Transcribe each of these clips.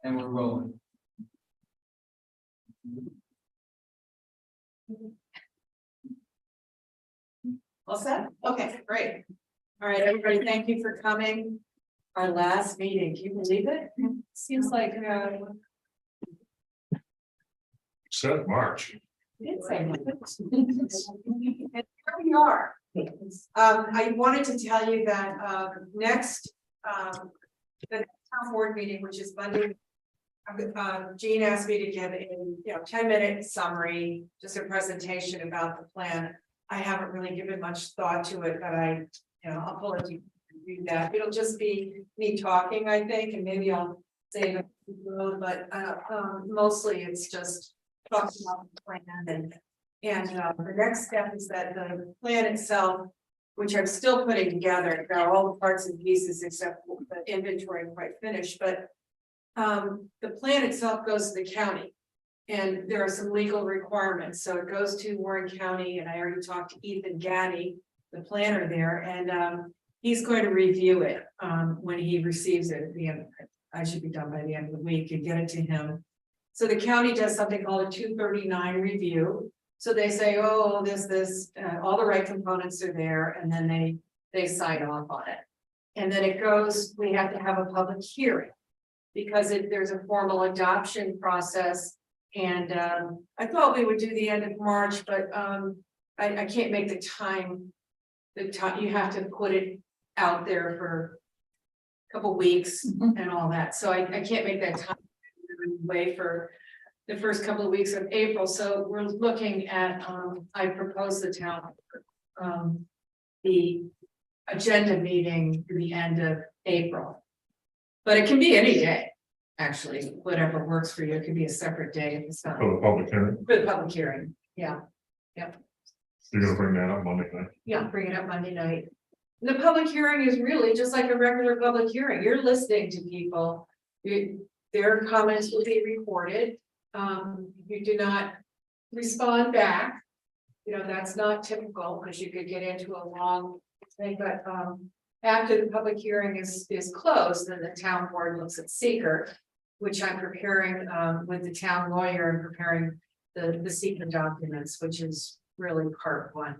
And we're rolling. All set? Okay, great. All right, everybody, thank you for coming. Our last meeting, can you believe it? Seems like, Said March. it's like. And here we are. I wanted to tell you that, next, the town board meeting, which is Monday. Jean asked me to give a, 10-minute summary, just a presentation about the plan. I haven't really given much thought to it, but I'll pull it to do that. It'll just be me talking, I think, and maybe I'll save it, but mostly it's just talking about the plan and the next step is that the plan itself, which I'm still putting together, there are all the parts and pieces except the inventory quite finished, but the plan itself goes to the county. And there are some legal requirements, so it goes to Warren County, and I already talked to Ethan Gaddy, the planner there, and he's going to review it when he receives it at the end. I should be done by the end of the week and get it to him. So the county does something called a 239 review. So they say, oh, this, all the right components are there, and then they sign off on it. And then it goes, we have to have a public hearing because there's a formal adoption process. And I thought we would do the end of March, but I can't make the time. You have to put it out there for a couple weeks and all that. So I can't make that time way for the first couple of weeks of April. So we're looking at, I proposed the town, the agenda meeting to the end of April. But it can be any day. Actually, whatever works for you, it could be a separate day if it's not. For the public hearing, For the public hearing, yeah, you're gonna bring that up Monday night. yeah, bring it up Monday night. The public hearing is really just like a regular public hearing, you're listening to people. Their comments will be recorded, you do not respond back. That's not typical, because you could get into a long thing, but after the public hearing is closed, then the town board looks at seeker, which I'm preparing with the town lawyer and preparing the seeker documents, which is really part one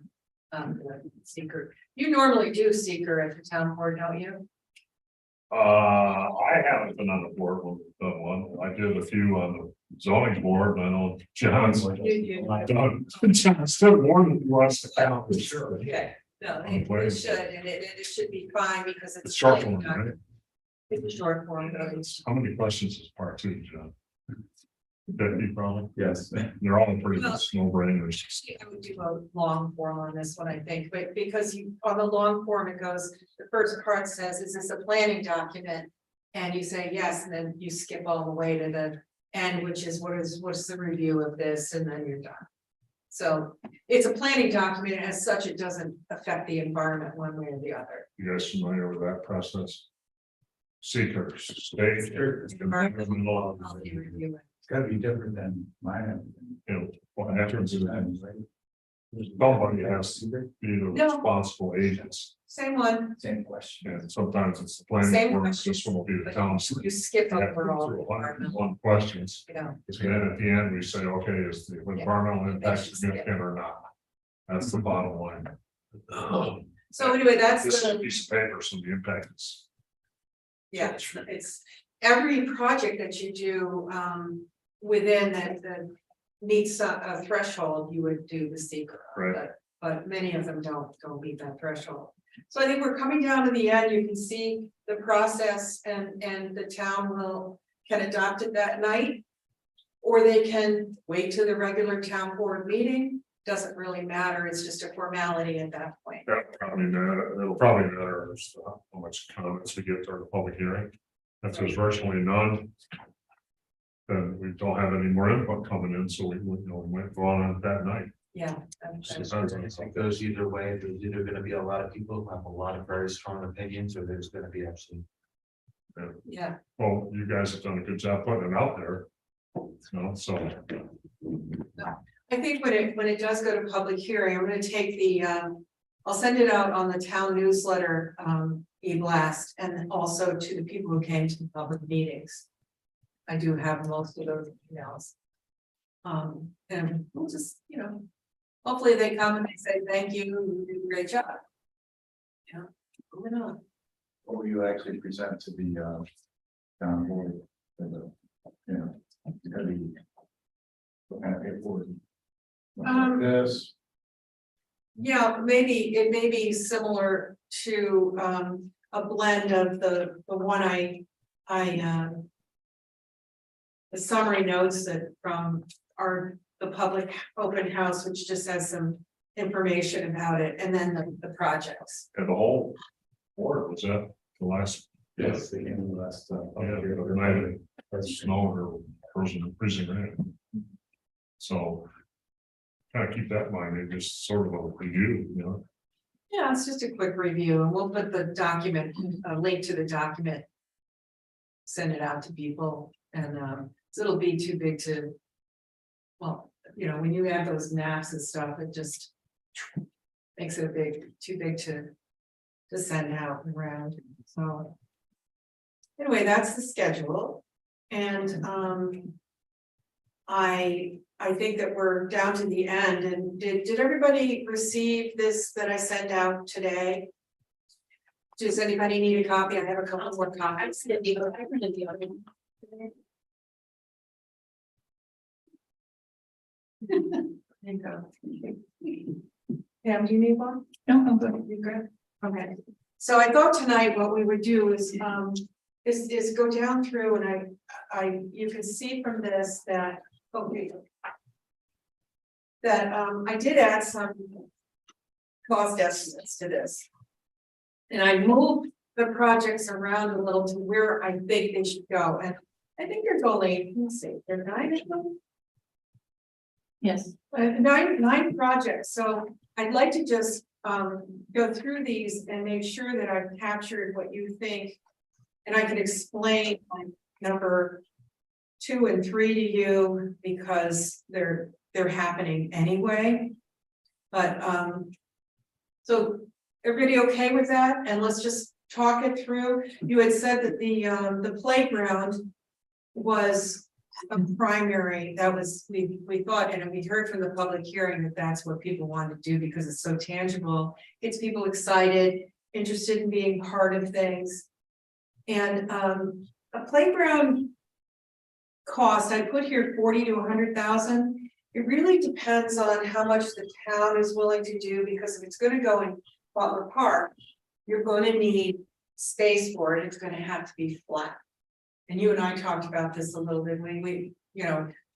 of the seeker. You normally do seeker at the town board, don't you? I haven't been on the board when we've done one. I did a few on the zoning board, and I know John's like. John's still more than he wants to count, for sure. Okay, no, it should, and it should be fine because it's. It's short form, right? It's a short form, but How many questions is part two, John? 50 probably. Yes. They're all pretty no brainers. I would do a long form on this one, I think, but because on the long form, it goes, the first part says, is this a planning document? And you say yes, and then you skip all the way to the end, which is what's the review of this, and then you're done. So it's a planning document, as such, it doesn't affect the environment one way or the other. You guys familiar with that process? Seekers, state. I'll be reviewing. It's gotta be different than mine. What happens is somebody has to be the responsible agents. Same one, Same question. And sometimes it's the Same planning board, question. this one will be the council. you skip Yeah, over all the one environmental, questions. Yeah. And then at the end, we say, okay, is the environmental impact significant or not? That's the bottom line. So anyway, that's This is a the, piece of paper, so the impact is. yeah, it's every project that you do within that meets a threshold, you would do the seeker. Right. But many of them don't meet that threshold. So I think we're coming down to the end. You can see the process, and the town can adopt it that night. Or they can wait till the regular town board meeting. Doesn't really matter, it's just a formality at that point. It'll probably matter as to how much comments we get during the public hearing. If there's virtually none, then we don't have any more input coming in, so we might go on that night. Yeah. Depends on It goes either way. There's either gonna be a lot of people who have a lot of very strong opinions, or there's gonna be absolutely. Yeah. Well, you guys have done a good job putting it out there. So. I think when it does go to public hearing, I'm gonna take I'll send it out on the town newsletter, e-blast, and also to the people who came to the public meetings. I do have most of those emails. And we'll just, hopefully they come and they say, thank you, you did a great job. Yeah, moving on. What will you actually present to the town board? For the, gonna be what kind of paperwork? This, Yeah, maybe it may be similar to a blend of the one the summary notes that from the public open house, which just has some information about it, and then the projects. And the whole board was that the last, yes, the end of the last. the night of snow or frozen freezing rain. So. Kind of keep that in mind, and just sort of a review, Yeah, it's just a quick review, and we'll put the document, a link to the document. Send it out to people, and so it'll be too big to. Well, when you have those maps and stuff, it just makes it too big to send out and around, so. Anyway, that's the schedule, and I think that we're down to the end, and did everybody receive this that I sent out today? Does anybody need a copy? I have a couple more copies. Pam, do you need one? No, I'm good. You good? Okay. So I thought tonight what we would do is go down through, and you can see from this that, okay, that I did add some cost estimates to this. And I moved the projects around a little to where I think they should go, and I think there's only, let's see, there are 9 of them. Yes. Nine projects, so I'd like to just go through these and make sure that I've captured what you think. And I can explain like number 2 and 3 to you, because they're happening anyway. But so everybody okay with that? And let's just talk it through. You had said that the playground was a primary, that was, we thought, and we heard from the public hearing that that's what people want to do because it's so tangible. Gets people excited, interested in being part of things. And a playground cost, I put here 40 to 100,000. It really depends on how much the town is willing to do, because if it's going to go in Butler Park, you're going to need space for it. It's going to have to be flat. And you and I talked about this a little bit when we,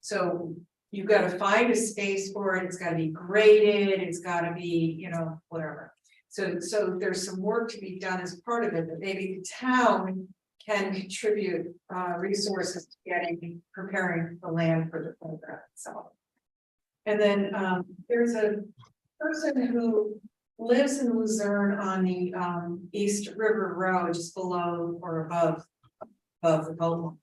so you've got to find a space for it. It's got to be graded. It's got to be, whatever. So there's some work to be done as part of it, but maybe the town can contribute resources to preparing the land for the playground itself. And then there's a person who lives in Luzerne on the East River Road, just below or above the boat line.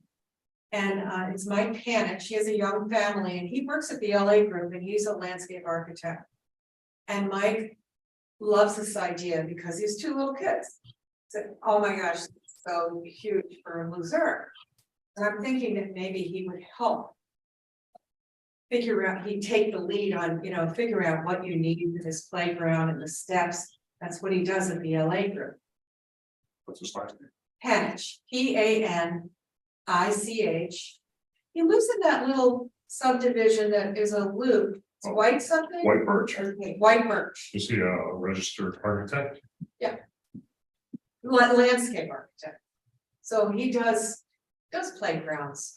And it's Mike Panic. She has a young family, and he works at the LA group, and he's a landscape architect. And Mike loves this idea because he has 2 little kids. So, oh my gosh, it's so huge for Luzerne. And I'm thinking that maybe he would help figure out, he'd take the lead on, figure out what you need for this playground and the steps. That's what he does at the LA group. What's his last name? Panich, Panich. He lives in that little subdivision that is a loop. It's white something? White Birch. Okay, White Birch. Is he a registered architect? Landscape architect. So he does playgrounds.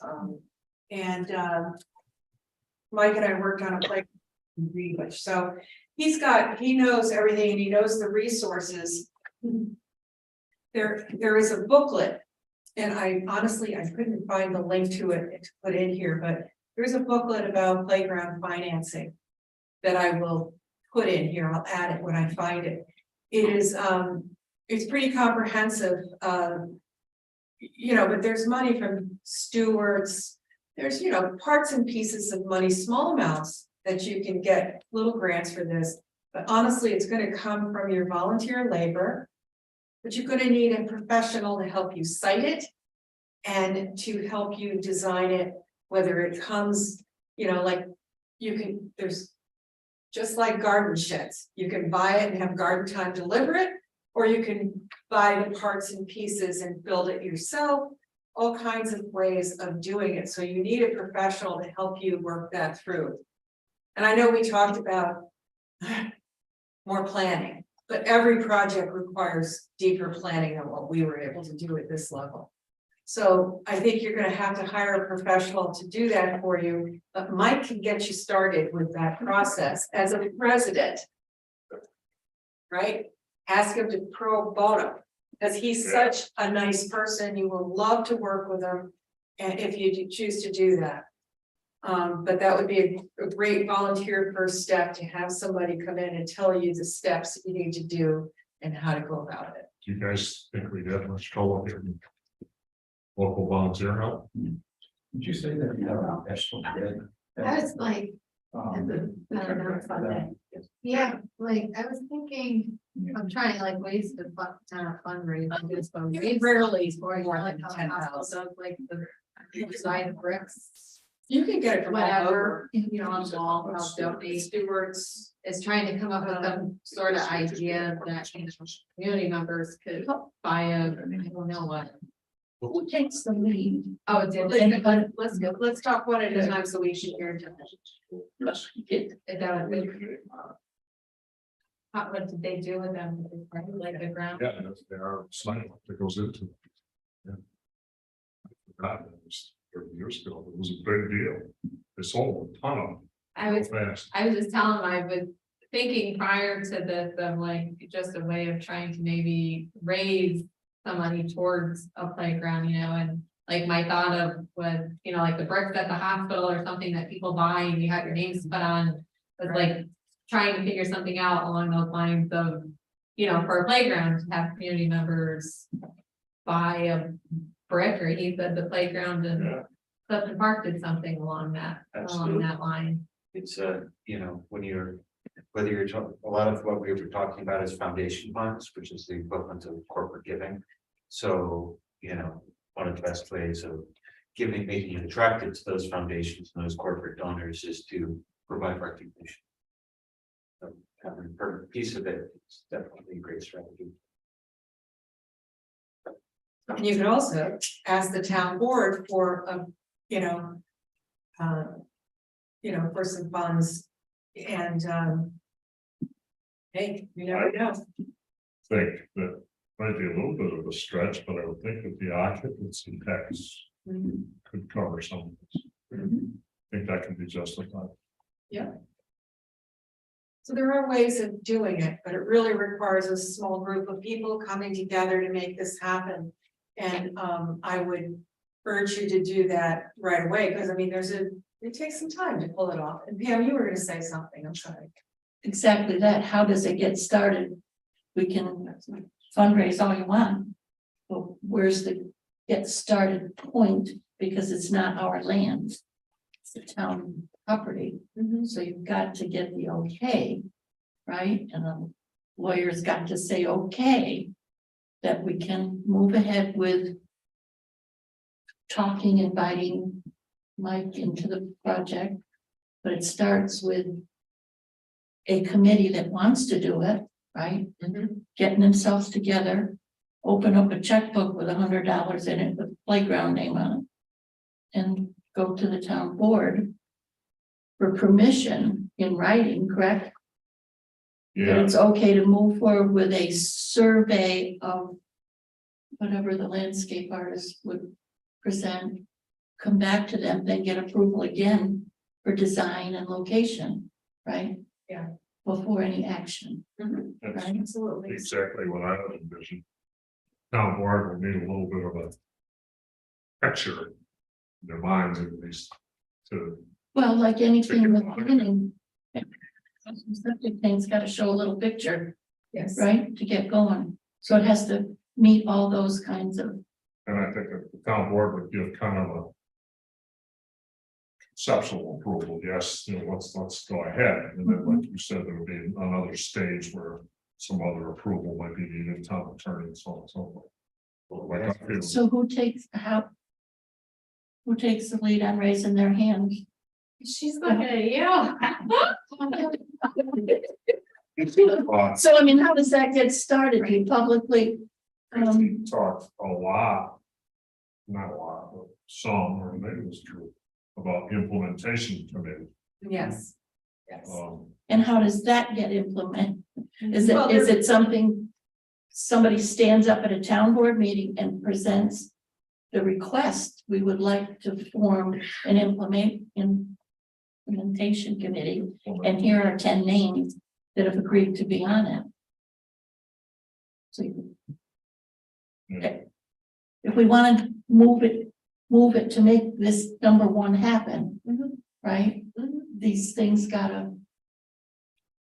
Mike and I worked on a playground in Greenwich. So he knows everything, and he knows the resources. There is a booklet, and I honestly couldn't find the link to it to put in here, but there's a booklet about playground financing that I will put in here. I'll add it when I find it. It is it's pretty comprehensive, but there's money from stewards. There's parts and pieces of money, small amounts that you can get, little grants for this. But honestly, it's going to come from your volunteer labor. But you're going to need a professional to help you site it. and to help you design it, whether it comes, like you can, there's just like garden sheds, you can buy it and have Garden Time deliver it, or you can buy the parts and pieces and build it yourself. All kinds of ways of doing it, so you need a professional to help you work that through. And I know we talked about more planning, but every project requires deeper planning than what we were able to do at this level. So I think you're gonna have to hire a professional to do that for you, but Mike can get you started with that process as a president. Right? Ask him to pro bono, because he's such a nice person, you will love to work with him, and if you choose to do that. But that would be a great volunteer first step, to have somebody come in and tell you the steps that you need to do and how to go about it. Do you guys think we get much trouble getting local volunteer help? Did you say that you have an national grid? I was like, yeah, like, I was thinking, I'm trying like ways to fundraise, I guess, but we rarely for more like than 10,000. like the side of bricks, You can get it from all over. whatever, on the wall, help donate. Stewards. Is trying to come up with some sort of idea that community members could buy a, I don't know what. Who takes the lead? Oh, it's Anybody? Let's go, let's talk one at a time so we should hear. What did they do with them? Like the ground? Yeah, they are sign that goes into. it. Yeah. I forgot that was 30 years ago, it was a big deal. They sold a ton of them. I was Fast. I was just telling them, I was thinking prior to this, of like, just a way of trying to maybe raise some money towards a playground, and like my thought of was, like the bricks at the hospital or something that people buy and you have your names put on, was like trying to figure something out along those lines of, for a playground, to have community members buy a brick, or he said the playground and Yeah. Clifton Park did something along Absolutely. that line. It's when you're, whether you're talking, a lot of what we were talking about is foundation funds, which is the equivalent of corporate giving. So, one of the best ways of giving, making it attractive to those foundations and those corporate donors is to provide recognition. So having a piece of it is definitely a great strategy. And you could also ask the town board for for some funds, and hey, you never know. Think that might be a little bit of a stretch, but I would think that the occupancy tax Mhm. could cover some of this. Mhm. I think that can be justified. So there are ways of doing it, but it really requires a small group of people coming together to make this happen. And I would urge you to do that right away, because I mean, it takes some time to pull it off. And Pam, you were gonna say something, I'm sorry. Exactly that. How does it get started? We can fundraise all you want. But where's the get started point? Because it's not our land. It's the town property. So you've got to get the okay, right? And the lawyer's got to say, okay, that we can move ahead with talking, inviting Mike into the project. But it starts with a committee that wants to do it, right? Getting themselves together, open up a checkbook with $100 in it with playground name on it. And go to the town board for permission in writing, correct? That Yeah, it's okay to move forward with a survey of whatever the landscape artist would present, come back to them, then get approval again for design and location, right? Yeah. Before any action, that's right? Absolutely. exactly what I would envision. Town board will need a little bit of a picture in their minds at least to, Well, like anything in the beginning. Something thing's gotta show a little picture, Yes. right, to get going. So it has to meet all those kinds of, and I think that the town board would give kind of a conceptual approval, yes, let's go ahead, and then like you said, there would be another stage where some other approval might be needed, town attorney and so on and so forth. Like, I feel- so who takes, how, Who takes the lead on raising their hand? She's looking at you. So I mean, how does that get started? Do you publicly? We talked a lot. Not a lot, but some, or maybe it was true, about implementation committee. Yes. Yes. And how does that get implemented? Is Well, it something? Somebody stands up at a town board meeting and presents the request, we would like to form an implementation committee, and here are 10 names that have agreed to be on it. So if we want to move it to make this number one happen, right? These things gotta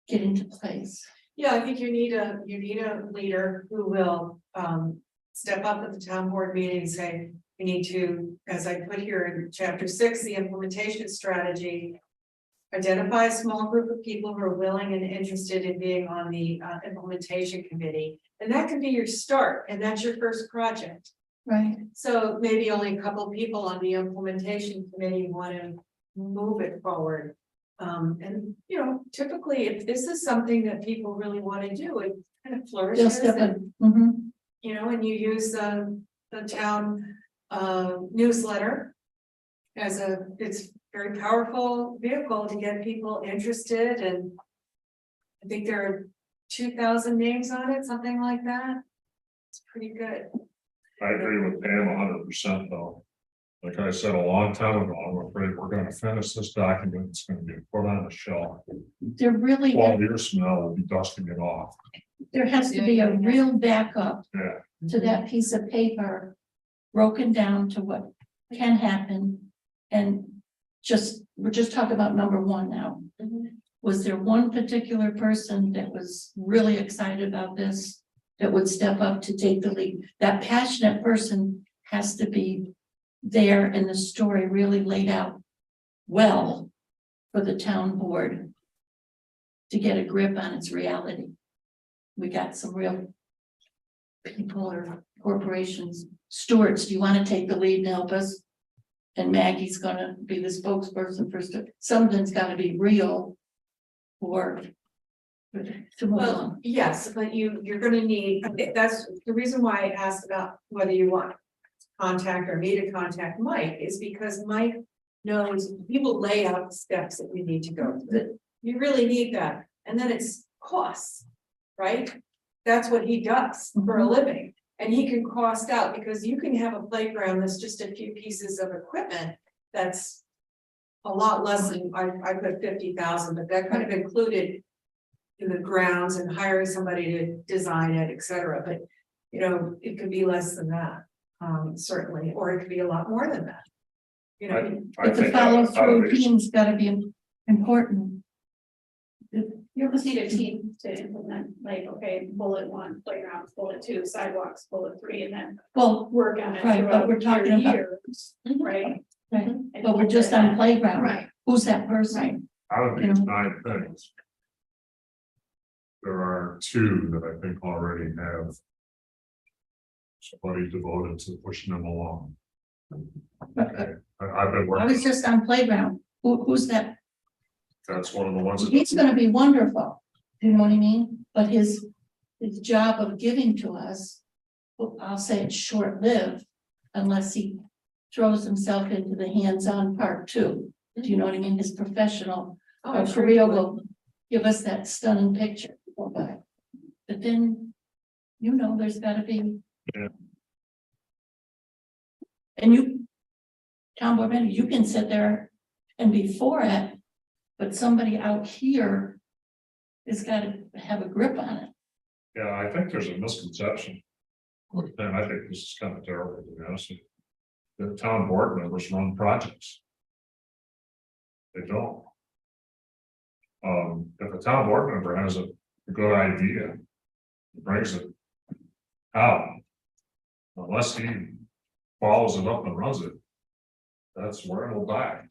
get into place. Yeah, I think you need a leader who will step up at the town board meeting and say, we need to, as I put here in chapter 6, the implementation strategy. Identify a small group of people who are willing and interested in being on the implementation committee. And that can be your start, and that's your first project. Right. So maybe only a couple of people on the implementation committee want to move it forward. And you know, typically, if this is something that people really want to do, it kind of flourishes. Just step And, in. you know, and you use the town newsletter as it's very powerful vehicle to get people interested, and I think there are 2,000 names on it, something like that. It's pretty good. I agree with Pam 100% though. Like I said a long time ago, I'm afraid we're gonna finish this document, it's gonna be put on a shelf. There really, 12 years from now, we'll be dusting it off. there has to be a real backup Yeah, to that piece of paper, broken down to what can happen. And we're just talking about number one now. Was there one particular person that was really excited about this, that would step up to take the lead? That passionate person has to be there, and the story really laid out well for the town board to get a grip on its reality. We got some real people or corporations. Stuart, do you want to take the lead and help us? And Maggie's gonna be the spokesperson for something's gotta be real or to move Well, on. yes, but you're gonna need, that's the reason why I asked about whether you want contact or me to contact Mike, is because Mike knows, he will lay out the steps that we need to go through. You really need that, and then it's costs, right? That's what he does for a living, and he can cost out, because you can have a playground that's just a few pieces of equipment that's a lot less than, I put 50,000, but that kind of included in the grounds and hiring somebody to design it, et cetera. But, you know, it could be less than that, certainly, or it could be a lot more than that. You know, But the follow through team's gotta be important. You almost need a team to implement, like, okay, bullet 1, playgrounds, bullet 2, sidewalks, bullet 3, and then Well, work on it. right, but throughout we're talking your about- years, right? right, And but we're just on playground. Right. Who's that person? out of these 9 things. There are 2 that I think already have. Somebody devoted to pushing them along. Okay, I've been I working, was just on playground. Who's that? that's one of the ones. He's gonna be wonderful. Do you know what I mean? But his job of giving to us, well, I'll say it's short-lived unless he throws himself into the hands-on part too. Do you know what I mean? His professional I'm sure career he would. will give us that stunning picture. But then, you know, there's gotta be. Yeah. And you, town board member, you can sit there and be for it, but somebody out here has gotta have a grip on it. Yeah, I think there's a misconception. And I think this is kind of terrible, to be honest with you. The town board members run projects. They don't. If a town board member has a good idea, brings it out, unless he follows it up and runs it, that's where it'll die.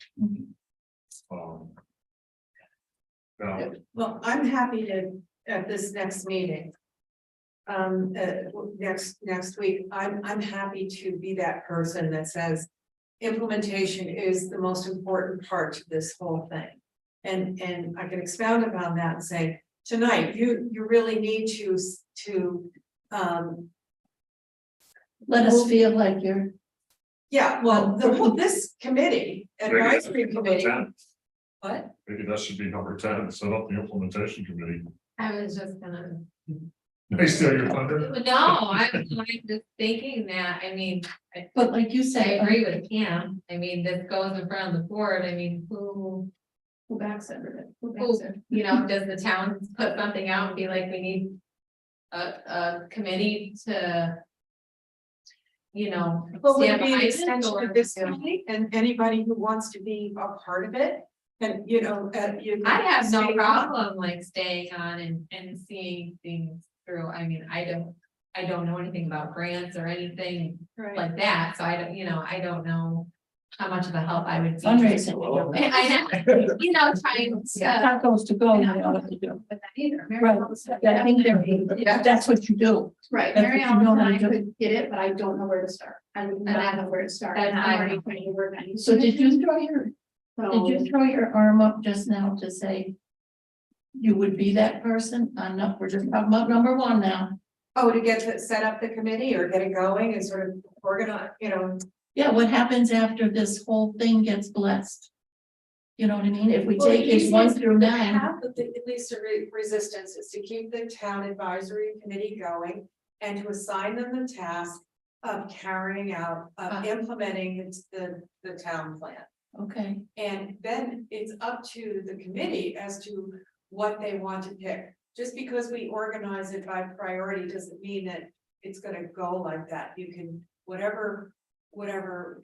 Now, Well, I'm happy to, at this next meeting. Next week, I'm happy to be that person that says, implementation is the most important part to this whole thing. And I can expound upon that and say, tonight, you really need to, Let us feel like you're, yeah, well, this committee, advisory committee, what? Maybe that should be number 10, set up the implementation committee. I was just gonna. They steal your thunder. No, I'm just thinking that, I mean, but like you I say, agree with Cam, I mean, this goes in front of the board, I mean, who, Who backs it? Who backs it? you know, does the town put something out and be like, we need a committee to, you know, Well, would stand it be an behind it, extension or- of this committee and anybody who wants to be a part of it? And, you know, you. I have no stay on. problem like staying on and seeing things through, I mean, I don't know anything about grants or anything Right. like that, so I don't, you know, I don't know how much of a help I would be. fundraising. I know, you know, trying to, Tacos to go, you know what to do. With that either. Mary Right. Ellen said- Yeah, I think that's what you do. Right, That's Mary what you Ellen know and how to I do. could get it, but I don't know where to start. I would not know where to start. That's And I'm fine. already trying to work on it. So did you throw your arm up just now to say you would be that person? We're just talking about number one now. Oh, to set up the committee or get it going and sort of organize, you know. Yeah, what happens after this whole thing gets blessed? You know what I mean? If we Well, take the it 1 easiest through to 9, have at least resistance is to keep the town advisory committee going and to assign them the task of carrying out, implementing the town plan. okay, And then it's up to the committee as to what they want to pick. Just because we organize it by priority doesn't mean that it's gonna go like that. You can, whatever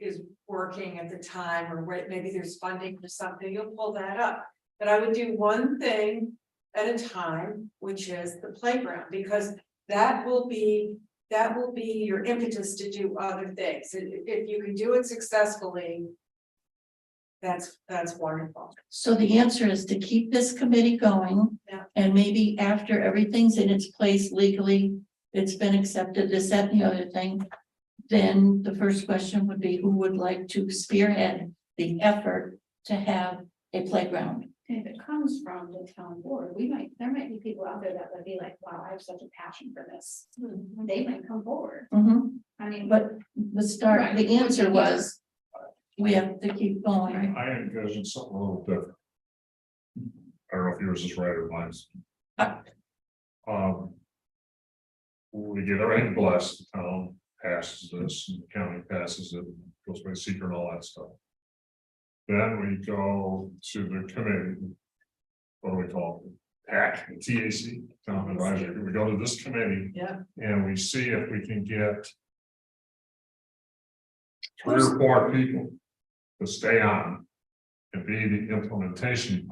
is working at the time, or maybe there's funding for something, you'll pull that up. But I would do one thing at a time, which is the playground, because that will be your impetus to do other things. If you can do it successfully, that's wonderful. so the answer is to keep this committee going. Yeah. And maybe after everything's in its place legally, it's been accepted, this, that, and the other thing. Then the first question would be, who would like to spearhead the effort to have a playground? If it comes from the town board, there might be people out there that would be like, wow, I have such a passion for this. They might come forward. Mhm. I mean, But the answer was, we have to keep going. I envision something a little different. I don't know if yours is right or mine's. We get everything blessed, the town passes this, and the county passes it, goes by secret and all that stuff. Then we go to the committee. What do we call it? TAC, TAC, Town Advisory. We go to this committee. Yeah. And we see if we can get 3 or 4 people to stay on and be the implementation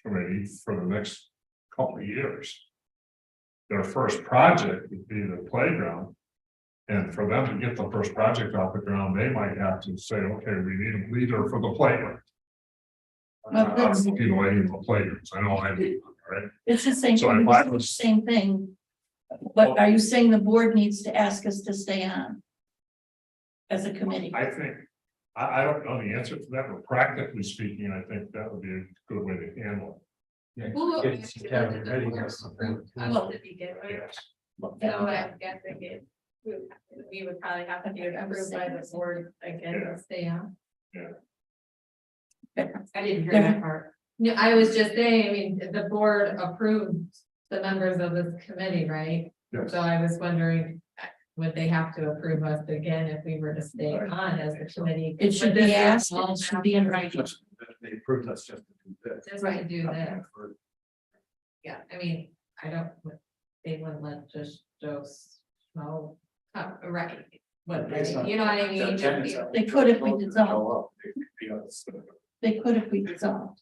committee for the next couple of years. Their first project would be the playground. And for them to get the first project off the ground, they might have to say, okay, we need a leader for the playground. Well, I'm that's- looking away in the playgrounds. I know I do, right? It's the same, So thing, if I it's the was- same thing. But are you saying the board needs to ask us to stay on? As a committee? I think, I don't know the answer to that, but practically speaking, I think that would be a good way to handle Who- It's town committee has something. Us to begin it. with. Yes. So I'm guessing it, we would probably have to be approved by the board again to stay on. I didn't hear that part. No, I was just saying, I mean, the board approved the members of this committee, right? Yes. So I was wondering, would they have to approve us again if we were to stay on as a committee? It should Would be this asked, all it should be in writing. They approved us just to do this. Just to do that, yeah, I mean, I don't, they wouldn't let just Joe Schmo, right? What, you know what I mean? They could if we dissolve. They could if we dissolved.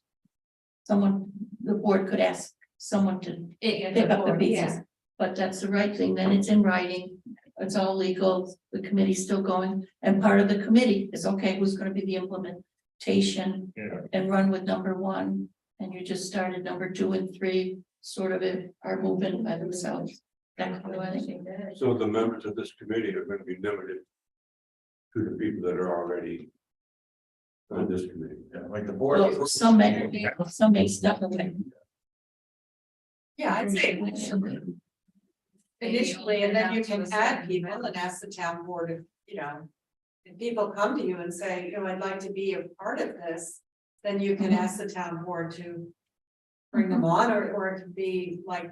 Someone, the board could ask someone to pick up the pieces, but that's the right thing, then it's in writing. It's all legal, the committee's still going, and part of the committee is, okay, who's gonna be the implementation? Yeah. And run with number 1, and you just started number 2 and 3, sort of are moving by themselves. That's what I think. So the members of this committee are going to be limited to the people that are already For this committee, yeah, like the board. Well, some may step away. Yeah, I'd say initially, and then you can add people and ask the town board if, you know. If people come to you and say, you know, I'd like to be a part of this, then you can ask the town board to. Bring them on, or it could be like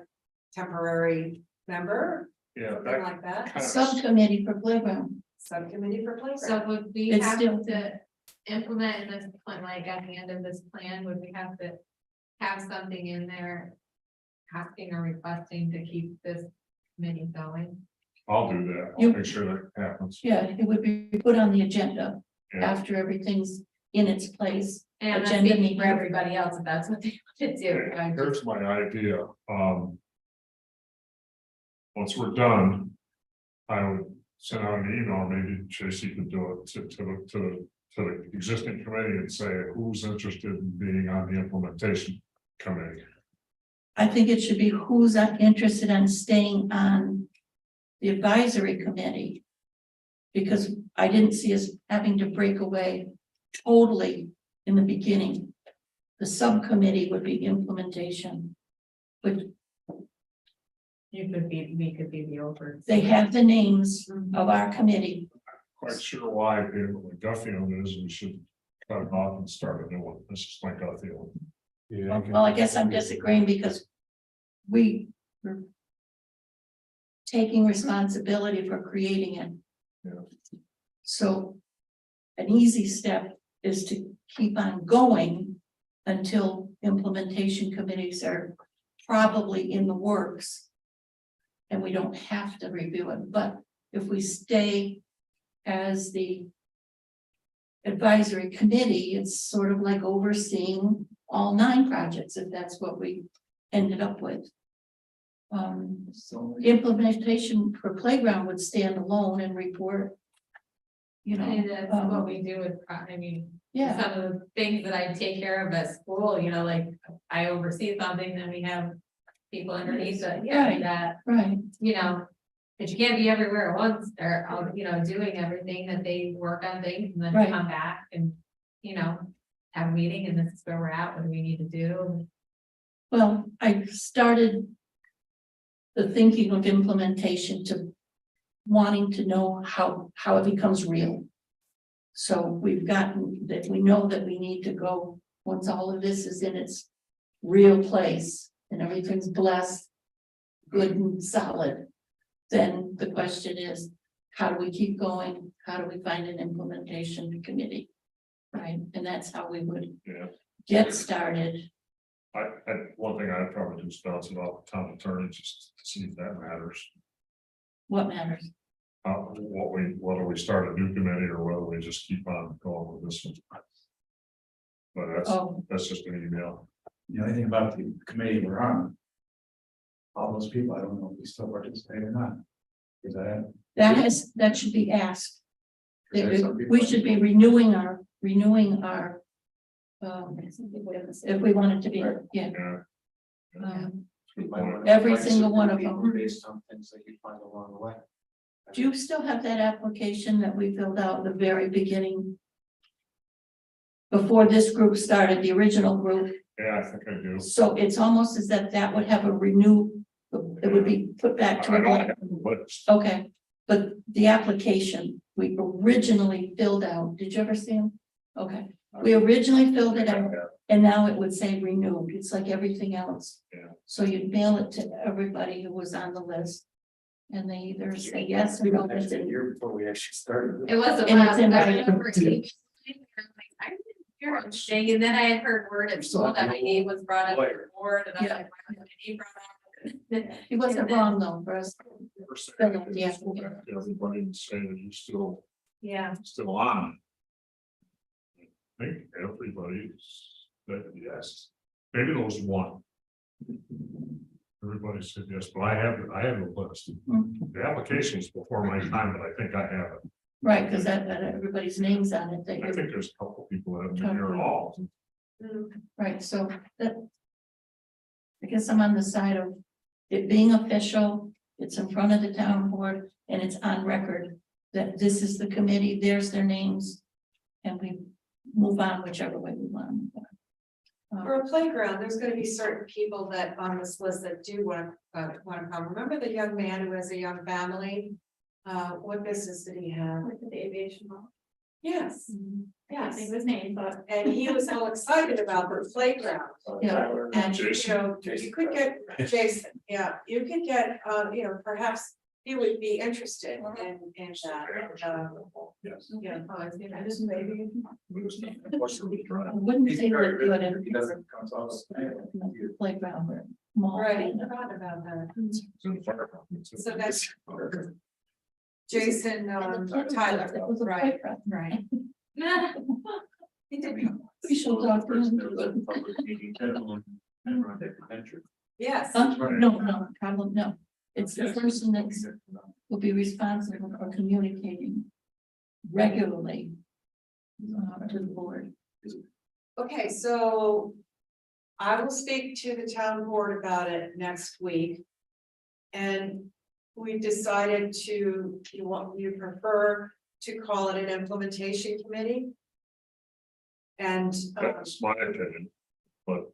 temporary member, Yeah, something like that, kind of- Subcommittee for playground. subcommittee for playground. So would we It's have still- to implement in this plan, like at the end of this plan, would we have to have something in there? Asking or requesting to keep this committee going? I'll do that. I'll You- make sure that happens. Yeah, it would be put on the agenda Yeah. after everything's in its place. And I'm Agenda speaking meeting. for everybody else, if that's what they want to do. I'm just- Here's my idea, once we're done, I would send out an email, maybe Tracy could do it to the existing committee and say who's interested in being on the implementation committee. I think it should be who's interested in staying on the advisory committee. Because I didn't see us having to break away totally in the beginning. The subcommittee would be implementation. But You could be, we could be the over. they have the names of our committee. Quite sure why, the gut feeling is we should cut it off and start a new one. This is my gut feeling. Yeah. Well, I guess I'm disagreeing because we were taking responsibility for creating it. Yeah. So an easy step is to keep on going until implementation committees are probably in the works. And we don't have to review it, but if we stay as the advisory committee, it's sort of like overseeing all 9 projects, if that's what we ended up with. Implementation for playground would stand alone and report. You And know, that's what we do with, I mean, yeah, some of the things that I take care of at school, you know, like I oversee something, then we have people underneath that, Right. that, right, you know, but you can't be everywhere at once. They're, you know, doing everything that they work on things and then Right. come back and, you know, have a meeting and this is where we're at, what do we need to do? well, I started the thinking of implementation to wanting to know how it becomes real. So we've gotten that, we know that we need to go, once all of this is in its real place and everything's blessed, good and solid, then the question is, how do we keep going? How do we find an implementation committee? Right, and that's how we would Yeah. get started. One thing I'd probably do is bounce it off the town attorney, just to see if that matters. What matters? Whether we start a new committee or whether we just keep on going with this one. But Oh, that's just an email. The only thing about the committee we're on. All those people, I don't know if we still participate or not. Is that? that should be asked. There's some people- We should be renewing our. If we want it to be, yeah. Yeah. Every single one of them. Based on things that you find along the way. Do you still have that application that we filled out at the very beginning? Before this group started, the original group, Yeah, I think I do. so it's almost as if that would have a renew, it would be put back to. I don't have it, but Okay, but the application we originally filled out, did you ever see them? Okay, we originally filled it out and now it would say renewed, it's like everything else. Yeah. So you'd mail it to everybody who was on the list. And they either say yes or no. Actually, a year before we actually started. It wasn't. And it's loud. in I writing. remember it. I didn't hear anything, and then I had heard word at school that my name was brought up at the board, and I was Yeah. like, why was my name brought up? He wasn't wrong though, for us. everybody and say that you're Yeah, still on. I think everybody's said yes. Maybe there was one. Everybody said yes, but I have a list. Mhm. The application's before my time, but I think I have it. Right, because that everybody's names on it, I think there's a couple people that haven't been here at all. right, so that. I guess I'm on the side of it being official, it's in front of the town board and it's on record. That this is the committee, there's their names. And move on whichever way we want. to move on. For a playground, there's gonna be certain people that on this list that do want to come. Remember the young man who has a young family? What business did he have? Like the aviation hall. Yes, I can't think yes. of his name, but. And he was so excited about the playground. Yeah, And, Jason. you could get, Jason, yeah, you could get, perhaps he would be interested in that. Yes. Yeah. Oh, I see. I just maybe. I wouldn't say we're good at He doesn't come to us. playground or mall. Right, I forgot about that. So that's Jason, Tyler, That was a right, playground. right. He did come. We should talk to him. Yes, No, problem, no. It's the person that will be responsible for communicating regularly to the board. okay, so I will speak to the town board about it next week. And we decided to, you prefer to call it an implementation committee? And, That's my opinion, but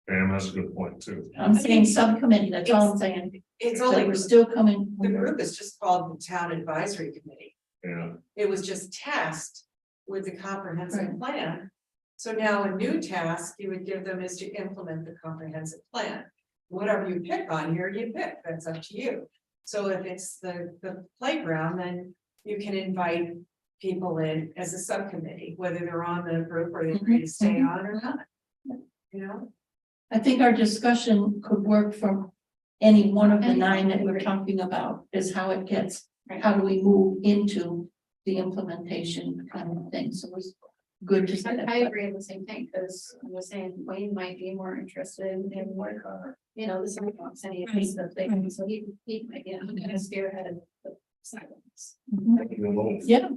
Pam has a good point too. I'm saying subcommittee, that's all I'm saying. it's So only, we're still coming. the group is just called the Town Advisory Committee. And It was just tasked with the comprehensive Right. plan. So now a new task you would give them is to implement the comprehensive plan. Whatever you pick on here, you pick, that's up to you. So if it's the playground, then you can invite people in as a subcommittee, whether they're on the group or they agree to stay on or not. You know, I think our discussion could work from any one of the 9 that we're talking about, is how it gets, how do we move into the implementation kind of thing, so it's good to say that. I agree with the same thing, because I was saying Wayne might be more interested in the sidewalks and he has the thing, so he might, kind of spearhead the sidewalks. Mhm. Yeah,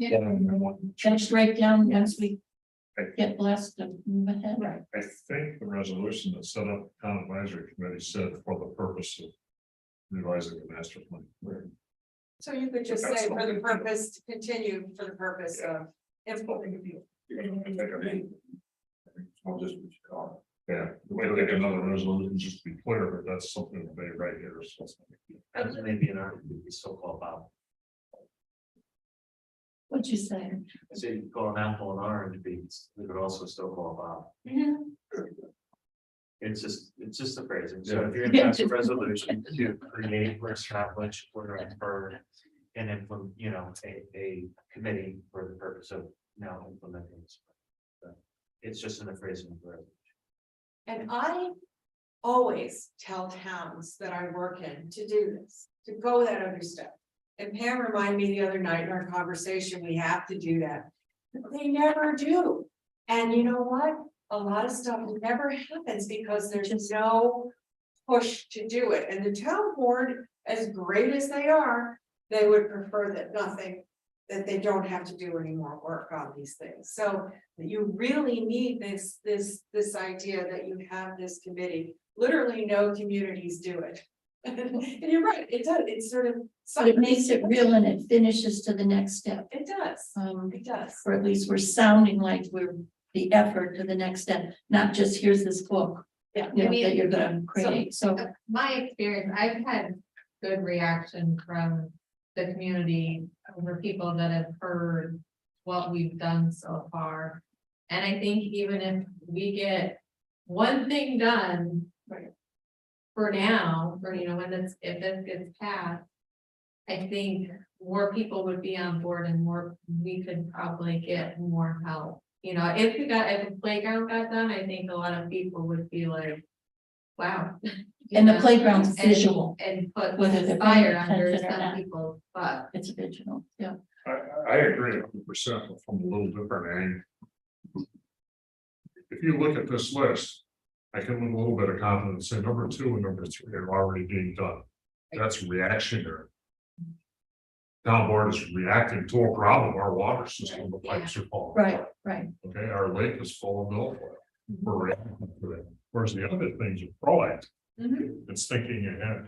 just break down once we get blessed and move ahead. Right. I think the resolution that set up the town advisory committee said for the purpose of revising the master plan. so you could just say for the purpose, to continue for the purpose of implementing. I'll just what you call Yeah, we may take another resolution just to be clear, but that's something that they right here. So That's maybe an article we still call about. What'd you say? I say you call an apple and orange beets, we could also still call about. It's just the phrasing. So if you're gonna pass a resolution to create or establish or infer and implement, a committee for the purpose of now implementing this. It's just in the phrasing of the resolution. And I always tell towns that I work in to do this, to go that other step. And Pam reminded me the other night in our conversation, we have to do that. But they never do. And you know what? A lot of stuff never happens because there's no push to do it. And the town board, as great as they are, they would prefer that they don't have to do any more work on these things. So you really need this idea that you have this committee. Literally, no communities do it. And you're right, it does, it's sort of. But it makes it real and it finishes to the next step. It does, it does. Or at least we're sounding like we're the effort to the next step, not just here's this book. Yeah, That you're gonna create, so. My experience, I've had good reaction from the community over people that have heard what we've done so far. And I think even if we get one thing done. For now, when if this gets passed. I think more people would be on board and we could probably get more help. If the playground got done, I think a lot of people would be like, wow. And the playground's visual. And put Whether they're fire paying under attention or some not. people's butt. It's visual, yeah. I agree 100%, but from a little different angle. If you look at this list, I can with a little bit of confidence say number 2 and number 3 are already being done. That's reactionary. Town board is reacting to a problem, our water system, the pipes are falling. Right, right. Okay, our lake is full of milfoil. We're reacting to that. Whereas the other things are proactive, it's thinking ahead.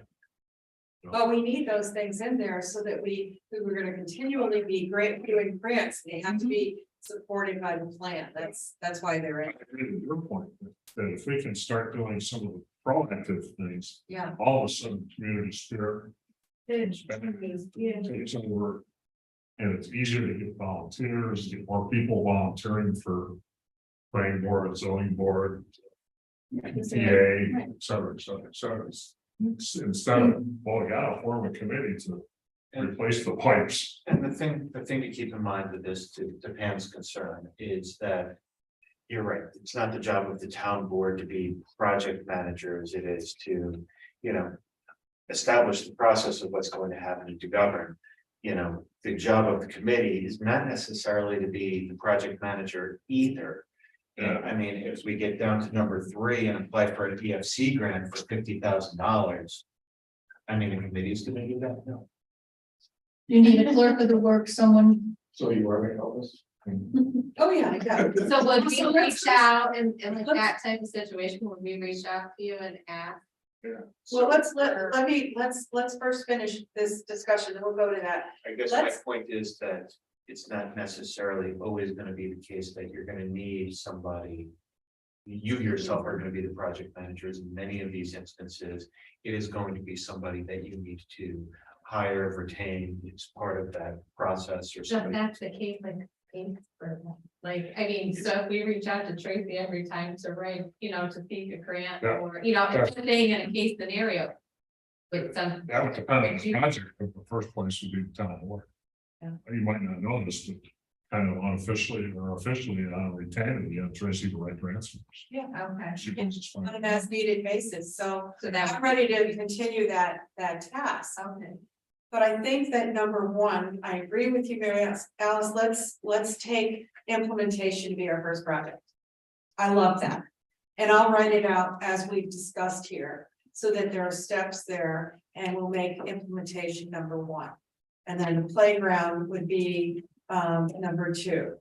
But we need those things in there so that we're gonna continually be doing grants, they have to be supported by the plan. That's why they're in. I agree with your point, that if we can start doing some of the proactive things, Yeah. all of a sudden, community spirit Yeah. takes over. And it's easier to get volunteers, get more people volunteering for planning board, zoning board, TA, et cetera, et cetera, et cetera. Instead of, well, we gotta form a committee to replace the pipes. And the thing to keep in mind with this, to Pam's concern, is that. You're right, it's not the job of the town board to be project managers, it is to, establish the process of what's going to happen and to govern. The job of the committee is not necessarily to be the project manager either. And I mean, if we get down to number 3 and apply for an EFC grant for $50,000. I mean, the committee's gonna do that, no. You need a clerk of the work, someone. So you are gonna help us? Oh, yeah, I got it. So would we reach out and like that type of situation, would we reach out to you and ask? Well, let's first finish this discussion, then we'll go to that. I guess my Let's- point is that it's not necessarily always gonna be the case that you're gonna need somebody. You yourself are gonna be the project managers in many of these instances. It is going to be somebody that you need to hire, retain, it's part of that process or If something. that's the case, like, I mean, so if we reach out to Tracy every time to write, to seek a grant Yeah. or, it's just saying in a case scenario. With some. That would depend on the project, but the first place would be the town board. Yeah. You might not know this, but kind of unofficially or officially, retained, you have Tracy to write grants. for us. Okay. She does this On fine. an as needed basis, so So that. I'm ready to continue that task. Okay. But I think that number 1, I agree with you, Mary Alice, let's take implementation to be our first project. I love that. And I'll write it out as we've discussed here, so that there are steps there, and we'll make implementation number 1. And then the playground would be number 2.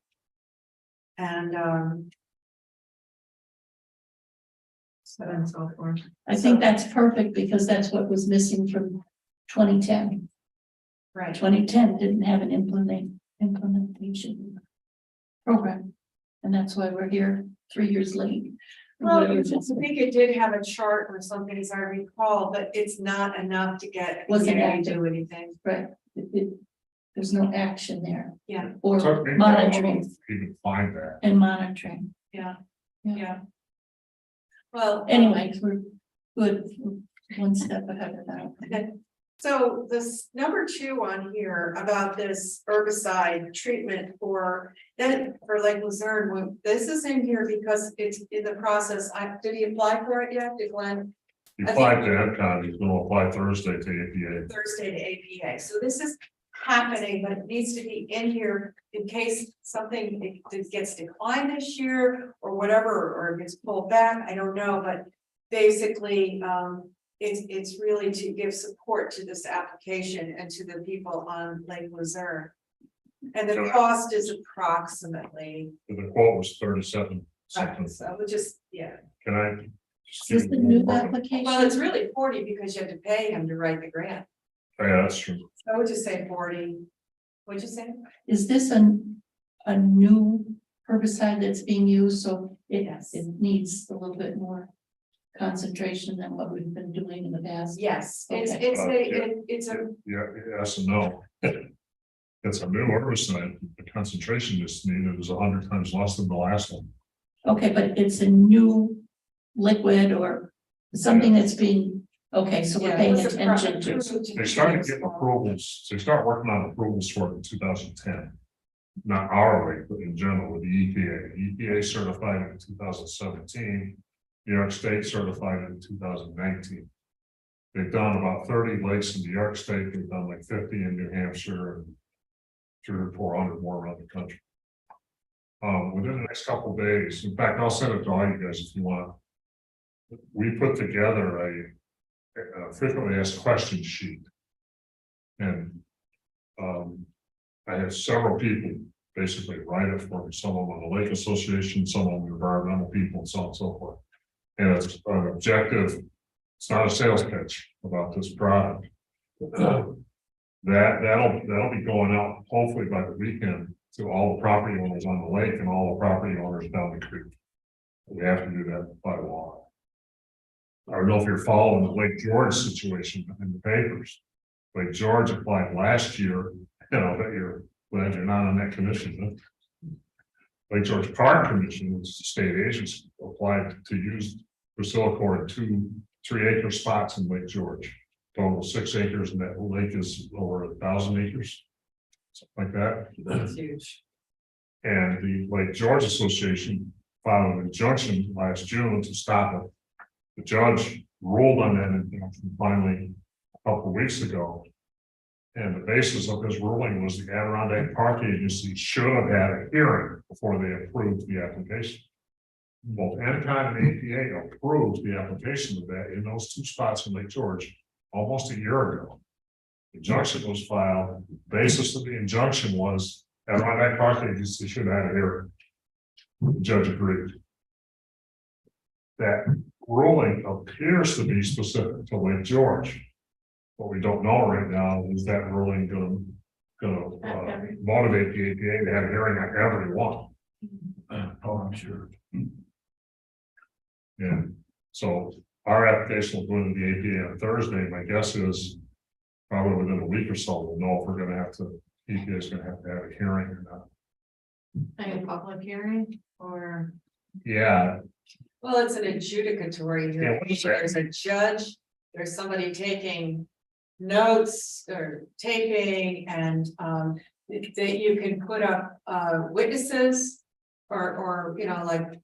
And so on and so forth. I think that's perfect because that's what was missing from 2010. Right. 2010 didn't have an implementation program. And that's why we're here 3 years late. Well, Whatever I it is. think it did have a chart or something, as I recall, but it's not enough to get a Wasn't community to active. do anything. Right. There's no action there. Yeah. Or So maybe monitoring you can find that. and monitoring. Yeah. Yeah. Well. Anyways, we're good. We're one step ahead of that. So this number 2 on here about this herbicide treatment for Lake Luzerne, this is in here because it's in the process. Did he apply for it yet? Did Glenn? You I applied to MCON, he's gonna apply Thursday to APA. Thursday to APA. So this is happening, but it needs to be in here in case something gets declined this year or whatever, or it gets pulled back. I don't know, but basically, it's really to give support to this application and to the people on Lake Luzerne. And the cost is approximately, The quote was 37 something. so we'll just, yeah. Can I? Is this the new application? Well, it's really 40 because you have to pay him to write the grant. Yeah, that's true. So I would just say 40. What'd you say? Is this a new herbicide that's being used? So Yes. it needs a little bit more concentration than what we've been doing in the past. Yes, it's Okay. it's a Yeah, yes and no. It's a new herbicide. The concentration is needed is 100 times less than the last one. Okay, but it's a new liquid or something that's being, okay, so we're yeah, paying it's a attention to. They started getting approvals, they start working on approvals for it in 2010. Not our rate, but in general with the EPA. EPA certified it in 2017. New York State certified it in 2019. They've done about 30 lakes in New York State, they've done like 50 in New Hampshire and 300 or 400 more around the country. Within the next couple of days, in fact, I'll send it to all you guys if you want. We put together a frequently asked question sheet. And I have several people basically write it for me, some of them on the Lake Association, some of them environmental people, and so on and so forth. And it's an objective, it's not a sales pitch about this product. That'll be going out hopefully by the weekend to all the property owners on the lake and all the property owners down the creek. We have to do that by law. I don't know if you're following the Lake George situation in the papers. Lake George applied last year, that you're glad you're not on that commission. Lake George Park Commission, which is a state agency, applied to use Priscilla 3-acre spots in Lake George. Total 6 acres, and that lake is over 1,000 acres. Something like that. That's huge. And the Lake George Association filed an injunction last June to stop it. The judge ruled on that injunction finally a couple of weeks ago. And the basis of his ruling was the Adirondack Park Agency should have had a hearing before they approved the application. Both NCON and APA approved the application of that in those 2 spots in Lake George almost a year ago. The injunction was filed. The basis of the injunction was Adirondack Park Agency should have had a hearing. The judge agreed. That ruling appears to be specific to Lake George. What we don't know right now is that ruling gonna motivate the APA to have a hearing on every one. Oh, I'm sure. Yeah, so our application will go into the APA on Thursday. My guess is probably within a week or so, we'll know if we're gonna have to, EPA is gonna have to have a hearing or not. Like a public hearing or? Yeah, Well, it's an adjudicatory Yeah, hearing. what is that? There's a judge, there's somebody taking notes or taping, and that you can put up witnesses or like,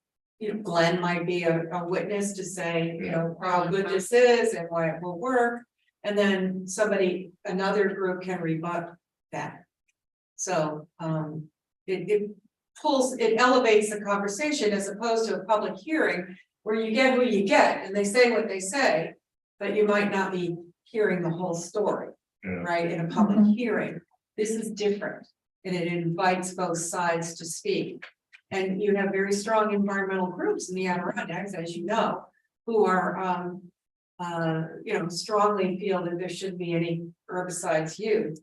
Glenn might be a witness to say, how good this is and why it will work. And then another group can rebut that. So it elevates the conversation as opposed to a public hearing where you get who you get and they say what they say, but you might not be hearing the whole story, Yeah. right, in a public Mhm. hearing. This is different, and it invites both sides to speak. And you have very strong environmental groups in the Adirondacks, as you know, who are strongly feel that there shouldn't be any herbicides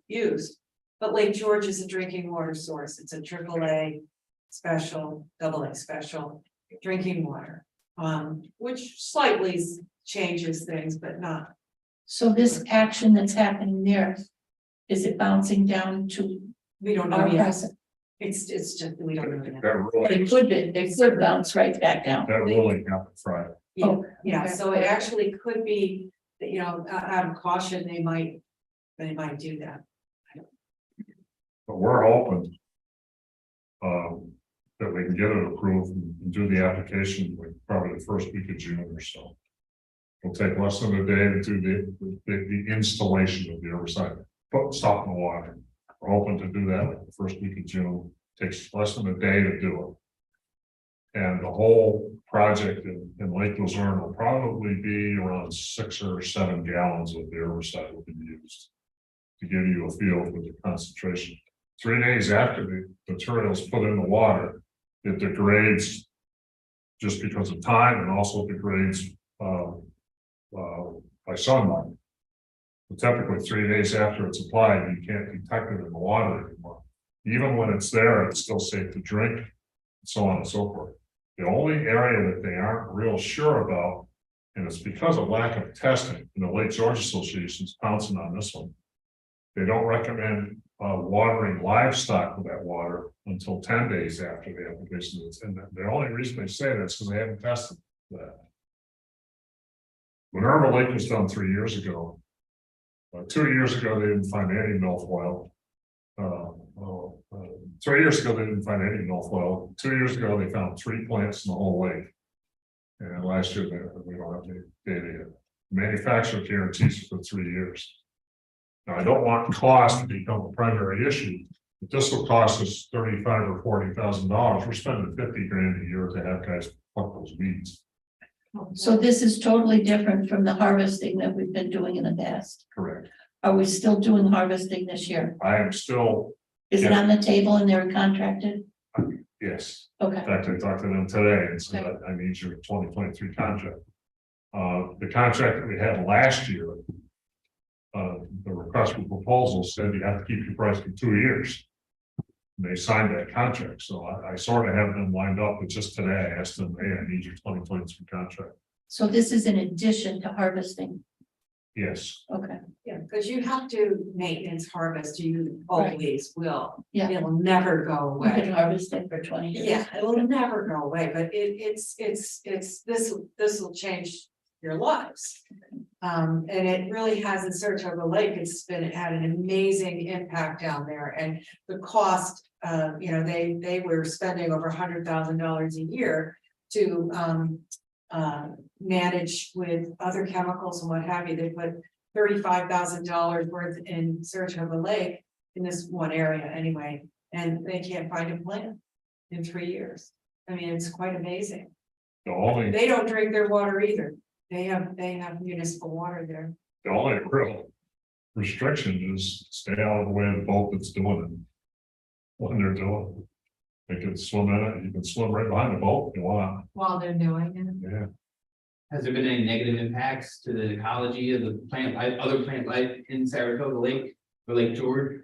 used. But Lake George is a drinking water source. It's a AAA special, AA special drinking water, which slightly changes things, but not. So this action that's happening there, is it bouncing down to We don't know our yet. present? It's just, we don't know yet. that ruling, It could bounce right back down. that ruling happened Friday. Yeah, Oh, yeah, okay. so it actually could be, that, out of caution, they might do that. But we're hoping that we can get it approved and do the application like probably the first week of June or so. It'll take less than a day to do the installation of the oversight, put stuff in the water. We're hoping to do that like the first week of June. Takes less than a day to do it. And the whole project in Lake Luzerne will probably be around 6 or 7 gallons of the herbicide will be used to give you a feel for the concentration. 3 days after the material is put in the water, it degrades just because of time and also degrades by sunlight. But typically 3 days after it's applied, you can't detect it in the water anymore. Even when it's there, it's still safe to drink, and so on and so forth. The only area that they aren't real sure about, and it's because of lack of testing, and the Lake George Association is pouncing on this one. They don't recommend watering livestock with that water until 10 days after the application is in. The only reason they say that is because they haven't tested that. When Minerva Lake was done 3 years ago, 2 years ago, they didn't find any milfoil. 3 years ago, they didn't find any milfoil. 2 years ago, they found 3 plants in the whole lake. And last year, we don't have any data yet. Manufacturer guarantees for 3 years. Now, I don't want cost to become a primary issue. If this will cost us $35,000 or $40,000, we're spending 50 grand a year to have guys pluck those weeds. So this is totally different from the harvesting that we've been doing in the past. Correct. Are we still doing harvesting this year? I am still, Is it Yeah. on the table and they're contracted? yes. Okay, In fact, I talked to them today and said, I need your 2023 contract. The contract that we had last year, the request for proposal said you have to keep your price for 2 years. They signed that contract, so I sort of have them lined up, but just today I asked them, hey, I need your 2023 contract. So this is in addition to harvesting, Yes, okay, Yeah, because you have to maintenance harvest, you always will. Yeah. It'll never go we could away. harvest it for 20 years. Yeah, it'll never go away, but it's, this will change your lives. And it really has in Saratoga Lake, it had an amazing impact down there, and the cost, they were spending over $100,000 a year to, manage with other chemicals and what have you. They put $35,000 worth in Saratoga Lake in this one area anyway, and they can't find a plant in 3 years. I mean, it's quite amazing. the only, They don't drink their water either. They have municipal water there. the only real restriction is stay out of the way of the boat that's doing it. When they're doing it. They can swim in it, you can swim right behind the boat if you want, While they're doing it. yeah. Has there been any negative impacts to the ecology of the plant life, other plant life in Saratoga Lake or Lake George?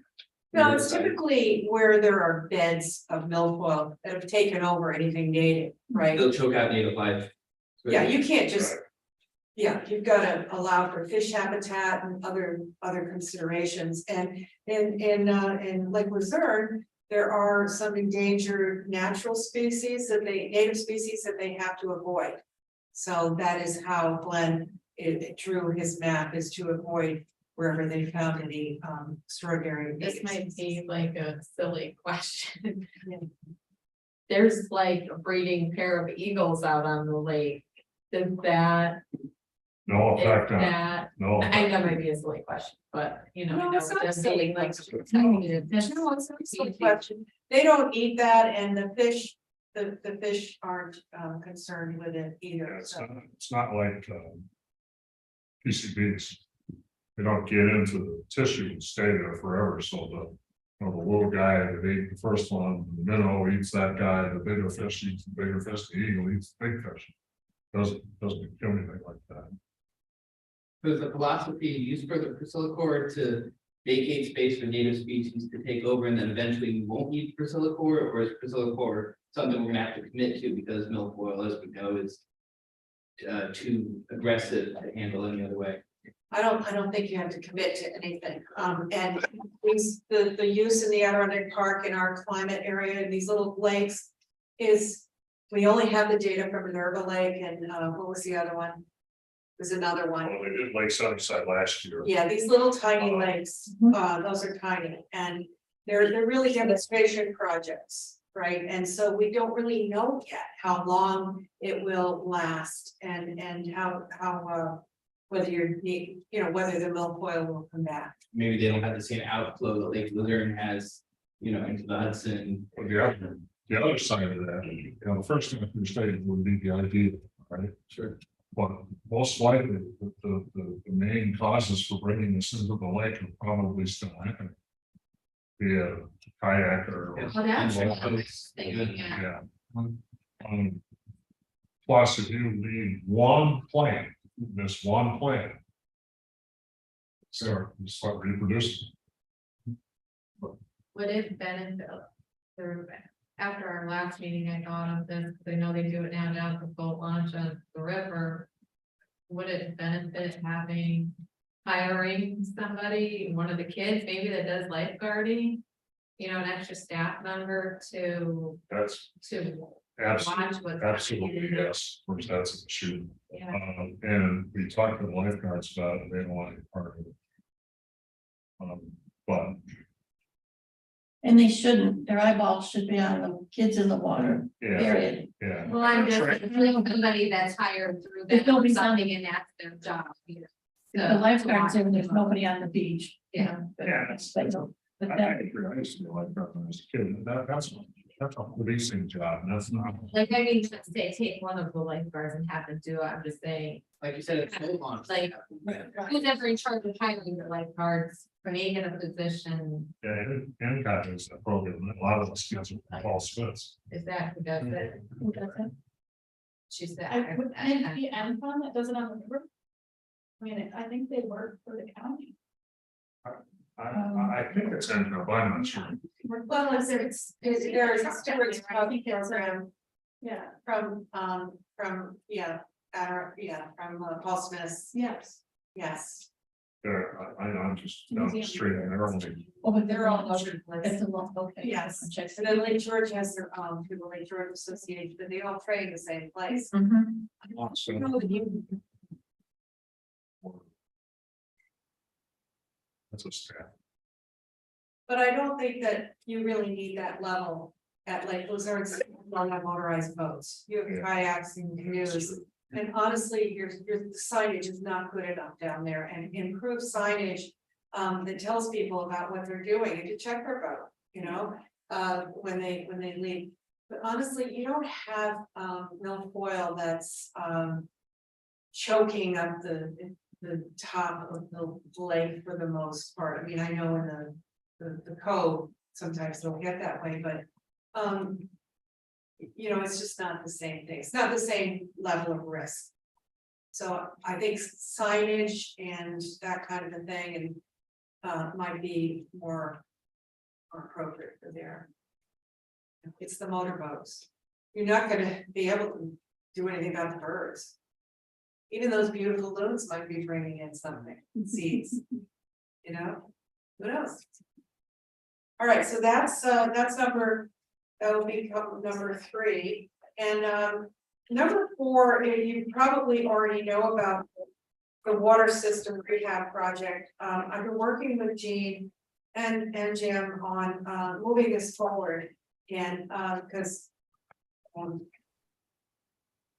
No, it's typically where there are beds of milfoil that have taken over anything native, right? They'll choke out native life. Yeah, you can't just. Yeah, you've got to allow for fish habitat and other considerations, and in Lake Luzerne, there are some endangered natural species native species that they have to avoid. So that is how Glenn drew his map, is to avoid wherever they found any extraordinary. This might be like a silly question. Yeah. There's like a breeding pair of eagles out on the lake. Does that, No is effect on, that, no. I know maybe a silly question, but you know, No, I know it's not it a does silly being like question. protected. No, it's not a silly question. They don't eat that, and the fish aren't concerned with it Yeah, either, It's so. not, it's not like PCBs. They don't get into the tissue and stay there forever, so the little guy that ate the first one, the minnow eats that guy, the bigger fish eats the bigger fish, the eagle eats the big fish. Doesn't do anything like that. There's a philosophy used for the Priscilla to vacate space for native species to take over, and then eventually we won't need Priscilla, or is Priscilla something we're gonna have to commit to because milfoil, as we know, is too aggressive to handle any other way. I don't think you have to commit to anything, and the use in the Adirondack Park in our climate area, in these little lakes. We only have the data from Minerva Lake, and what was the other one? There's another one. Well, they did Lake Sunnyside last year. Yeah, these little tiny lakes, those are tiny, and they're really demonstration projects, right? And so we don't really know yet how long it will last, and how whether whether the milfoil will come back. Maybe they don't have the same outflow that Lake Luzerne has, into the Hudson. But the other side of that, the first thing you stated would be the idea, right? Sure. But most likely, the main causes for bringing this into the lake are probably still happening. Be a kayak or. Well, that's what I was thinking, yeah. Yeah. Plus, if you leave one plant, start reproducing. Would it benefit, after our last meeting, I thought of this, because I know they do it now down at the boat launch on the river. Would it benefit hiring somebody, one of the kids, maybe that does lifeguarding? An extra staff member to That's watch absolutely, what's absolutely, happening. yes, of course, that's an issue. Yeah, And we talked to the lifeguards about it, they don't want to be part of it. But And they shouldn't, their eyeballs should be on the kids in the water, yeah, period. yeah. well, I'm just Right. thinking somebody that's hired through If them or nobody's on something, and that's their job. The lifeguards, and there's nobody on the beach. Yeah. Yeah. But I that, agree. I used to be a lifeguard when I was a kid, that's a policing job, and that's not. Like, I mean, just say, take one of the lifeguards and have them do it, I'm just saying, Like you said, it's boat launch. like, who's ever in charge of hiring the lifeguards, being in a position, Yeah, and got is a program, a lot of those kids are Paul Smiths. is that who does it? who does it? She's the. I would think the Amazon that does it on the river. I mean, I think they work for the county. I think it's in, but I'm not sure. Well, there's a stewards club program Yeah, from, from Paul Smith's, yes. yes. I'm just down the street and they're only, Oh, but They're all over the place. It's a lot, okay. Yes. Check. And then Lake George has their, through the Lake George Association, but they all trade the same place. Mhm. so that's a staff. But I don't think that you really need that level at Lake Luzerne, don't have motorized boats, you have Yeah. kayaks and canoes. And honestly, your signage is not good enough down there, and improve signage that tells people about what they're doing and to check their boat, you know, when they leave. But honestly, you don't have milfoil that's choking up the top of the lake for the most part. I mean, I know in the cove, sometimes they'll get that way, but you know, it's just not the same thing. It's not the same level of risk. So I think signage and that kind of a thing and might be more appropriate for there. It's the motorboats. You're not gonna be able to do anything about the birds. Even those beautiful loons might be bringing in something, seeds. You know, who knows? All right, so that's number, that will become number 3. And number 4, you probably already know about the water system rehab project. I've been working with Jean and Jim on moving this forward. And because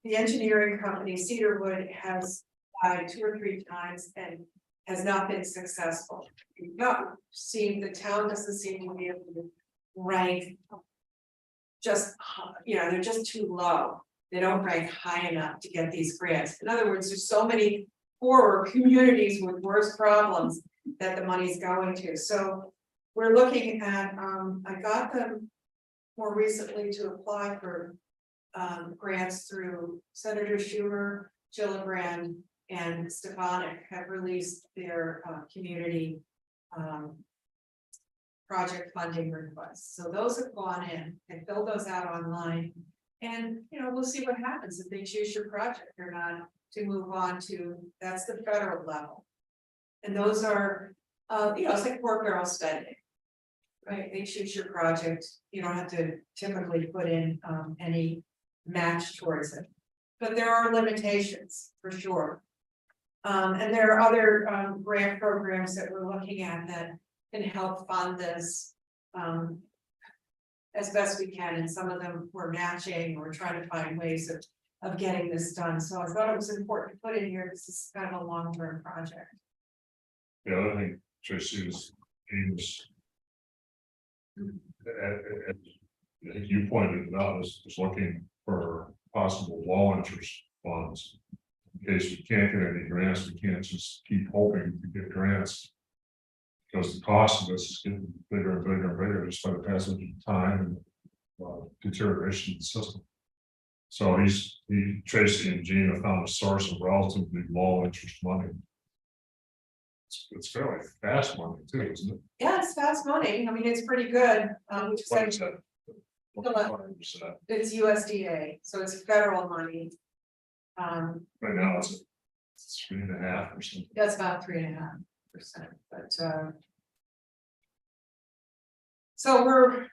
the engineering company Cedarwood has tried 2 or 3 times and has not been successful. Not seen, the town doesn't seem to be able to rank. Just, you know, they're just too low. They don't rank high enough to get these grants. In other words, there's so many poorer communities with worse problems that the money's going to. So we're looking at, I got them more recently to apply for grants through Senator Schumer, Gillibrand, and Stefanik have released their community project funding requests. So those have gone in and filled those out online. And, you know, we'll see what happens if they choose your project or not to move on to, that's the federal level. And those are, you know, it's like pork barrel spending. Right, they choose your project, you don't have to typically put in any match towards it. But there are limitations for sure. And there are other grant programs that we're looking at that can help fund this as best we can, and some of them we're matching, we're trying to find ways of getting this done. So I thought it was important to put in here, this is kind of a long-term project. The other thing, Tracy, is I think you pointed it out, is looking for possible low interest funds. In case we can't get any grants, we can't just keep hoping to get grants. Because the cost of this is getting bigger and bigger and bigger just by the passage of time and deterioration of the system. So Tracy and Gene have found a source of relatively low interest money. It's fairly fast money too, isn't it? Yeah, it's fast money, I mean, it's pretty good, we just What had is that? it's USDA, so it's federal money. Right now it's 3.5%. That's about 3.5%, but so we're,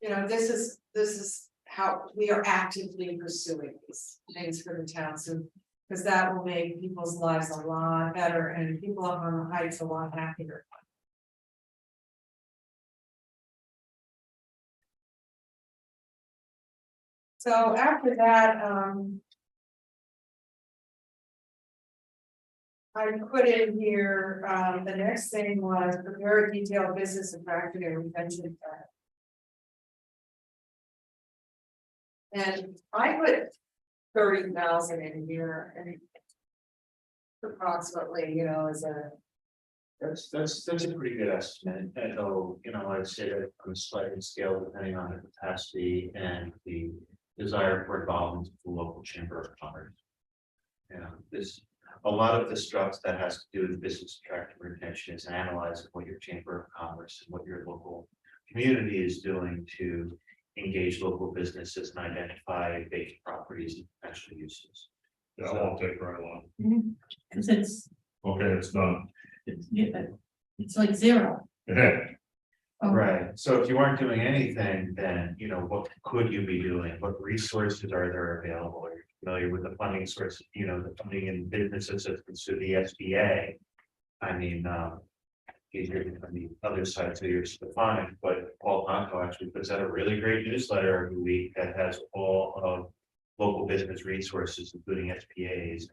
you know, this is how we are actively pursuing these things for the town, so because that will make people's lives a lot better and people up on the heights a lot happier. So after that, I put in here, the next thing was prepare a detailed business and practice and retention plan. And I put 30,000 in here and approximately, you know, as a. That's a pretty good estimate, and though, you know, I'd say that on a sliding scale, depending on the capacity and the desire for involvement of the local chamber of commerce. You know, this, a lot of the stuff that has to do with business attractive retention is analyzing what your chamber of commerce and what your local community is doing to engage local businesses and identify vacant properties and potential uses. Yeah, it won't take very long. Cause it's, Okay, it's done. it's like zero. Yeah, Oh, Right, so if you aren't doing anything, then, you know, what could you be doing? What resources are there available? Are you familiar with the funding sources, you know, the funding in business assistance through the SBA? I mean, easier on the other side to your Stefanik, but Paul Tonko actually puts out a really great newsletter every week that has all of local business resources, including SPAs,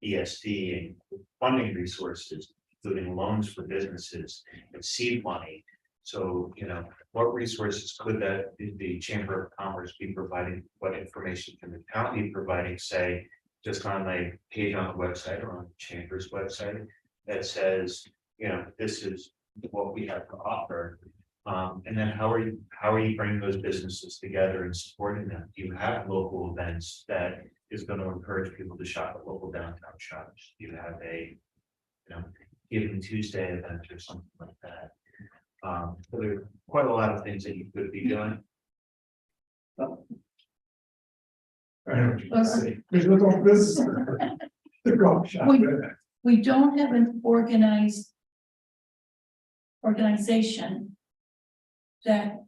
ESD, and funding resources, including loans for businesses and seed money. So, you know, what resources could that the Chamber of Commerce be providing? What information can the county be providing, say, just on a page on the website or on the Chamber's website that says, you know, this is what we have to offer. And then how are you bringing those businesses together and supporting them? Do you have local events that is going to encourage people to shop at local downtown shops? Do you have a, you know, Giving Tuesday event or something like that? So there are quite a lot of things that you could be doing. There's little business. The golf shop. We don't have an organization that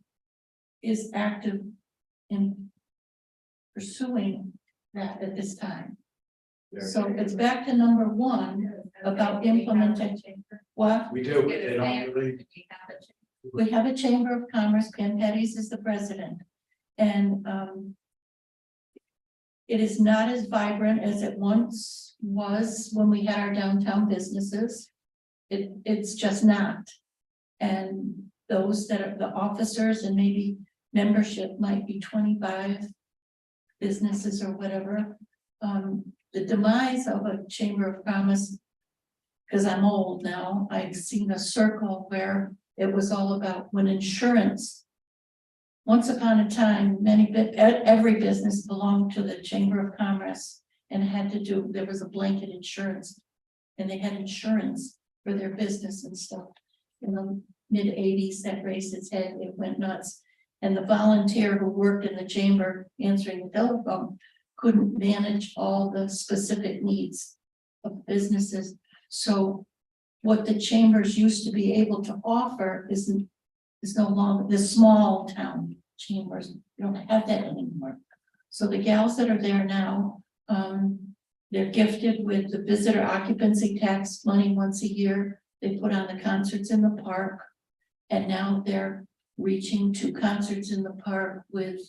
is active in pursuing that at this time. So it's back to number one about implementing what We do, they don't really. we have a Chamber of Commerce. Ken Petties is the president. And it is not as vibrant as it once was when we had our downtown businesses. It's just not. And those that are the officers and maybe membership might be 25 businesses or whatever. The demise of a Chamber of Commerce, because I'm old now, I've seen a circle where it was all about when insurance. Once upon a time, every business belonged to the Chamber of Commerce and had to do, there was a blanket insurance. And they had insurance for their business and stuff. In the mid-80s, that raised its head, it went nuts. And the volunteer who worked in the chamber answering the telephone couldn't manage all the specific needs of businesses. So what the chambers used to be able to offer is no longer the small town chambers. You don't have that anymore. So the gals that are there now, they're gifted with the visitor occupancy tax money once a year. They put on the concerts in the park. And now they're reaching to concerts in the park with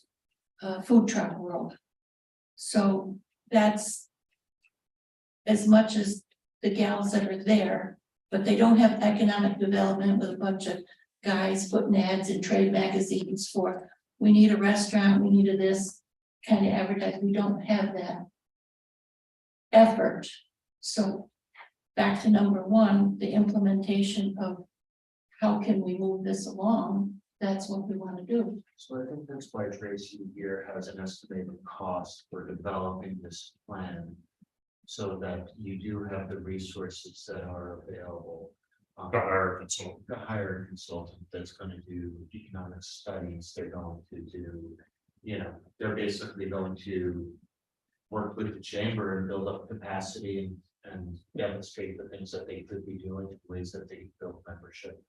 Food Truck World. So that's as much as the gals that are there, but they don't have economic development with a bunch of guys putting ads in trade magazines for, we need a restaurant, we need a this kind of advertising. We don't have that effort. So back to number one, the implementation of how can we move this along? That's what we want to do. So I think that's why Tracy here has an estimated cost for developing this plan. So that you do have the resources that are available. to hire a consultant. To hire a consultant that's gonna do economic studies, they're going to do, you know, they're basically going to work with the chamber and build up capacity and demonstrate the things that they could be doing, ways that they build membership,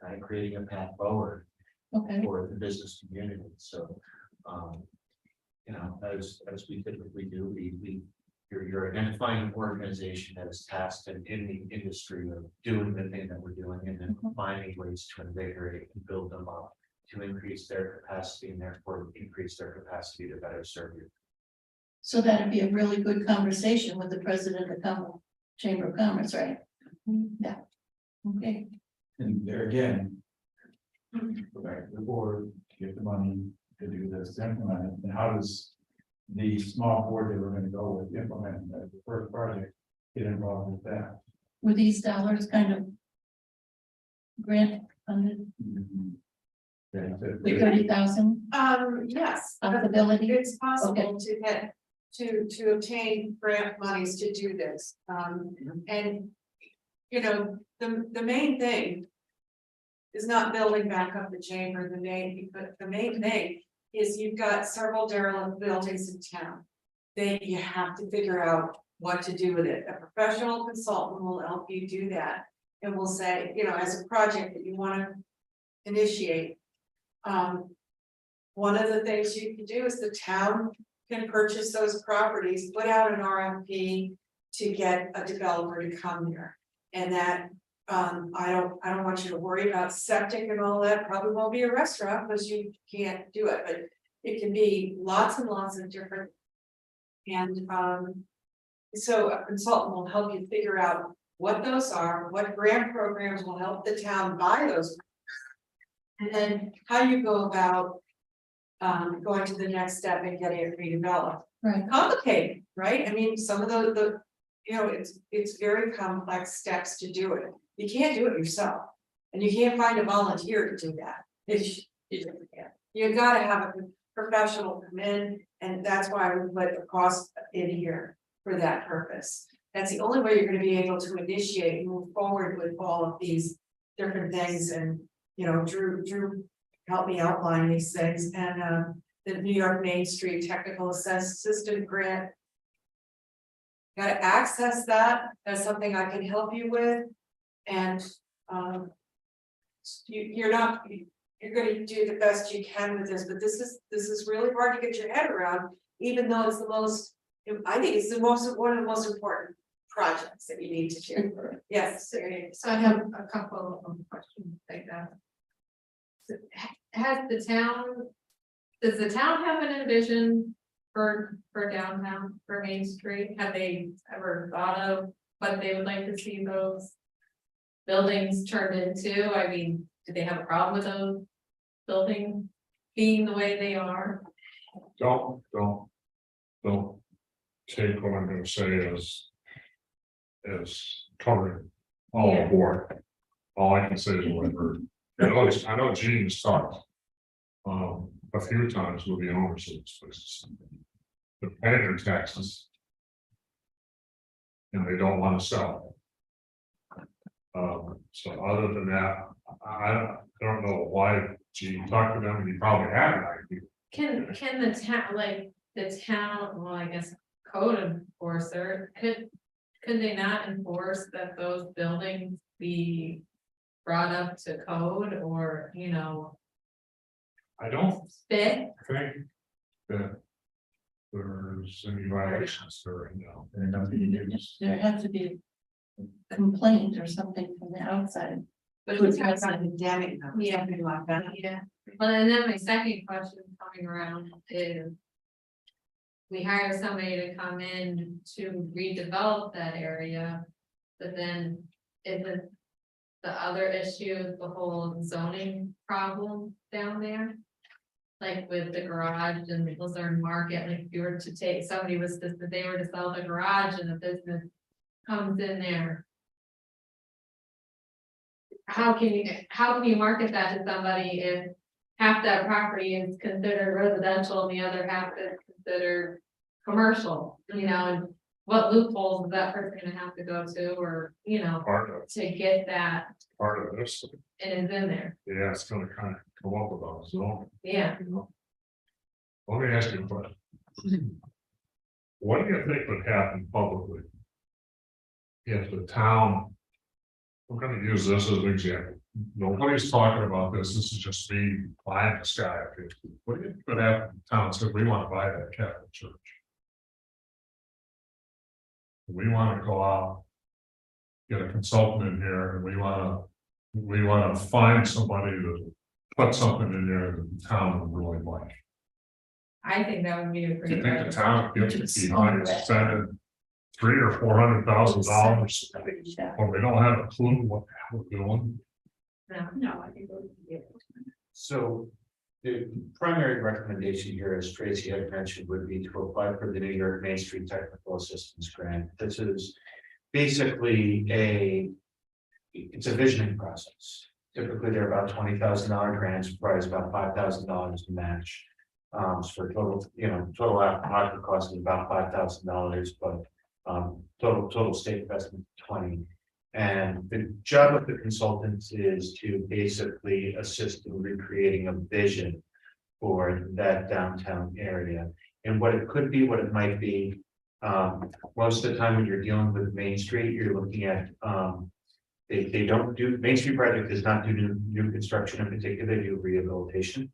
kind of creating a path forward Okay. for the business community. So, you know, as we typically do, you're identifying an organization that is tasked in the industry of doing the thing that we're doing, and then finding ways to invigorate and build them up to increase their capacity and therefore increase their capacity to better serve you. So that'd be a really good conversation with the president of the Chamber of Commerce, right? Yeah. Okay. And there again. Go back to the board, get the money to do this, implement it, and how does the small board that we're gonna go with implement the first project get involved with that? Were these dollars kind of grant funded, Okay, the 30,000 Yes, possibility? it's possible to get to obtain grant monies to do this. And, you know, the main thing is not building back up the chamber, but the main thing is you've got several derelict buildings in town. You have to figure out what to do with it. A professional consultant will help you do that. And will say, you know, as a project that you want to initiate. One of the things you can do is the town can purchase those properties, put out an RFP to get a developer to come there. And that, I don't want you to worry about septic and all that, probably won't be a restaurant because you can't do it, but it can be lots and lots of different. And, so a consultant will help you figure out what those are, what grant programs will help the town buy those. And then how you go about going to the next step and getting it redeveloped. Right. Complicated, right? I mean, some of the, you know, it's very complex steps to do it. You can't do it yourself. And you can't find a volunteer to do that. You just can't. You gotta have a professional come in, and that's why we put the cost in here for that purpose. That's the only way you're gonna be able to initiate and move forward with all of these different things. And, you know, Drew helped me outline these things, and the New York Main Street Technical Assistant Grant. Gotta access that. That's something I can help you with. And you're gonna do the best you can with this, but this is really hard to get your head around, even though it's I think it's one of the most important projects that you need to do. Yes. So I have a couple of questions like that. Does the town have an envision for downtown, for Main Street? Have they ever thought of what they would like to see those buildings turned into? I mean, do they have a problem with those buildings being the way they are? Don't take what I'm gonna say as covering all Yeah. aboard. All I can say is what I heard. I know Gene's talked a few times with the owners of this places. They're paying their taxes. And they don't want to sell. So other than that, I don't know why Gene talked to them, and he probably had an idea. Can the town, well, I guess code enforcer, could they not enforce that those buildings be brought up to code, or, you know? I don't Fit? think that there's any violations there, you know. There has to be a complaint or something from the outside. But Good it's not president. academic, Yeah. something like that. Yeah, well, and then my second question coming around is. We hire somebody to come in to redevelop that area, but then isn't the other issue the whole zoning problem down there? Like with the garage and the Luzerne market, like if you were to take, somebody was just, that they were to sell the garage and the business comes in there. How can you market that to somebody if half that property is considered residential and the other half is considered commercial, you know, and what loopholes is that person gonna have to go to, or, you know, to get that, Part of this, and it's in there, yeah, it's gonna kind of come up with us, so. yeah. Let me ask you a question. What do you think would happen publicly? If the town, we're gonna use this as an example, nobody's talking about this, this is just me buying the sky. Okay? What do you think would happen if the town said, we want to buy that Catholic church? We want to go out, get a consultant in here, and we want to find somebody to put something in there that the town would really like. I think that would be a Do pretty you think the good, town would get behind spending $300,000 or $400,000 when we don't have a clue what the hell we're doing? no, I think. So the primary recommendation here, as Tracy had mentioned, would be to apply for the New York Main Street Technical Assistance Grant. This is basically it's a visioning process. Typically, they're about $20,000 grants, price about $5,000 to match. For total, total project cost is about $5,000, but total state investment 20. And the job of the consultants is to basically assist in recreating a vision for that downtown area. And what it could be, what it might be, most of the time when you're dealing with Main Street, you're looking at, they don't do, Main Street project does not do new construction in particular, they do rehabilitation.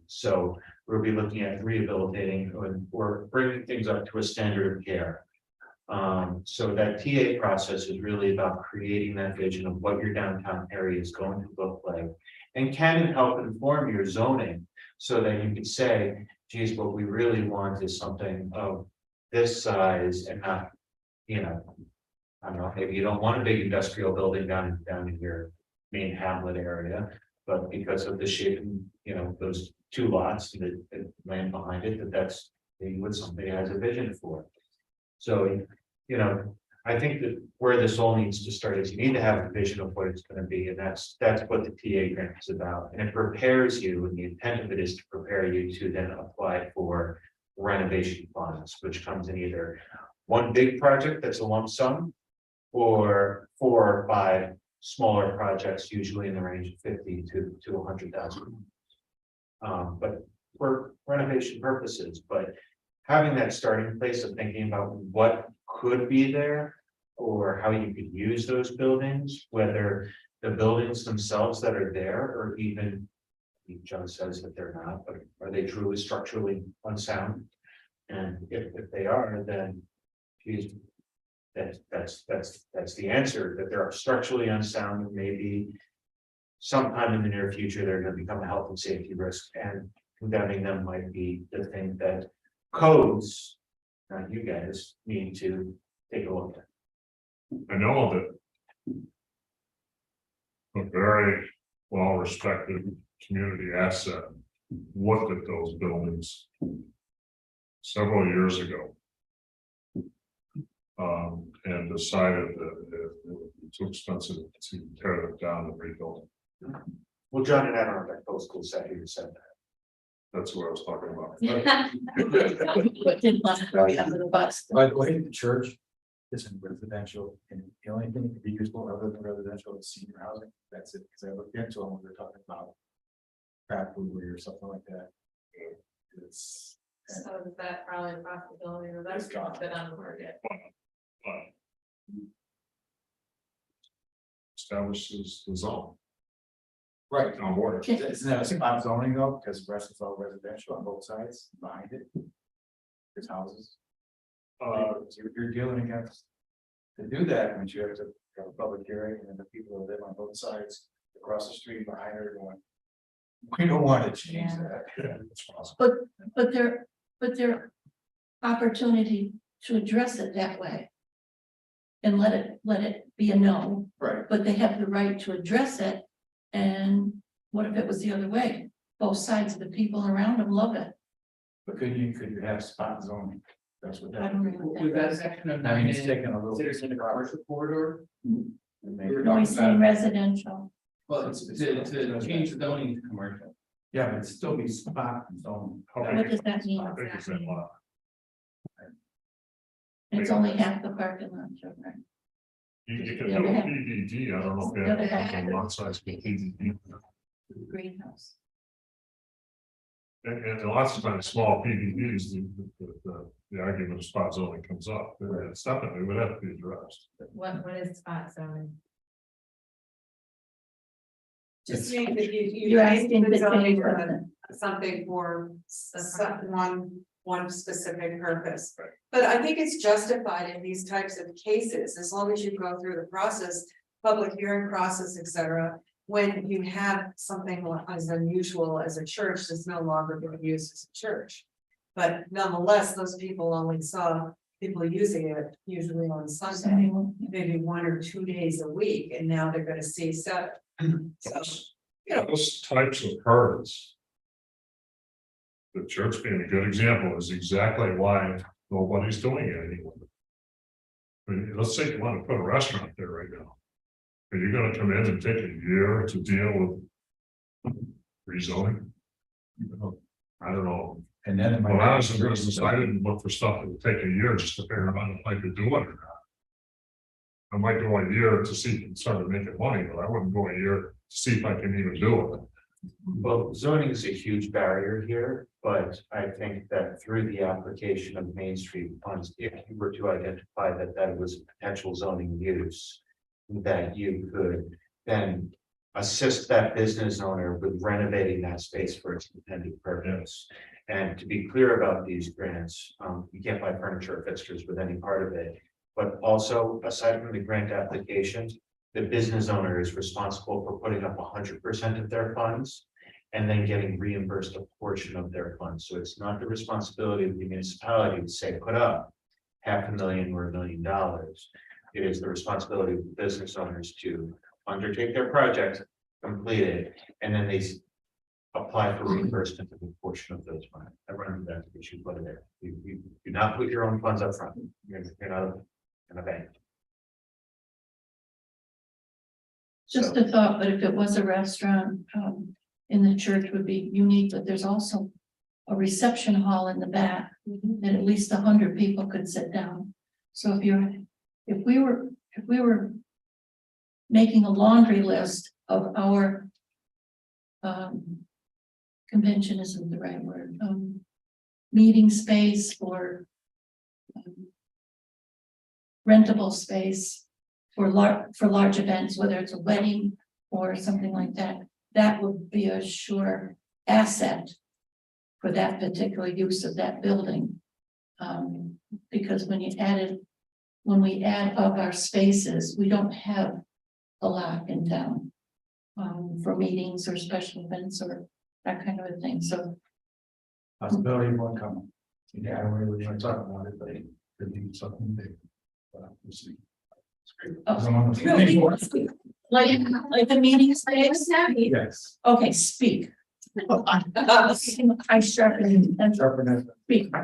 So we'll be looking at rehabilitating or bringing things up to a standard of care. So that TA process is really about creating that vision of what your downtown area is going to look like. And can it help inform your zoning so that you could say, geez, what we really want is something of this size and not, I don't know, maybe you don't want a big industrial building down in your main hamlet area, but because of the shape and, those two lots, the land behind it, that's maybe what somebody has a vision for. So, I think that where this all needs to start is you need to have a vision of what it's going to be, and that's what the TA grant is about. And it prepares you, and the intent of it is to prepare you to then apply for renovation funds, which comes in either one big project that's a lump sum, or 4 or 5 smaller projects, usually in the range of 50 to 100,000. But for renovation purposes, but having that starting place of thinking about what could be there or how you could use those buildings, whether the buildings themselves that are there, or even John says that they're not, but are they truly structurally unsound? And if they are, then geez, that's the answer, that they're structurally unsound, and maybe sometime in the near future they're going to become a health and safety risk, and condemning them might be the thing that codes, not you guys, need to take a look at. I know that a very well-respected community asset looked at those buildings several years ago. And decided that it would be too expensive to tear them down and rebuild them. Well, John and I don't have that close school set here said that. That's what I was talking about. But didn't want to throw you under the bus. By the way, the church isn't residential, and the only thing that could be useful other than residential is senior housing. That's it, because I looked into them when we were talking about craft food or something like that. It's So is that probably a possibility, or that's It's gone. been on the market? Establishes the zone right. on board. Isn't that a spot zoning though? Because the rest is all residential on both sides behind it. There's houses. You're dealing against, to do that, means you have to have a public hearing, and then the people that live on both sides across the street behind her going, we don't want to change Yeah. that. Yeah, it's possible. But there opportunity to address it that way. And let it be a no, Right. but they have the right to address it. And what if it was the other way? Both sides of the people around them love it. But could you have spot zoning? That's what I that. don't know what Was that that is. section of I mean, 9 it's taken a little. considered a commercial corridor? Only saying residential. Well, it's to change the zoning to commercial. Yeah, but it'd still be spot zoning. What does that mean? I think it's that lot. It's only half the parking lot, so, right? You can do a PDD, I don't know if they have a lot size PDD. Greenhouse. And lots of times, small PDDs, the argument of spot zoning comes up, and it's definitely would have to be addressed. What is spot zoning? Just means that you You're change asking the to zoning change from something for one specific purpose. Right. But I think it's justified in these types of cases, as long as you go through the process, public hearing process, etc. When you have something as unusual as a church that's no longer being used as a church. But nonetheless, those people only saw people using it usually on Sunday, maybe 1 or 2 days a week, and now they're gonna see 7. So, Those types of hurdles. The church being a good example is exactly why nobody's doing it anymore. I mean, let's say you want to put a restaurant there right now. Are you gonna come in and take a year to deal with rezoning? I don't know. And then. it might- When I was in business, I didn't look for stuff that would take a year just to figure out if I could do it or not. I might go a year to see if I can start making money, but I wouldn't go a year to see if I can even do it. Well, zoning is a huge barrier here, but I think that through the application of Main Street funds, if you were to identify that that was a potential zoning use. That you could then assist that business owner with renovating that space for its intended purpose. And to be clear about these grants, you can't buy furniture or fixtures with any part of it. But also, aside from the grant application, the business owner is responsible for putting up 100% of their funds. And then getting reimbursed a portion of their funds. So it's not the responsibility of the municipality to say, put up $500,000 or $1 million. It is the responsibility of the business owners to undertake their project, complete it, and then they apply for reimbursement of a portion of those funds. I run into that issue quite a bit. You do not put your own funds up front. You're not in a bank. Just a thought, but if it was a restaurant, in the church would be unique, but there's also a reception hall in the back that at least 100 people could sit down. So if we were making a laundry list of our convention isn't the right word, meeting space or rentable space for large events, whether it's a wedding or something like that, that would be a sure asset for that particular use of that building. Because when we add up our spaces, we don't have a lot in town for meetings or special events or that kind of a thing. So Possibility of one coming. Yeah, I don't really want to talk about it, but it could be something big. But we'll see. Oh, Someone- like the meeting space. Yes. Okay, speak. I sharpen and Sharpen it. speak.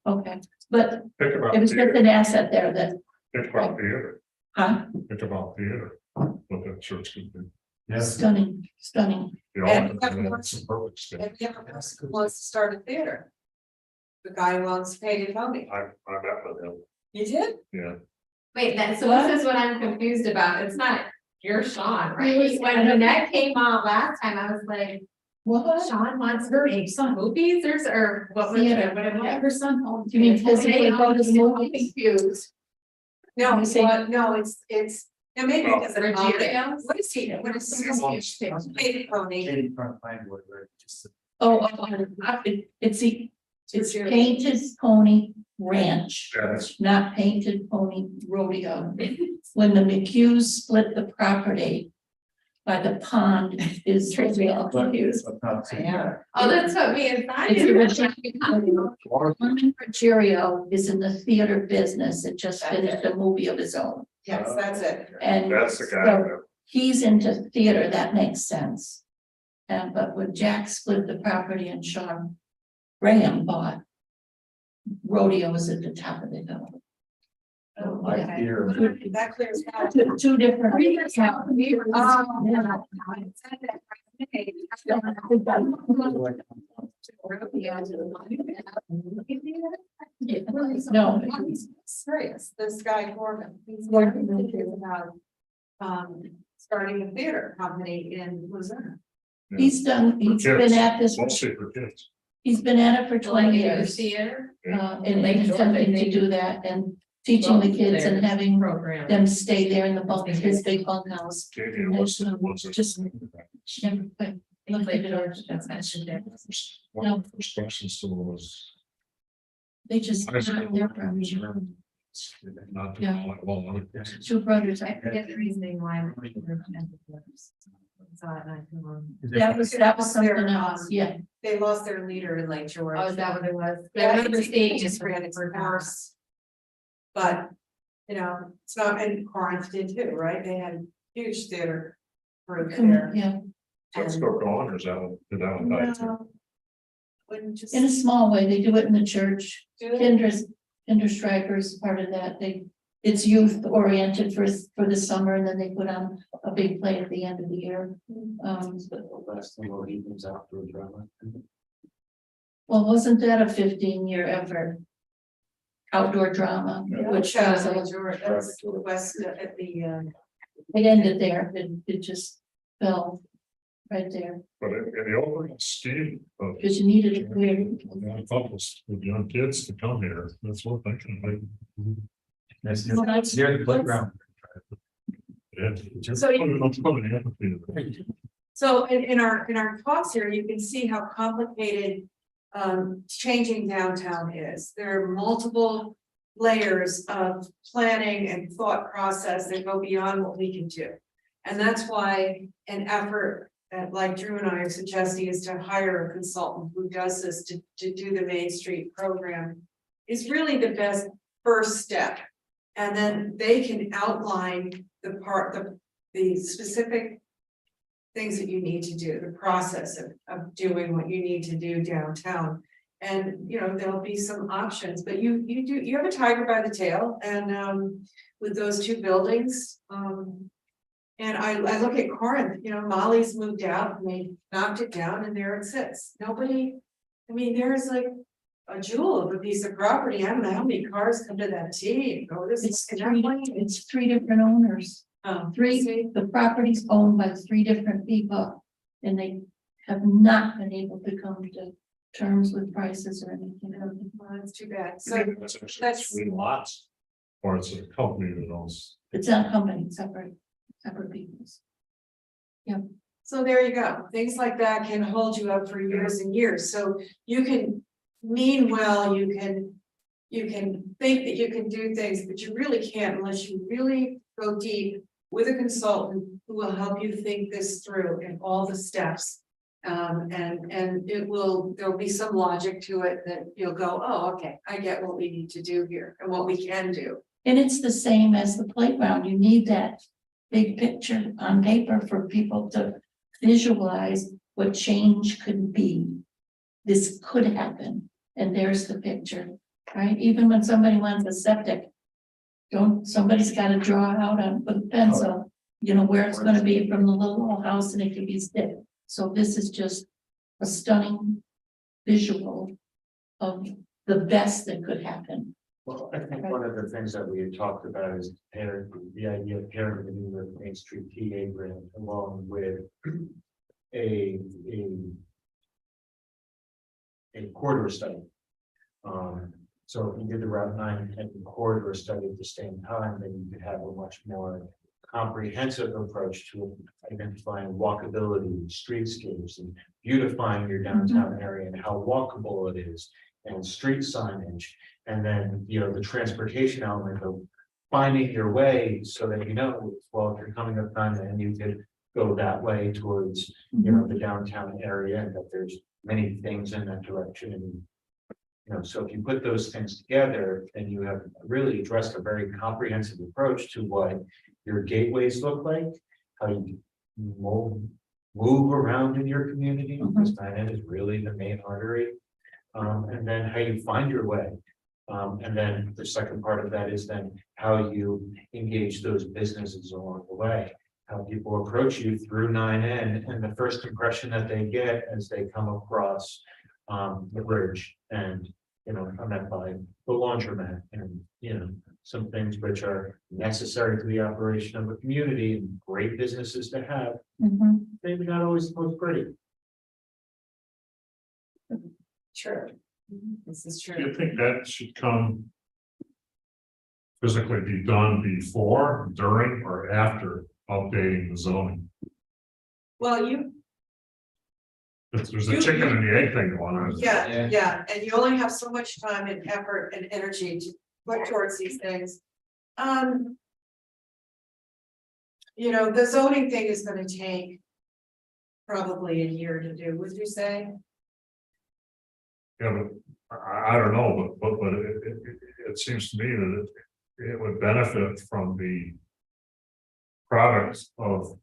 Okay, but Think about it was just theater, an asset there that, think about theater, huh? think about theater, what that church could do. Yes. Stunning. You And- know, that's a perfect space. And the other person wants to start a theater. The guy who owns Pagan Pony. I met with him, You did? yeah. Wait, so What? this is what I'm confused about. It's not your Sean, It right? was- When Jeanette came on last time, I was like, What? Sean wants to make some movies or what was Theater. it? What it was? Her son owns. You mean physically go to the I'm movies? confused. No, You say- no, it's, now maybe Oh. because it's on there. Ruggiero? What is he, what is his Pagan Pony? Shady front line would, right, just- It's Painted Pony Ranch, Yes. not Painted Pony Rodeo. When the McHughes split the property by the pond is. But it's not too bad. Oh, that's what me and Simon. It's Ruggiero is in the theater business. It just finished a movie of his own. Yes, that's it. And That's the guy, so that- he's into theater, that makes sense. And but when Jack split the property and Sean Graham bought, rodeo was at the top of the hill. Like Yeah. theater. That clears out. Two different. No. He's serious, this guy Corbin, he's working about starting a theater company in Luzerne. He's been at this, Mostly for kids. he's been at it for 20 years. Theater And attempting to do that and teaching the kids and having program. them stay there in the bunk, his big bunkhouse. Katie, what's the- what's it? Just- Never quit. Look at it. One of the first questions to them was. They just. I said, they're from- Not to Yeah. call it, well, Two brothers. I forget the reasoning why. That was something else, yeah. They lost their leader in Lake George. Oh, is that what it was? I Yeah, remember he seeing just it ran its for course. But, you know, it's not, and Corinth did too, right? They had huge theater group there. Yeah, so it's still going, or is that, did that one die too? No. Wouldn't just in a small way, they do it in the church. do it. Kinder Strikers, part of that, it's youth oriented for the summer, and then they put on a big play at the end of the year. Last thing, well, he comes out for a drama. Well, wasn't that a 15-year effort? Outdoor drama, which was, That's to the west at the, it ended there, it just fell right there, But in the overall scheme of because you needed a clear. young couples with young kids to come here, that's what they can do. That's Well, that's- near the playground. Yeah. So you- I'm coming in. so in our talks here, you can see how complicated. Changing downtown is. There are multiple layers of planning and thought process that go beyond what we can do. And that's why an effort like Drew and I are suggesting is to hire a consultant who does this to do the Main Street program. Is really the best first step. And then they can outline the specific things that you need to do, the process of doing what you need to do downtown. And, you know, there'll be some options, but you have a tiger by the tail and, with those two buildings, and I look at Corinth, you know, Molly's moved out and they knocked it down and there it sits. Nobody, I mean, there's like a jewel of a piece of property. I don't know how many cars come to that T and go this. It's and three, that way. it's 3 different owners. See? The property's owned by 3 different people, and they have not been able to come to terms with prices or anything. Well, that's too bad. So That's actually that's- 3 lots. Or it's a company that owns. It's not a company, separate peoples. So there you go. Things like that can hold you up for years and years. So you can mean well, you can think that you can do things, but you really can't unless you really go deep with a consultant who will help you think this through in all the steps. And there'll be some logic to it that you'll go, oh, okay, I get what we need to do here and what we can do. And it's the same as the playground. You need that big picture on paper for people to visualize what change could be. This could happen, and there's the picture, right? Even when somebody wants a septic, somebody's got to draw out on with a pencil, you know, where it's going to be from the little old house, and it could be stick. So this is just a stunning visual of the best that could happen. Well, I think one of the things that we had talked about is the idea of pairing the new Main Street TA grant along with a corridor study. So if you did the Route 9 and corridor study at the same time, then you could have a much more comprehensive approach to identifying walkability, streetscapes, and beautifying your downtown area and how walkable it is, and street signage. And then, you know, the transportation element of finding your way so that, you know, well, if you're coming up 9 and you could go that way towards, you know, the downtown area, and that there's many things in that direction. And, you know, so if you put those things together, then you have really addressed a very comprehensive approach to what your gateways look like, how you move around in your community, because 9 is really the main artery. And then how you find your way. And then the second part of that is then how you engage those businesses along the way. How people approach you through 9N and the first impression that they get as they come across the bridge, and, you know, I'm met by the laundromat and, you know, some things which are necessary to the operation of a community and great businesses to have, maybe not always the most great. Sure. This is Do you true. think that should come physically be done before, during, or after updating the zoning? Well, There's a chicken and the egg thing going on. yeah, and you only have so much time and effort and energy to put towards these things. You know, the zoning thing is gonna take probably a year to do, would you say? Yeah, but I don't know, but it seems to me that it would benefit from the products of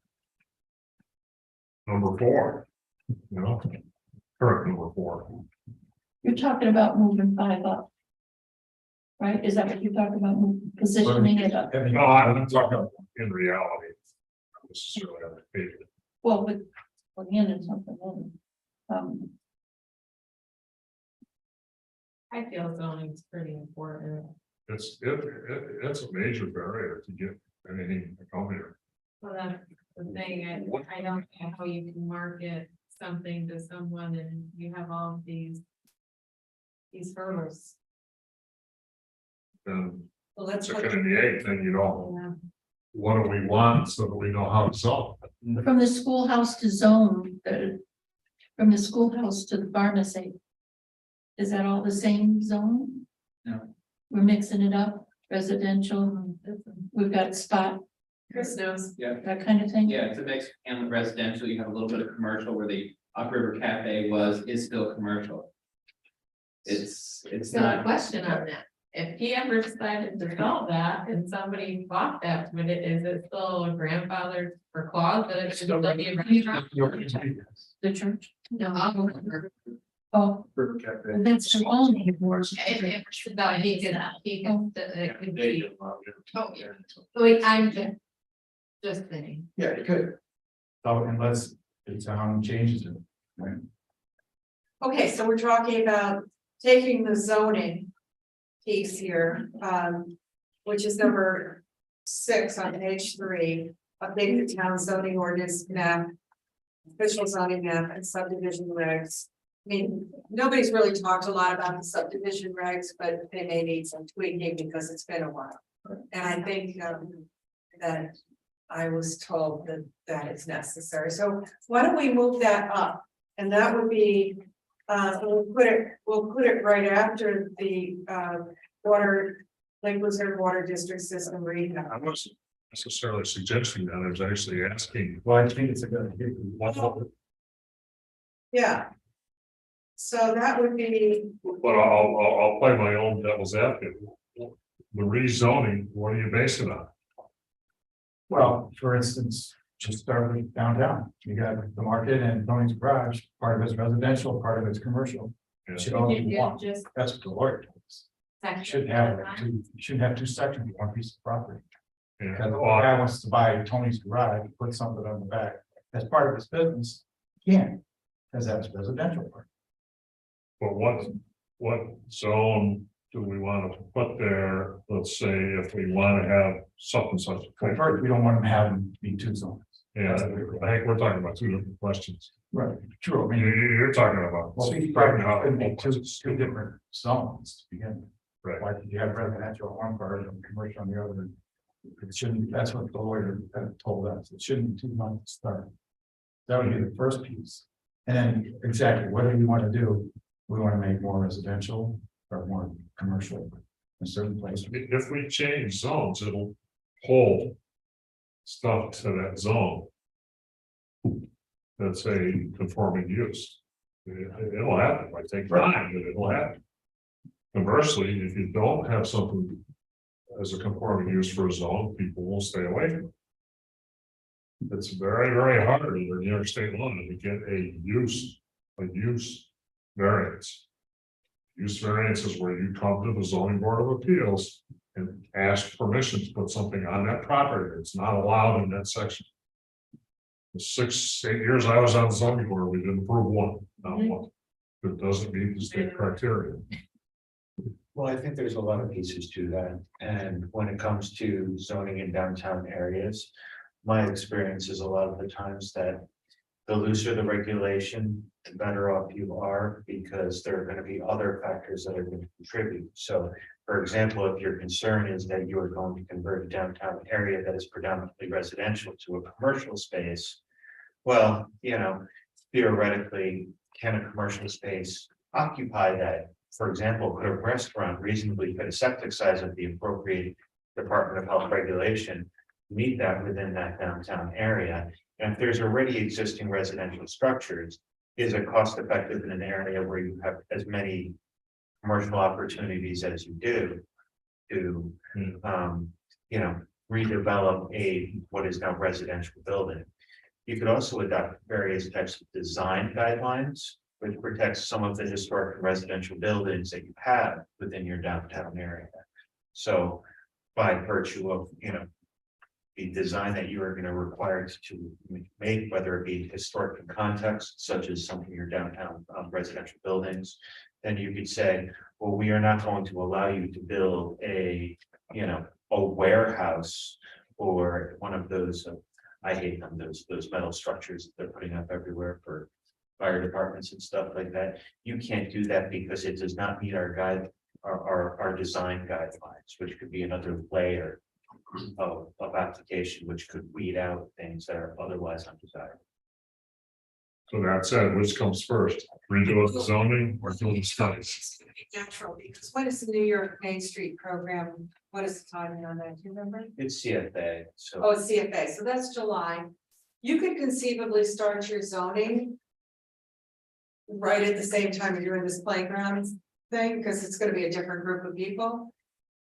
number 4, you know, current number 4. You're talking about moving 5 up. Right? Is that what you're talking about? Positioning it up? No, I'm talking about in reality. Not necessarily on the paper. Well, with, again, it's something. I feel zoning's pretty important. It's a major barrier to get anything to come here. Well, that's the thing, I don't know how you can market something to someone and you have all of these hurdles. And Well, let's chicken look, and the egg thing, you know, Yeah. what do we want so that we know how to solve it? From the schoolhouse to zone, from the schoolhouse to the pharmacy. Is that all the same zone? No. We're mixing it up, residential, we've got spot, Chris knows. that kind of thing. Yeah, it's a mix and residential, you have a little bit of commercial where the Upriver Cafe is still commercial. It's So a not. question on that, if he ever decided to sell that and somebody bought that, is it still a grandfather for clause that it should still be a restaurant? The church. No. Oh, River Cafe. well, that's the only divorce. No, he could, it could They be, get allowed in. oh, yeah. Wait, I'm just saying. Yeah, you could. So unless the town changes it, right? okay, so we're talking about taking the zoning piece here, which is number 6 on page 3, update the town zoning ordinance map, official zoning map and subdivision regs. I mean, nobody's really talked a lot about the subdivision regs, but they may need some tweaking because it's been a while. And I think that I was told that that is necessary. So why don't we move that up? And that would be, we'll put it right after the water, Lake Luzerne Water District System rehab. I wasn't necessarily suggesting that, I was actually asking. Well, I think it's a good idea. Yeah. So that would be, But I'll play my own devil's advocate. The rezoning, what do you base it on? Well, for instance, just start with downtown. You got the market and Tony's Garage, part of it's residential, part of it's commercial. Yeah. Should all be one. Just That's what the lawyer told us. You shouldn't have like two, you shouldn't have two sections, one piece of property. Yeah, Because the well, guy wants to buy Tony's Garage, put something on the back, as part of his business, he can't, because that's residential part. but what zone do we want to put there? Let's say if we want to have something such. But first, we don't want to have them be two zones. Yeah, I think we're talking about two different questions. Right, true, I You, mean, you're talking about. well, these properties could be two different zones to begin with. Right. Like you have residential on one part and commercial on the other. It shouldn't, that's what the lawyer told us, it shouldn't be 2 months to start. That would be the first piece. And then exactly, what do we want to do? We want to make more residential or more commercial in certain places. If we change zones, it'll hold stuff to that zone. That's a conforming use. It'll happen, might take time, but it'll happen. Conversely, if you don't have something as a conforming use for a zone, people will stay away from it. It's very, very hard under New York State law to get a use variance. Use variance is where you come to the zoning board of appeals and ask permission to put something on that property. It's not allowed in that section. The 6-8 years I was on the zoning board, we didn't approve one, not one. It doesn't meet the state criteria. Well, I think there's a lot of pieces to that, and when it comes to zoning in downtown areas, my experience is a lot of the times that the looser the regulation, the better off you are, because there are going to be other factors that are going to contribute. So, for example, if your concern is that you are going to convert a downtown area that is predominantly residential to a commercial space, well, theoretically, can a commercial space occupy that? For example, could a restaurant reasonably fit a septic size of the appropriate Department of Health regulation meet that within that downtown area? And if there's already existing residential structures, is it cost effective in an area where you have as many commercial opportunities as you do to, redevelop what is now residential building? You could also adopt various types of design guidelines, which protects some of the historic and residential buildings that you have within your downtown area. So by virtue of, the design that you are going to require to make, whether it be historic in context, such as some of your downtown residential buildings, then you could say, well, we are not going to allow you to build a, you know, a warehouse. Or one of those, I hate them, those metal structures that they're putting up everywhere for fire departments and stuff like that. You can't do that because it does not meet our our design guidelines, which could be another layer of application, which could weed out things that are otherwise undesirable. So that said, which comes first, redo the zoning or do the studies? Natural, because what is the New York Main Street program? What is the timing on that? Do you remember? It's CFA, so. Oh, it's CFA, so that's July. You could conceivably start your zoning right at the same time you're doing this playground thing, because it's gonna be a different group of people.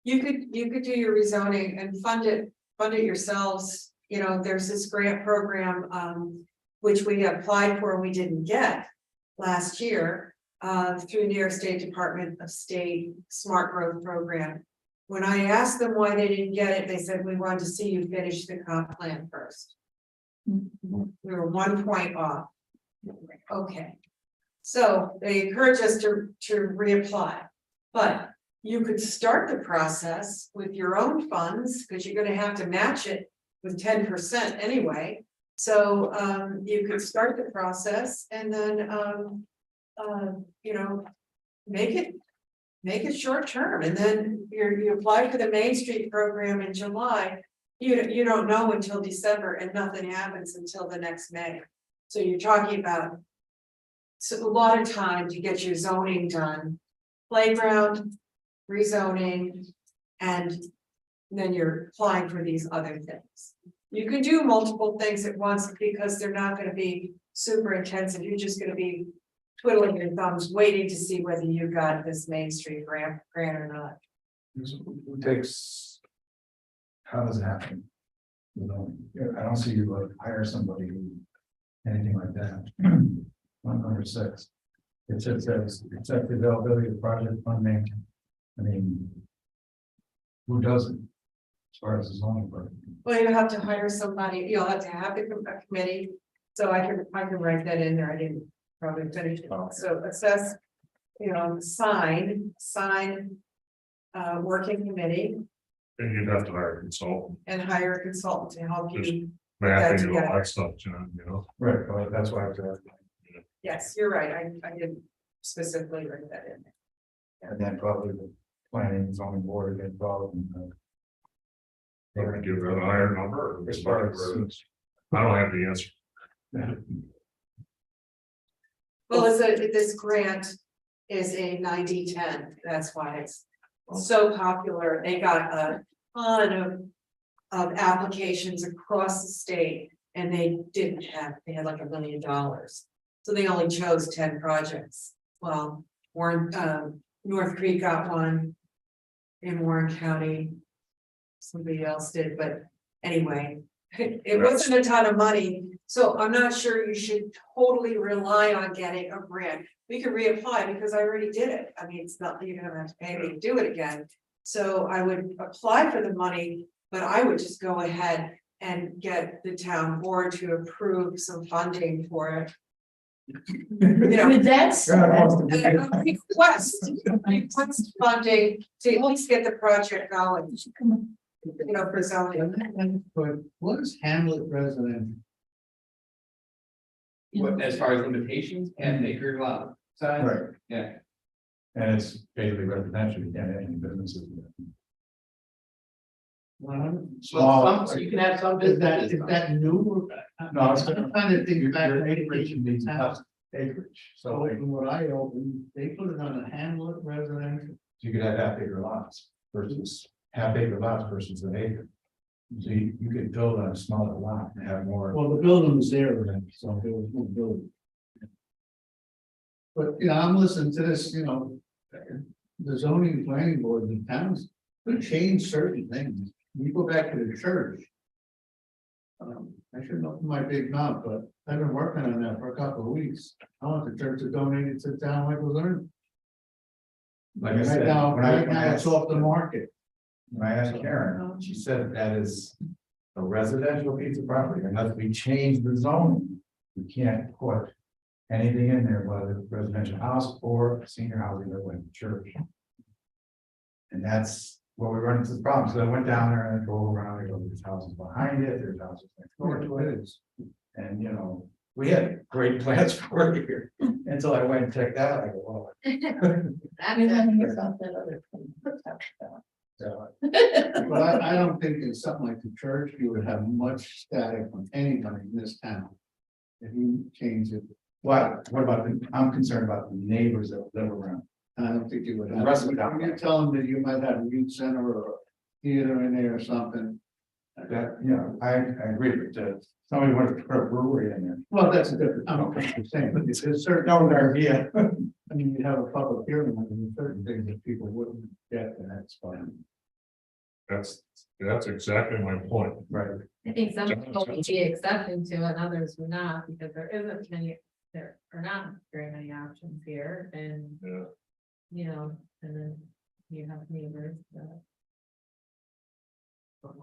You could do your rezoning and fund it yourselves. You know, there's this grant program, which we applied for and we didn't get last year, through New York State Department of State Smart Growth Program. When I asked them why they didn't get it, they said, we wanted to see you finish the comp plan first. We were 1 point off. Okay. So they encourage us to reapply, but you could start the process with your own funds, because you're gonna have to match it with 10% anyway. So you could start the process and then you know, make it short term, and then you apply for the Main Street program in July. You don't know until December, and nothing happens until the next May. So you're talking about a lot of time to get your zoning done, playground, rezoning, and then you're applying for these other things. You can do multiple things at once because they're not going to be super intensive. You're just going to be twiddling your thumbs, waiting to see whether you got this Main Street grant or not. Who takes? How does it happen? You know, I don't see you like hire somebody who, anything like that. 106. It says, accept the availability of project funding. I mean, who doesn't? As far as the zoning part. Well, you have to hire somebody, you'll have to have a committee, so I can write that in there, I didn't probably finish it. So assess, you know, sign, working committee, And you'd have to hire a consultant, and hire a consultant to help Just- you. mapping and all together. that stuff, John, you know? Right, well, that's why I was asking. Yes, you're right, I didn't specifically write that in. And then probably the planning zoning board get involved in the. Or give it a higher number. As far as. I don't have the answer. Well, this grant is a 90-10, that's why it's so popular. They got a ton of applications across the state, and they had like $1 million. So they only chose 10 projects. Well, North Creek got one in Warren County. Somebody else did, but anyway, it wasn't a ton of money. So I'm not sure you should totally rely on getting a grant. We could reapply because I already did it. I mean, it's not, you're gonna have to pay me to do it again. So I would apply for the money, but I would just go ahead and get the town board to approve some funding for it. You know, With that said, request funding to at least get the project going, you know, for zoning. But what is Hamlet residential? What, as far as limitations, and acre lot size? Right, Yeah. and it's basically residential, you can't have any businesses. Well, Small. so you can have some business. is that new? No, it's. I'm trying to think back. Your acreage needs enough acreage, so So like, from what I opened, they put it on a Hamlet residential. you could have half acre lots versus half acre lots versus an acre. So you could build on a smaller lot and have more. Well, the building was there already, so there was no building. But, you know, I'm listening to this, you know, the zoning planning board in the towns could change certain things. You go back to the church. I shouldn't open my big mouth, but I've been working on that for a couple of weeks. I want the church to donate it to the town like Luzerne. Like I Right said, now, when I it's off the market. When I asked Karen, she said that is a residential piece of property, unless we change the zoning. We can't put anything in there, whether it's residential house or senior housing that went to church. And that's what we run into the problem. So I went down there and I drove around, I go, there's houses behind it, there's houses next door to it. And, you know, we had great plans for it here until I went and checked out. I go, well. That's You're it. letting yourself that other thing. So, But I don't think in something like the church, you would have much static from anybody in this town. If you change it, what about I'm concerned about the neighbors that live around. I don't think you would The have. rest of it. When you tell them that you might have a youth center or a theater in there or something. That, you know, I agree, but somebody wanted to put a brewery in there. Well, that's a different, I'm not saying, but it's a certain, No, idea. I mean, you have a public hearing, I mean, certain things that people wouldn't get, and that's fine. That's exactly my point. Right. I think some people would be accepting to it and others would not, because there isn't many, there are not very many options here and, Yeah. you know, and then you have neighbors that.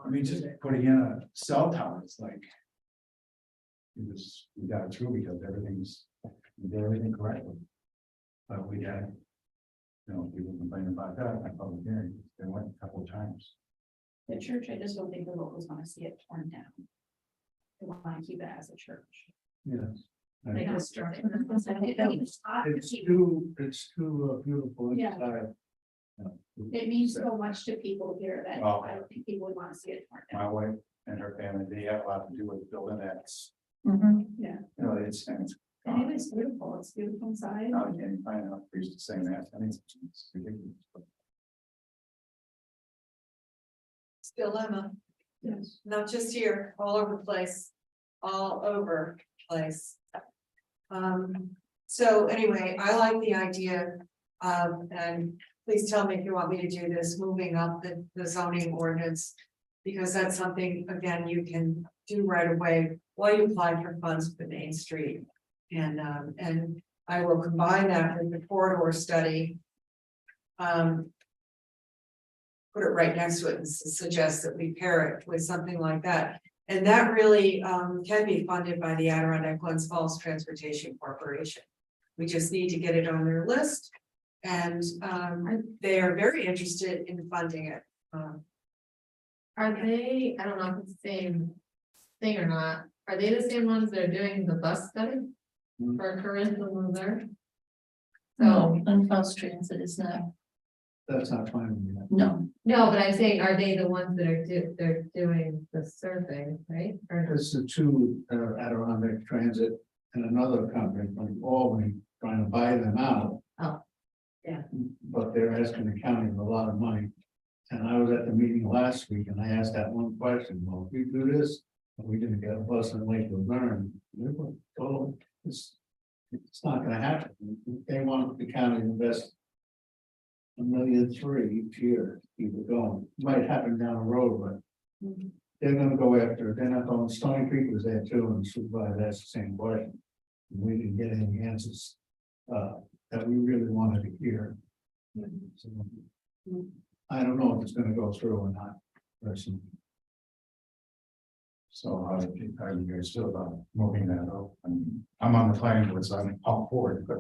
I mean, just putting in a cell tower, it's like. We got it through because we did everything correctly. But we had. You know, people complain about that, I public hearing, they went a couple of times. The church, I just don't think the locals wanna see it torn down. They wanna keep it as a church. Yes. They don't start it. It's too beautiful Yeah. inside. It means so much to people here that Well- I don't think people would wanna see it torn down. My wife and her family, they have a lot to do with building that, Mhm. Yeah, you know, it's. and it is beautiful, it's beautiful inside. Now you can't find enough priests to saying that, I mean, it's ridiculous. It's a dilemma, Yes. not just here, all over the place, all over the place. So anyway, I like the idea of, and please tell me if you want me to do this, moving up the zoning ordinance. Because that's something, again, you can do right away while you apply for funds for Main Street. And I will combine that with the corridor study. Put it right next to it and suggest that we pair it with something like that. And that really can be funded by the Adirondack Glens Falls Transportation Corporation. We just need to get it on their list. And they are very interested in funding it. Are they, I don't know if it's the same thing or not, are they the same ones that are doing the bus study? For Corinth and Luzerne? No, So, on Falls Transit is not, That's not fine with me. no, no, but I'm saying, are they the ones that are they're doing the survey, right? Or It's the two Adirondack Transit and another company from Albany trying to buy them out. Oh, yeah. But they're asking the county a lot of money. And I was at the meeting last week and I asked that one question, well, if we do this, are we gonna get a bus in Lake Luzerne? They were told it's not gonna happen. They want the county to invest $1.3 million each year to keep it going. Might happen down the road, but they're gonna go after it. They're not going, Stony Creek was there too, and Supervisor asked the same question. We didn't get any answers that we really wanted to hear. So, I don't know if it's gonna go through or not, personally. So how do you guys feel about moving that up? I mean, I'm on the planning board, so I'm all for it, but.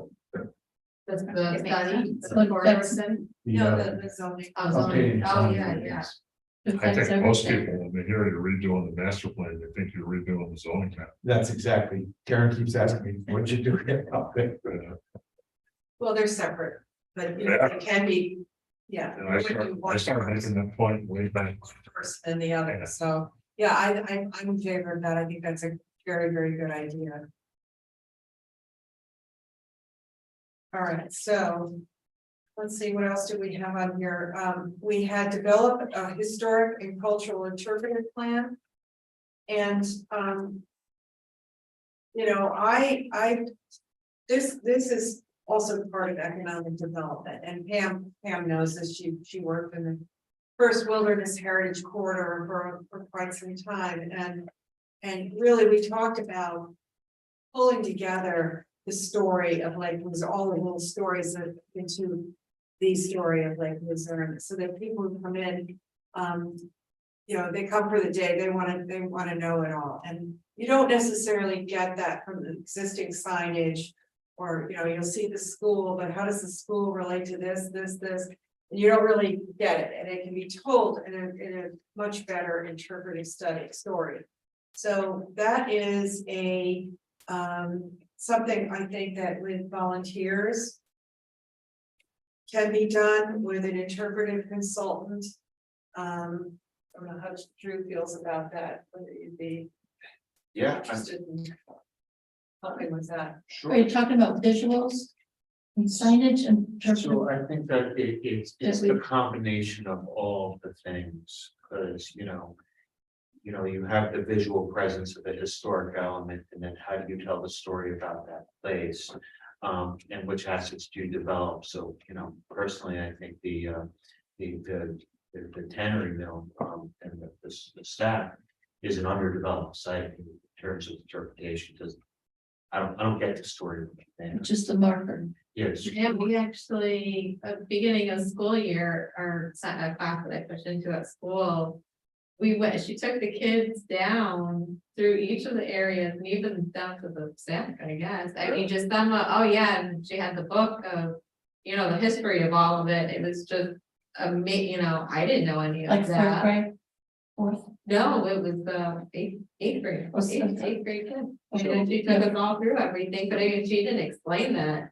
that's the It makes study, sense. the corridor That's- study. No, the, the zoning. Oh, zoning. updating Oh, zoning yeah, yeah. ordinance. I affects think most everything. people, when they hear you're redoing the master plan, they think you're redoing the zoning map. That's exactly, Karen keeps asking me, what'd you do? Well, they're separate, but you know, they can be, yeah. And I started making that point way back. First than the other, Yeah. so, yeah, I'm in favor of that, I think that's a very, very good idea. All right, so. Let's see, what else do we have on here? We had developed a historic and cultural interpretive plan. And, you know, this is also part of economic development, and Pam knows this, she worked in the first wilderness heritage corridor for quite some time, and really, we talked about pulling together the story of like, it was all the little stories that into the story of Lake Luzerne, so that people who come in, you know, they come for the day, they want to know it all, and you don't necessarily get that from the existing signage or, you know, you'll see the school, but how does the school relate to this? And you don't really get it, and it can be told in a much better interpretive story. So that is a, something I think that with volunteers can be done with an interpretive consultant. I don't know how Drew feels about that, whether you'd be Yeah, interested in helping with that. Are you talking about visuals and signage and? so I think that it's the combination of all the things, because, you have the visual presence of the historic element, and then how do you tell the story about that place? And which assets do you develop? So, personally, I think the tannery mill, and the staff is an underdeveloped site in terms of interpretation, because I don't get the story. Just the marker. Yes, Yeah, we actually, at the beginning of school year, our class that I pushed into at school. She took the kids down through each of the areas and even down to the stack, I guess. I mean, just them, oh yeah, and she had the book of, the history of all of it. It was just amazing, I didn't know any Like of third that. grade, fourth. No, it was eighth grade, Oh, seventh. eighth grade kid. And she took us all through everything, but she didn't explain that.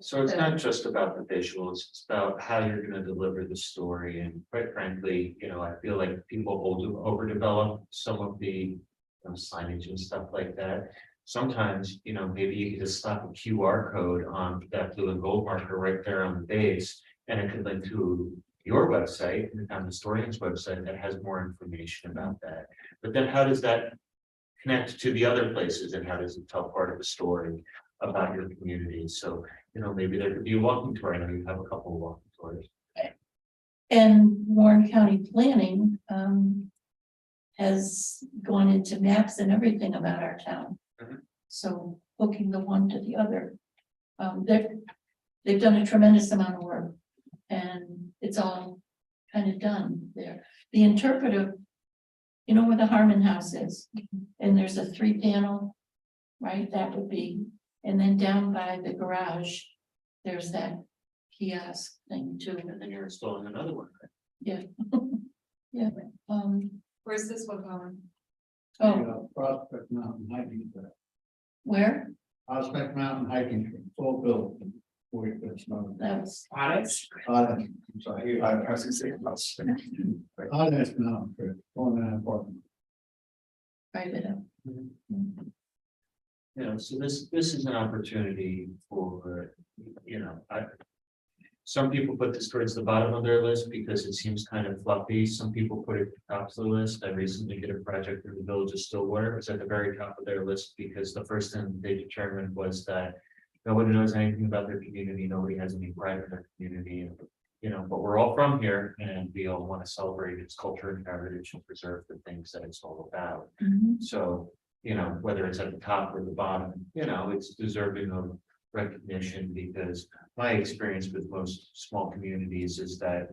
so it's not just about the visuals, it's about how you're gonna deliver the story, and quite frankly, I feel like people overdevelop some of the signage and stuff like that. Sometimes, maybe you could just slap a QR code on that blue and gold marker right there on the base, and it could link to your website, the town historian's website, that has more information about that. But then how does that connect to the other places, and how does it tell part of the story about your community? So, maybe there could be a walking tour. I know you have a couple of walking tours. And Warren County Planning, has gone into maps and everything about our town. Mhm. So hooking the one to the other. They've done a tremendous amount of work, and it's all kind of done there. The interpretive, where the Harmon House is, and there's a 3-panel, right, that would be, and then down by the garage, there's that kiosk thing too. And then you're installing another one. Right? Yeah. Yeah, Where's this one going? oh, Prospect Mountain hiking trail. where? Prospect Mountain hiking trail, full built. That was, I'm sorry. I was gonna say. Honest Mountain Trail, going that important. private. So this is an opportunity for, some people put this towards the bottom of their list because it seems kind of fluffy. Some people put it at the top of the list. I recently did a project in the village of Stillwater. It was at the very top of their list because the first thing they determined was that nobody knows anything about their community. Nobody has any pride in their community. But we're all from here, and we all want to celebrate its culture and heritage and preserve the things that it's all about. Mhm. So, whether it's at the top or the bottom, it's deserving of recognition, because my experience with most small communities is that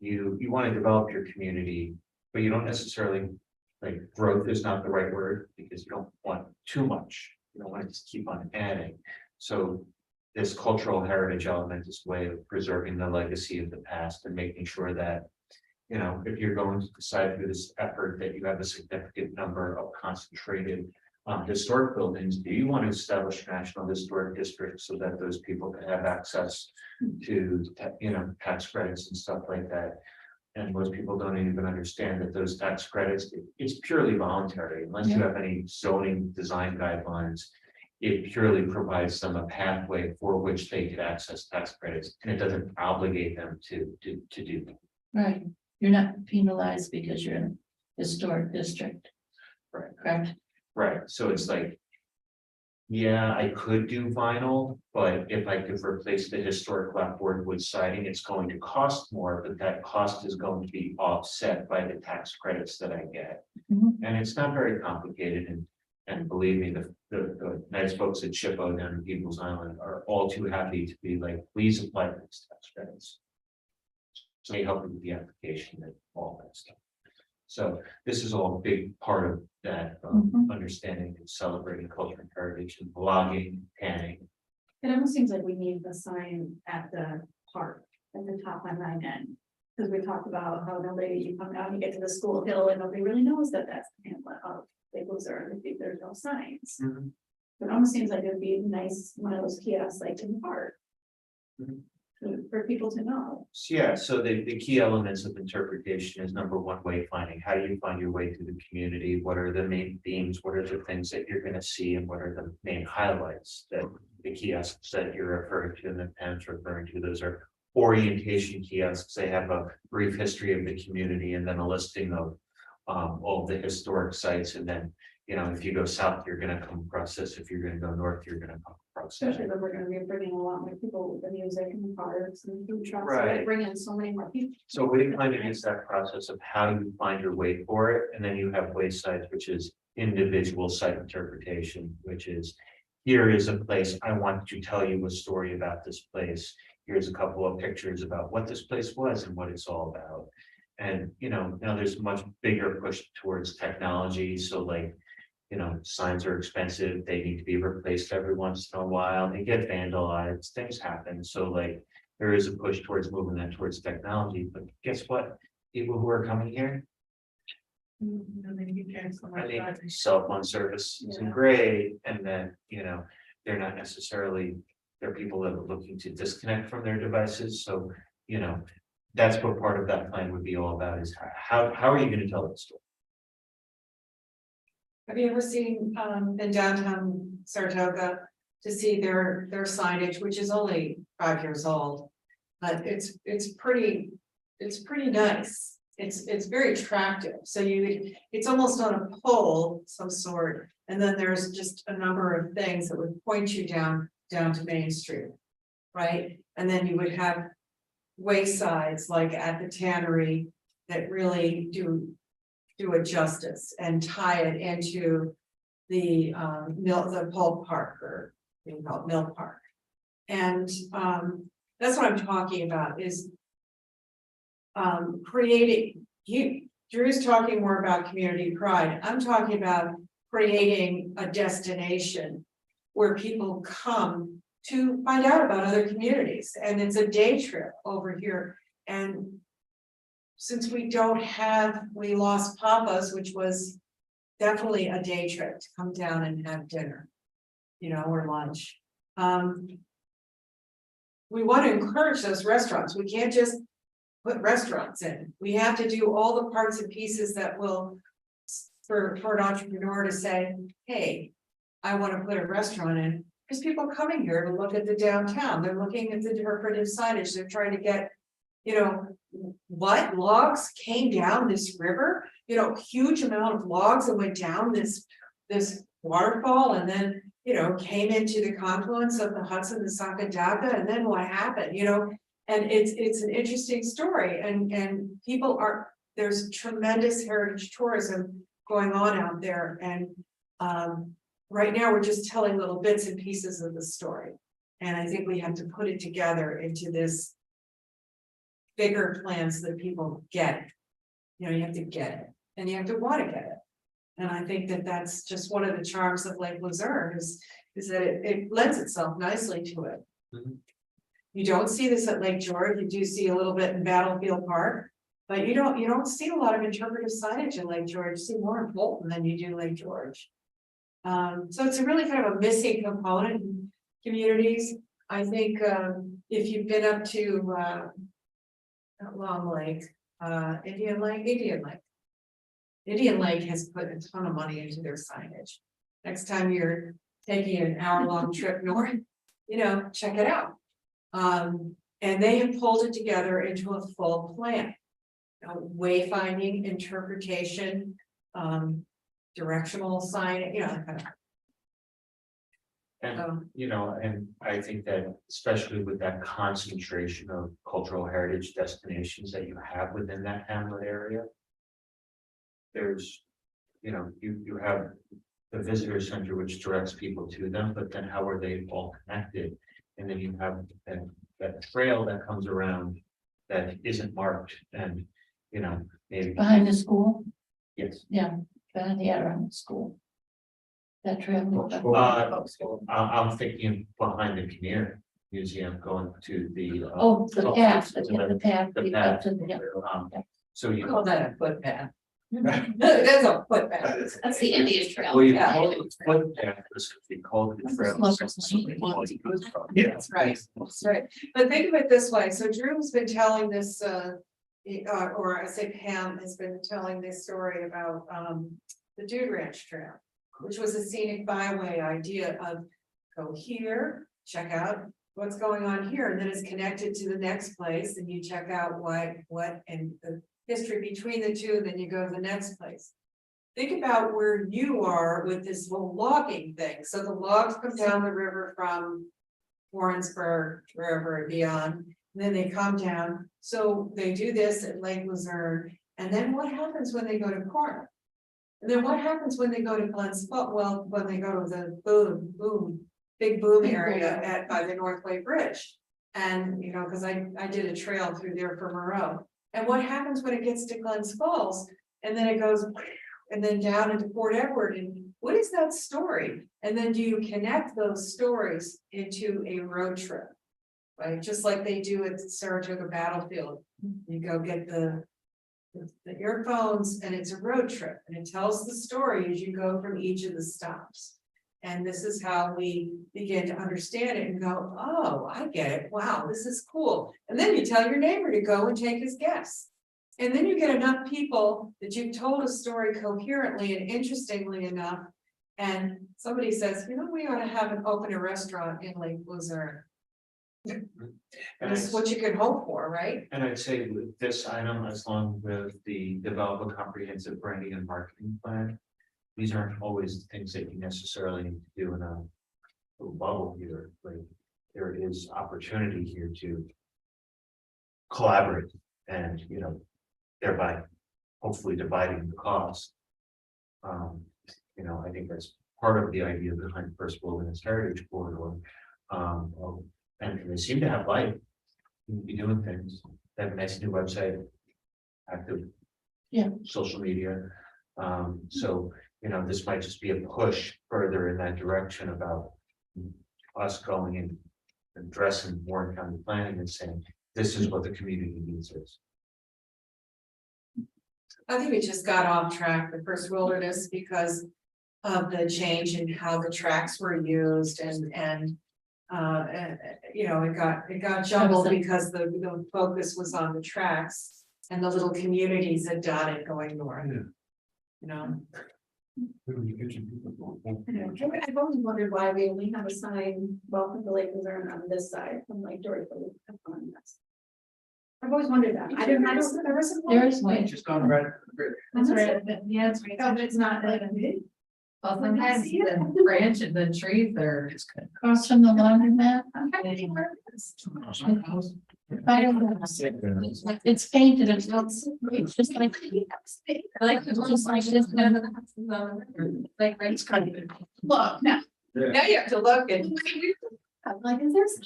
you want to develop your community, but you don't necessarily, like, growth is not the right word, because you don't want too much. You don't want to just keep on adding. So this cultural heritage element is a way of preserving the legacy of the past and making sure that, if you're going to decide through this effort that you have a significant number of concentrated historic buildings, do you want to establish national historic districts so that those people can have access to, tax credits and stuff like that? And most people don't even understand that those tax credits, it's purely voluntary, unless you have any zoning design guidelines. It purely provides them a pathway for which they could access tax credits, and it doesn't obligate them to do that. Right, you're not penalized because you're in a historic district. Right. Correct. Right, so it's like, yeah, I could do vinyl, but if I could replace the historic clapboard wood siding, it's going to cost more, but that cost is going to be offset by the tax credits that I get. Mhm. And it's not very complicated, and believe me, the nice folks at SHPO down in People's Island are all too happy to be like, please apply for these tax credits. So they help you with the application and all that stuff. So this is all a big part of that, Mhm. understanding and celebrating culture and heritage and blogging, tanning, It almost seems like we need the sign at the park, at the top on 9N. Because we talked about how nobody, you come down, you get to the school hill and nobody really knows that that's the hamlet of Lake Luzerne, if there's no signs. It almost seems like it'd be nice, one of those kiosks like in the park. For people to know. So, yeah, so the key elements of interpretation is number one, wayfinding. How do you find your way through the community? What are the main themes? What are the things that you're gonna see and what are the main highlights that the kiosks that you're referring to and the Pam's referring to? Those are orientation kiosks. They have a brief history of the community and then a listing of all the historic sites. And then, you know, if you go south, you're gonna come across this. If you're gonna go north, you're gonna come across this. Especially that we're gonna be bringing a lot more people with the music and the parks and food trucks, we're Right. gonna bring in so many more people. So wayfinding is that process of how you find your way for it, and then you have waysides, which is individual site interpretation, which is. Here is a place, I want to tell you a story about this place. Here's a couple of pictures about what this place was and what it's all about. And, you know, now there's a much bigger push towards technology, so like. You know, signs are expensive, they need to be replaced every once in a while, they get vandalized, things happen, so like. There is a push towards moving that towards technology, but guess what? People who are coming here, I think cell phone service isn't great, and then, you know, they're not necessarily. They're people that are looking to disconnect from their devices, so, you know, that's what part of that plan would be all about, is how are you gonna tell that story? Have you ever seen, in downtown Saratoga, to see their signage, which is only 5 years old? But it's pretty nice. It's very attractive. So it's almost on a pole, some sort. And then there's just a number of things that would point you down to Main Street. Right? And then you would have waysides like at the tannery that really do it justice and tie it into the Pulp Park, or you can call it Mill Park. And that's what I'm talking about is creating, Drew's talking more about community pride. I'm talking about creating a destination where people come to find out about other communities, and it's a day trip over here. And since we lost Papa's, which was definitely a day trip to come down and have dinner, you know, or lunch. We want to encourage those restaurants. We can't just put restaurants in. We have to do all the parts and pieces that will, for an entrepreneur to say, hey, I want to put a restaurant in, because people are coming here to look at the downtown. They're looking at the interpretive signage. They're trying to get, you know, what logs came down this river, you know, huge amount of logs that went down this waterfall, and then, you know, came into the confluence of the Hudson and Sacandaga, and then what happened, you know, and it's an interesting story, and people there's tremendous heritage tourism going on out there, and right now we're just telling little bits and pieces of the story, and I think we have to put it together into this bigger plans that people get it. You know, you have to get it, and you have to want to get it. And I think that that's just one of the charms of Lake Luzerne is that it lends itself nicely to it. Mhm. You don't see this at Lake George. You do see a little bit in Battlefield Park, but you don't see a lot of interpretive signage in Lake George. You see more in Bolton than you do Lake George. So it's a really kind of a missing component in communities. I think if you've been up to Long Lake, Indian Lake has put a ton of money into their signage. Next time you're taking an hour-long trip north, you know, check it out. And they have pulled it together into a full plan. Wayfinding, interpretation, directional sign, you know, that kind of. And, you know, and I think that especially with that concentration of cultural heritage destinations that you have within that hamlet area. There's, you know, you have the visitor center, which directs people to them, but then how are they all connected? And then you have that trail that comes around that isn't marked, and, you know, maybe. Behind the school, Yes, behind the school. That trail. I'm thinking behind the community museum going to the. Oh, the path, the path. The leads path. up to the- So you. Call that a footpath. That's a footpath. That's the Indian trail. Well, you Yeah. call it footpath, this would be called the trail. Yeah, that's right, that's right. But think of it this way, so Drew's been telling this, or I say Pam has been telling this story about, the Dude Ranch Trail, which was a scenic byway idea of go here, check out what's going on here, and then it's connected to the next place, and you check out what, and the history between the two, then you go to the next place. Think about where you are with this whole logging thing. So the logs come down the river from Warrensburg, wherever beyond, and then they come down. So they do this at Lake Luzerne. And then what happens when they go to Corinth? And then what happens when they go to Glens Falls? Well, when they go to the big boom area by the Northway Bridge. And, you know, because I did a trail through there for Moreau. And what happens when it gets to Glens Falls? And then it goes and then down into Port Edward, and what is that story? And then do you connect those stories into a road trip? Right, just like they do at Saratoga Battlefield, you go get the earphones and it's a road trip, and it tells the story as you go from each of the stops. And this is how we begin to understand it and go, oh, I get it, wow, this is cool. And then you tell your neighbor to go and take his guess. And then you get enough people that you've told a story coherently and interestingly enough. And somebody says, you know, we ought to have open a restaurant in Lake Luzerne. That's what you could hope for, right? And I'd say with this item, as long with the develop a comprehensive branding and marketing plan. These aren't always the things that you necessarily need to do in a little bubble here, like there is opportunity here to. Collaborate and, you know, thereby hopefully dividing the cost. You know, I think that's part of the idea behind First Wilderness Heritage Corridor. And they seem to have life, seem to be doing things, they have a nice new website, active. Yeah. Social media, so, you know, this might just be a push further in that direction about. Us going and addressing Warren County planning and saying, this is what the community needs is. I think we just got off track, the First Wilderness, because of the change in how the tracks were used and you know, it got jumbled because the focus was on the tracks and the little communities that dotted going north. You know, I've always wondered why we only have a sign, welcome to Lake Luzerne on this side, from like Dory. I've always wondered that. I didn't know there was some. There is one. Just gone right. That's right. Yeah, it's right. Oh, but it's not like. Well, sometimes the branch and the trees are. Across from the laundromat. I don't know. It's painted, it's just like. It's just like this. Like, right, It's kind of. Look, now, now you have to look and. I'm like, is there some?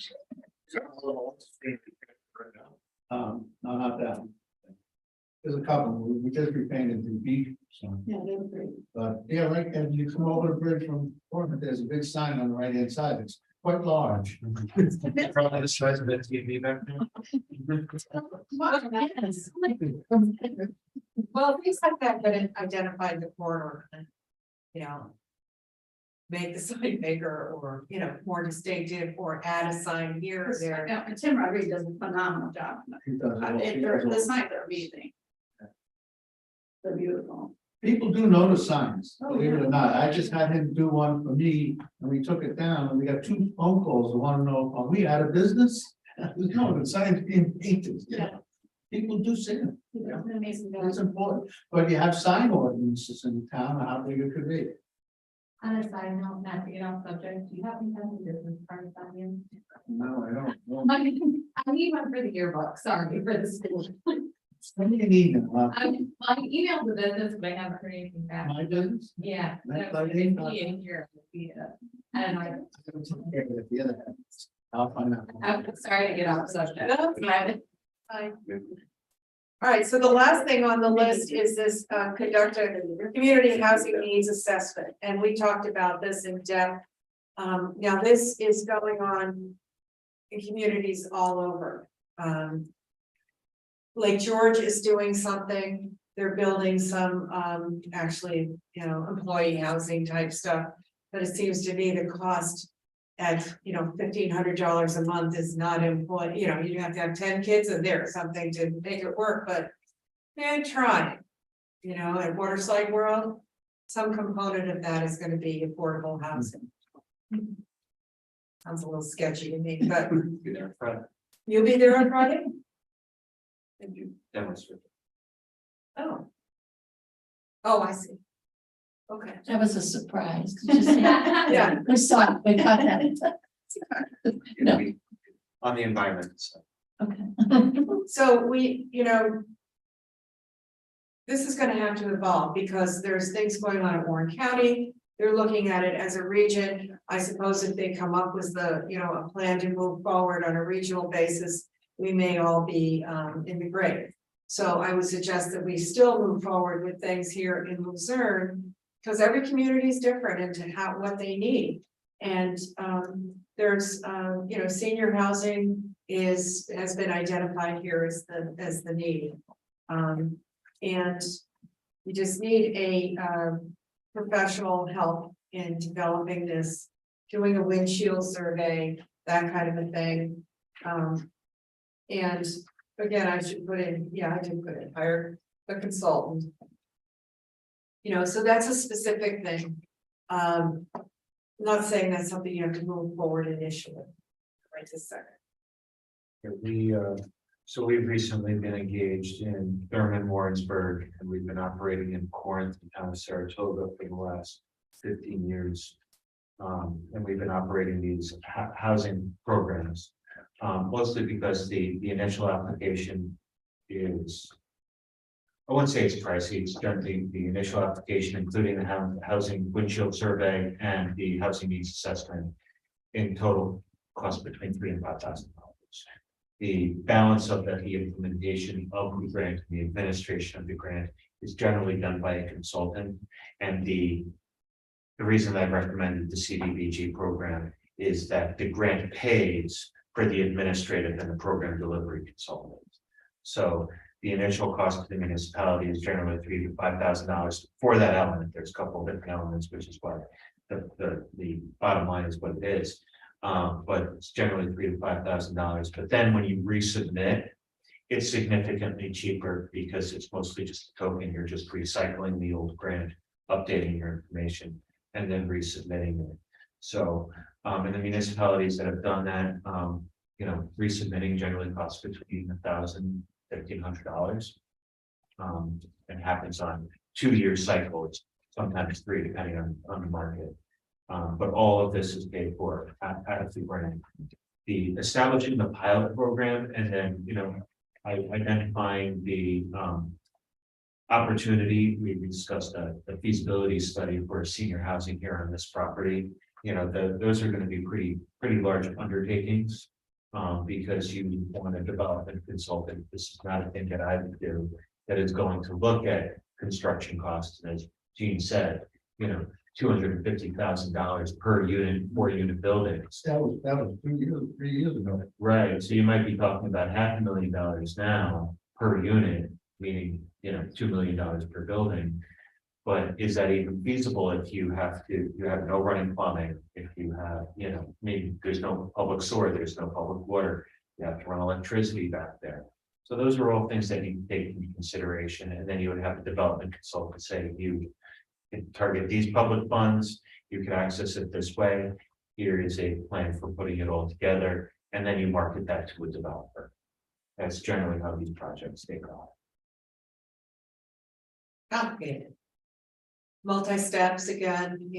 No, not that one. There's a couple, we just repainted the beach, so, Yeah, they were great. but yeah, right, and you come over the bridge from Portland, there's a big sign on the right hand side, it's quite large. Probably the size of that TV back there. Well, things like that could identify the corridor, and, you know. Make the sign bigger or, you know, more distinctive or add a sign here or there. Yeah, and Tim Rodriguez does a phenomenal job. He does it all. The signs are amazing. They're beautiful. People do notice signs, Oh, believe it yeah. or not, I just had him do one for me, and we took it down, and we got 2 phone calls that want to know, are we out of business? No, the sign's being painted, you know. People do see them, He does an amazing it's job. important, but you have sign ordinances in town, how big it could be. On a side note, not to get off subject, do you have any kind of business cards on you? No, I don't. I need one for the yearbook, sorry, for the school. What do you need now? I emailed the business, but I haven't heard anything back. My business? Yeah. That's so like it'd me. be in here, and The other hand. I'll find out. I'm sorry to get off subject. No, it's Yeah. Fine. All right, so the last thing on the list is this conduct a community housing needs assessment, and we talked about this in depth. Now this is going on in communities all over. Lake George is doing something, they're building some actually, employee housing type stuff. But it seems to me the cost at, $1,500 a month is not employed, you have to have 10 kids in there or something to make it work, but. Try. At Waterside World, some component of that is gonna be affordable housing. Sounds a little sketchy to me, but Be there in front, you'll be there on Friday? and you demonstrate. Oh. Oh, I see. Okay. That was a surprise. Did you see? Yeah. We saw it, we caught that. No. On the environment, so. Okay. So we, this is gonna have to evolve because there's things going on in Warren County. They're looking at it as a region. I suppose if they come up with a plan to move forward on a regional basis, we may all be in the grave. So I would suggest that we still move forward with things here in Luzerne, because every community is different into what they need. And there's senior housing has been identified here as the need. And you just need a professional help in developing this, doing a windshield survey, that kind of a thing. And again, I should put in, I did put in, hire a consultant. So that's a specific thing. I'm not saying that's something you have to move forward initially. Right this second. So we've recently been engaged in Thurman, Warrensburg, and we've been operating in Corinth and town of Saratoga for the last 15 years. And we've been operating these housing programs, mostly because the initial application is, I wouldn't say it's pricey, it's generally the initial application, including the housing windshield survey and the housing needs assessment, in total cost between $3,000 and $5,000. The balance of the implementation of the grant, the administration of the grant, is generally done by a consultant. And the reason I've recommended the CDBG program is that the grant pays for the administrative and the program delivery consultant. So the initial cost to the municipality is generally $3,000 to $5,000 for that element. There's a couple of different elements, which is why the bottom line is what it is. But it's generally $3,000 to $5,000. But then when you resubmit, it's significantly cheaper because it's mostly just a token. You're just recycling the old grant, updating your information, and then resubmitting it. So in the municipalities that have done that, resubmitting generally costs between $1,000 and $1,500. And happens on 2-year cycles, sometimes 3, depending on the market. But all of this is paid for out of the grant. The establishing the pilot program, and then identifying the opportunity. We discussed the feasibility study for senior housing here on this property. Those are going to be pretty large undertakings, because you want to develop a consultant. This is not a thing that I would do that is going to look at construction costs, and as Gene said, $250,000 per unit, 4-unit buildings. That was 3 years ago. Right, so you might be talking about $500,000 now per unit, meaning, $2 million per building. But is that even feasible if you have no running plumbing, if you have, maybe there's no public sewer, there's no public water, you have to run electricity back there. So those are all things that you take into consideration, and then you would have a development consultant say, you can target these public funds, you can access it this way. Here is a plan for putting it all together, and then you market that to a developer. That's generally how these projects take off. Complicated. Multi-steps again,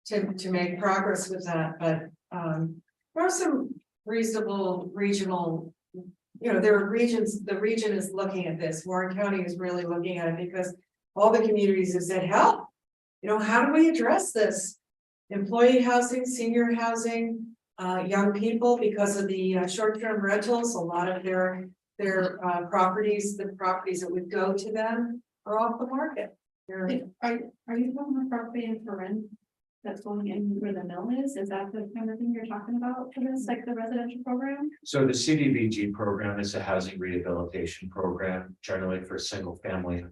to make progress with that, but there are some reasonable regional, there are regions, the region is looking at this. Warren County is really looking at it because all the communities have said, help, how do we address this? Employee housing, senior housing, young people, because of the short-term rentals, a lot of their their properties, the properties that would go to them are off the market. They're, Are you talking about property in Corinne? That's going in where the mill is that the kind of thing you're talking about for this, like the residential program? So the CDBG program is a housing rehabilitation program, generally for single family,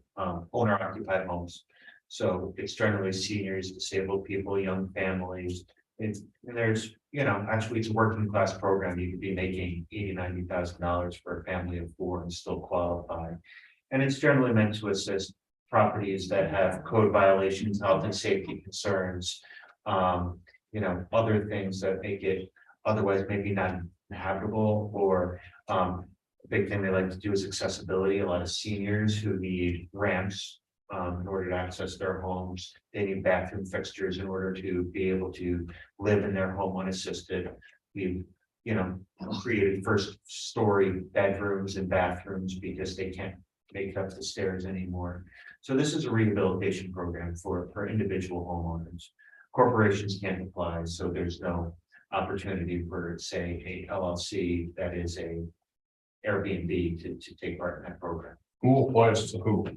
owner occupied homes. So it's generally seniors, disabled people, young families. And there's, actually it's a working class program. You could be making $80,000-$90,000 for a family of 4 and still qualify. And it's generally meant to assist properties that have code violations, health and safety concerns. Other things that make it otherwise maybe not inhabitable, or a big thing they like to do is accessibility. A lot of seniors who need ramps in order to access their homes. They need bathroom fixtures in order to be able to live in their home unassisted. We've, created first story bedrooms and bathrooms because they can't make it up the stairs anymore. So this is a rehabilitation program for individual homeowners. Corporations can't apply, so there's no opportunity for, say, a LLC that is a Airbnb to take part in that program. Who applies to who?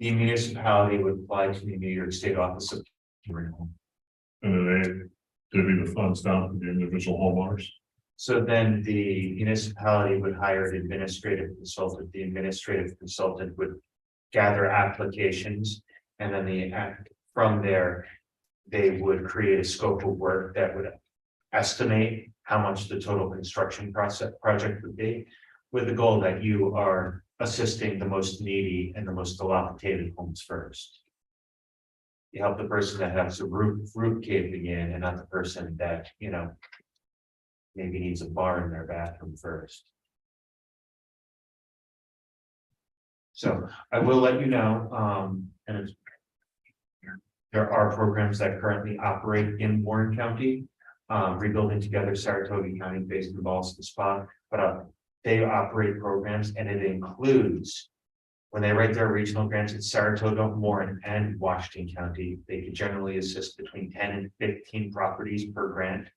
The municipality would apply to the New York State Office of Rental. And then they divvy the funds down to the individual homeowners. So then the municipality would hire an administrative consultant. The administrative consultant would gather applications, and then from there, they would create a scope of work that would estimate how much the total construction project would be, with the goal that you are assisting the most needy and the most dilapidated homes first. You help the person that has a roof caving in, and not the person that, maybe needs a bar in their bathroom first. So I will let you know, there are programs that currently operate in Warren County, Rebuilding Together Saratoga County based in Ballston Spa, but they operate programs, and it includes, when they write their regional grants, it's Saratoga, Warren, and Washington County. They can generally assist between 10 and 15 properties per grant.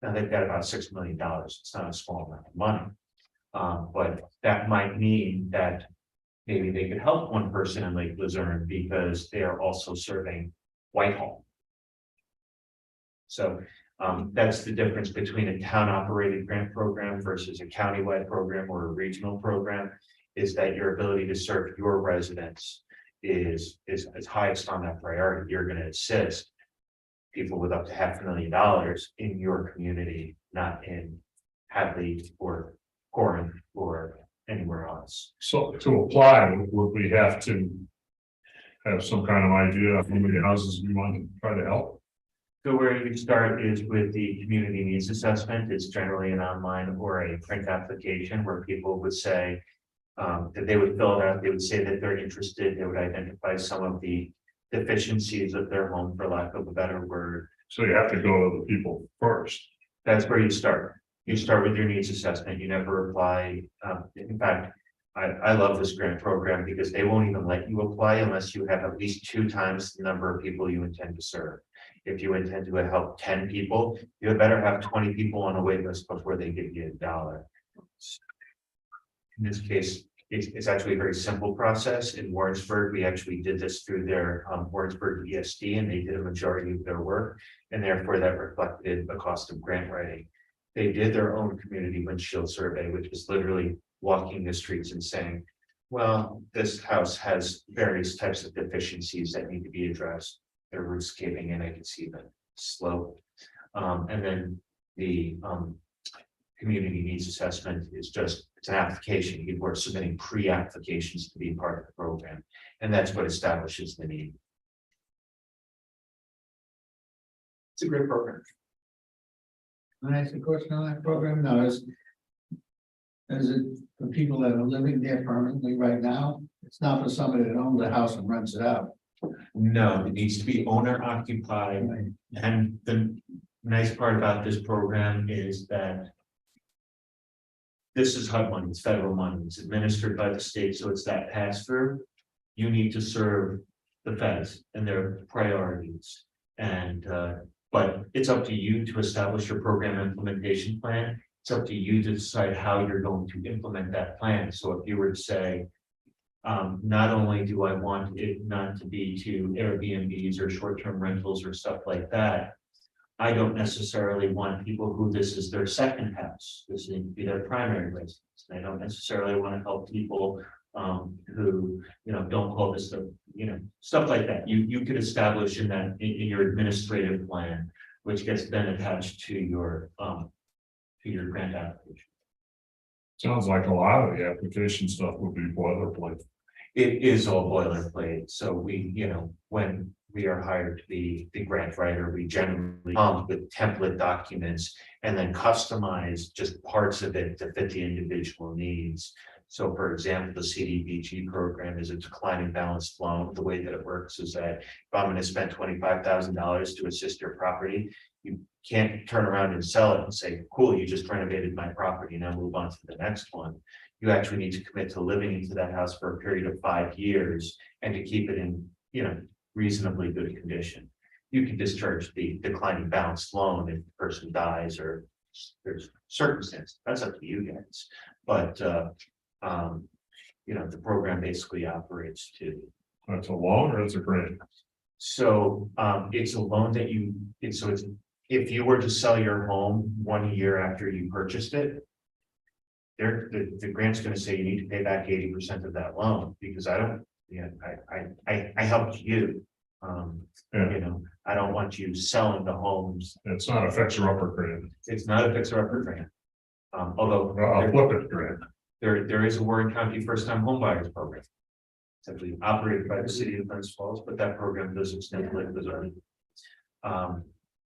Now they've got about $6 million. It's not a small amount of money, but that might mean that maybe they could help one person in Lake Luzerne because they are also serving Whitehall. So that's the difference between a town operated grant program versus a countywide program or a regional program, is that your ability to serve your residents is highest on that priority. You're going to assist people with up to $500,000 in your community, not in Hadley or Corinth or anywhere else. So to apply, would we have to have some kind of idea of how many houses we want to try to help? So where you start is with the community needs assessment. It's generally an online or a print application where people would say that they would fill it out. They would say that they're interested. They would identify some of the deficiencies of their home, for lack of a better word. So you have to go to the people first. That's where you start. You start with your needs assessment. You never apply. In fact, I love this grant program because they won't even let you apply unless you have at least 2 times the number of people you intend to serve. If you intend to help 10 people, you better have 20 people on a wait list before they give you $1. In this case, it's actually a very simple process. In Warrensburg, we actually did this through their Warrensburg ESD, and they did a majority of their work, and therefore that reflected the cost of grant writing. They did their own community windshield survey, which was literally walking the streets and saying, well, this house has various types of deficiencies that need to be addressed. Their roof's caving in, I can see the slope. And then the community needs assessment is just, it's an application. People are submitting pre-applications to be part of the program. And that's what establishes the need. It's a great program. Can I ask a question on that program? No, is it for people that are living there permanently right now? It's not for somebody that owns a house and rents it out. No, it needs to be owner occupied. And the nice part about this program is that this is HUD money, it's federal money, it's administered by the state, so it's that pass through. You need to serve the feds and their priorities. And but it's up to you to establish your program implementation plan. it's up to you to decide how you're going to implement that plan. So if you were to say, not only do I want it not to be to Airbnbs or short-term rentals or stuff like that, I don't necessarily want people who this is their second house. This needs to be their primary residence. I don't necessarily want to help people who, don't call this the, stuff like that. You could establish in that, in your administrative plan, which gets then attached to your grant application. Sounds like a lot of the application stuff would be boilerplate. It is all boilerplate, so we, when we are hired to be the grant writer, we generally come with template documents and then customize just parts of it to fit the individual needs. So for example, the CDBG program is a declining balanced loan. The way that it works is that if I'm going to spend $25,000 to assist your property, you can't turn around and sell it and say, cool, you just renovated my property, now move on to the next one. You actually need to commit to living into that house for a period of 5 years and to keep it in, reasonably good condition. You can discharge the declining balance loan if the person dies or there's circumstances. That's up to you guys. But the program basically operates to. That's a loan or it's a grant? So it's a loan that it's if you were to sell your home 1 year after you purchased it, the grant's going to say you need to pay back 80% of that loan because I don't. I helped you. I don't want you selling the homes. It's not a fixer-upper grant. It's not a fixer-upper grant. Although I'll flip it grant. there is a Warren County first-time homebuyers program. It's actually operated by the city of Glens Falls, but that program does extend to Lake Luzerne.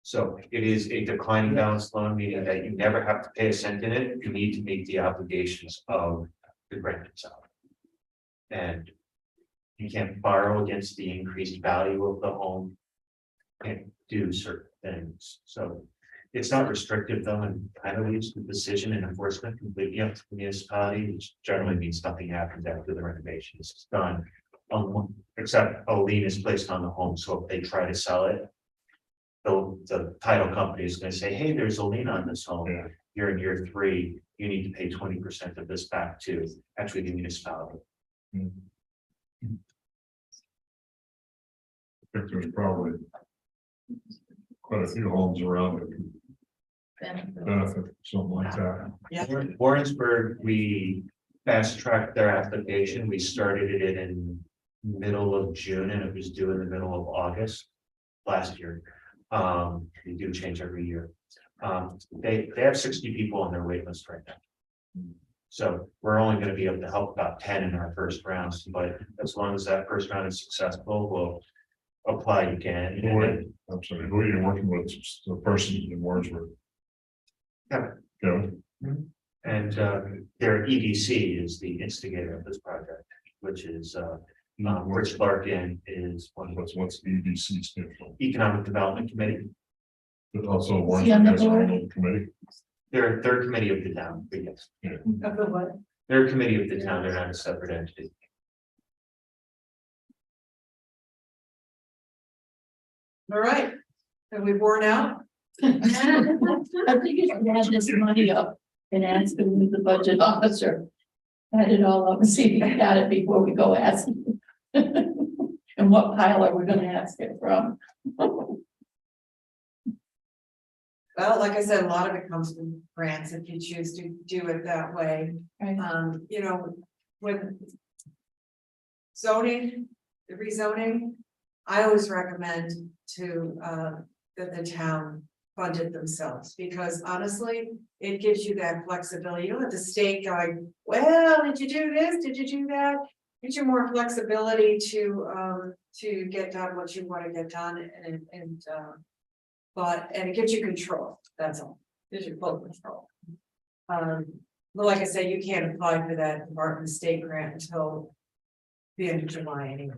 So it is a declining balance loan, meaning that you never have to pay a cent in it. You need to meet the obligations of the grant itself. And you can't borrow against the increased value of the home. Can't do certain things. So it's not restrictive though, and kind of leaves the decision and enforcement completely up to the municipality, which generally means nothing happens after the renovation is done. Except a lien is placed on the home. So if they try to sell it, the title company is going to say, hey, there's a lien on this home. Yeah. You're in year 3, you need to pay 20% of this back to actually the municipality. I think there's probably quite a few homes around that can benefit from something like that. Warrensburg, we fast tracked their application. We started it in middle of June and it was due in the middle of August last year. They do change every year. They have 60 people on their wait list right now. So we're only going to be able to help about 10 in our first rounds, but as long as that first round is successful, we'll apply again. I'm sorry, who are you working with? The person in Warrensburg? Kevin. Kevin? And their EDC is the instigator of this project, which is Rich Larkin is one of What's the EDC stand for? Economic Development Committee. But also Is he on the Warrensburg has their board? own committee. They're a committee of the town, but yes. Of the what? They're a committee of the town, they're not a separate entity. All right, have we worn out? I think you should add this money up and ask him who's the budget officer. Add it all up and see if you got it before we go ask him. And what pile are we gonna ask it from? Well, like I said, a lot of it comes from grants if you choose to do it that way. Right. When zoning, the rezoning, I always recommend to, that the town fund it themselves, because honestly, it gives you that flexibility. You don't have the state going, well, did you do this? Did you do that? Gives you more flexibility to get done what you want to get done and it gives you control, that's all, gives you full control. But like I said, you can't apply for that Department of State grant until the end of July anyway.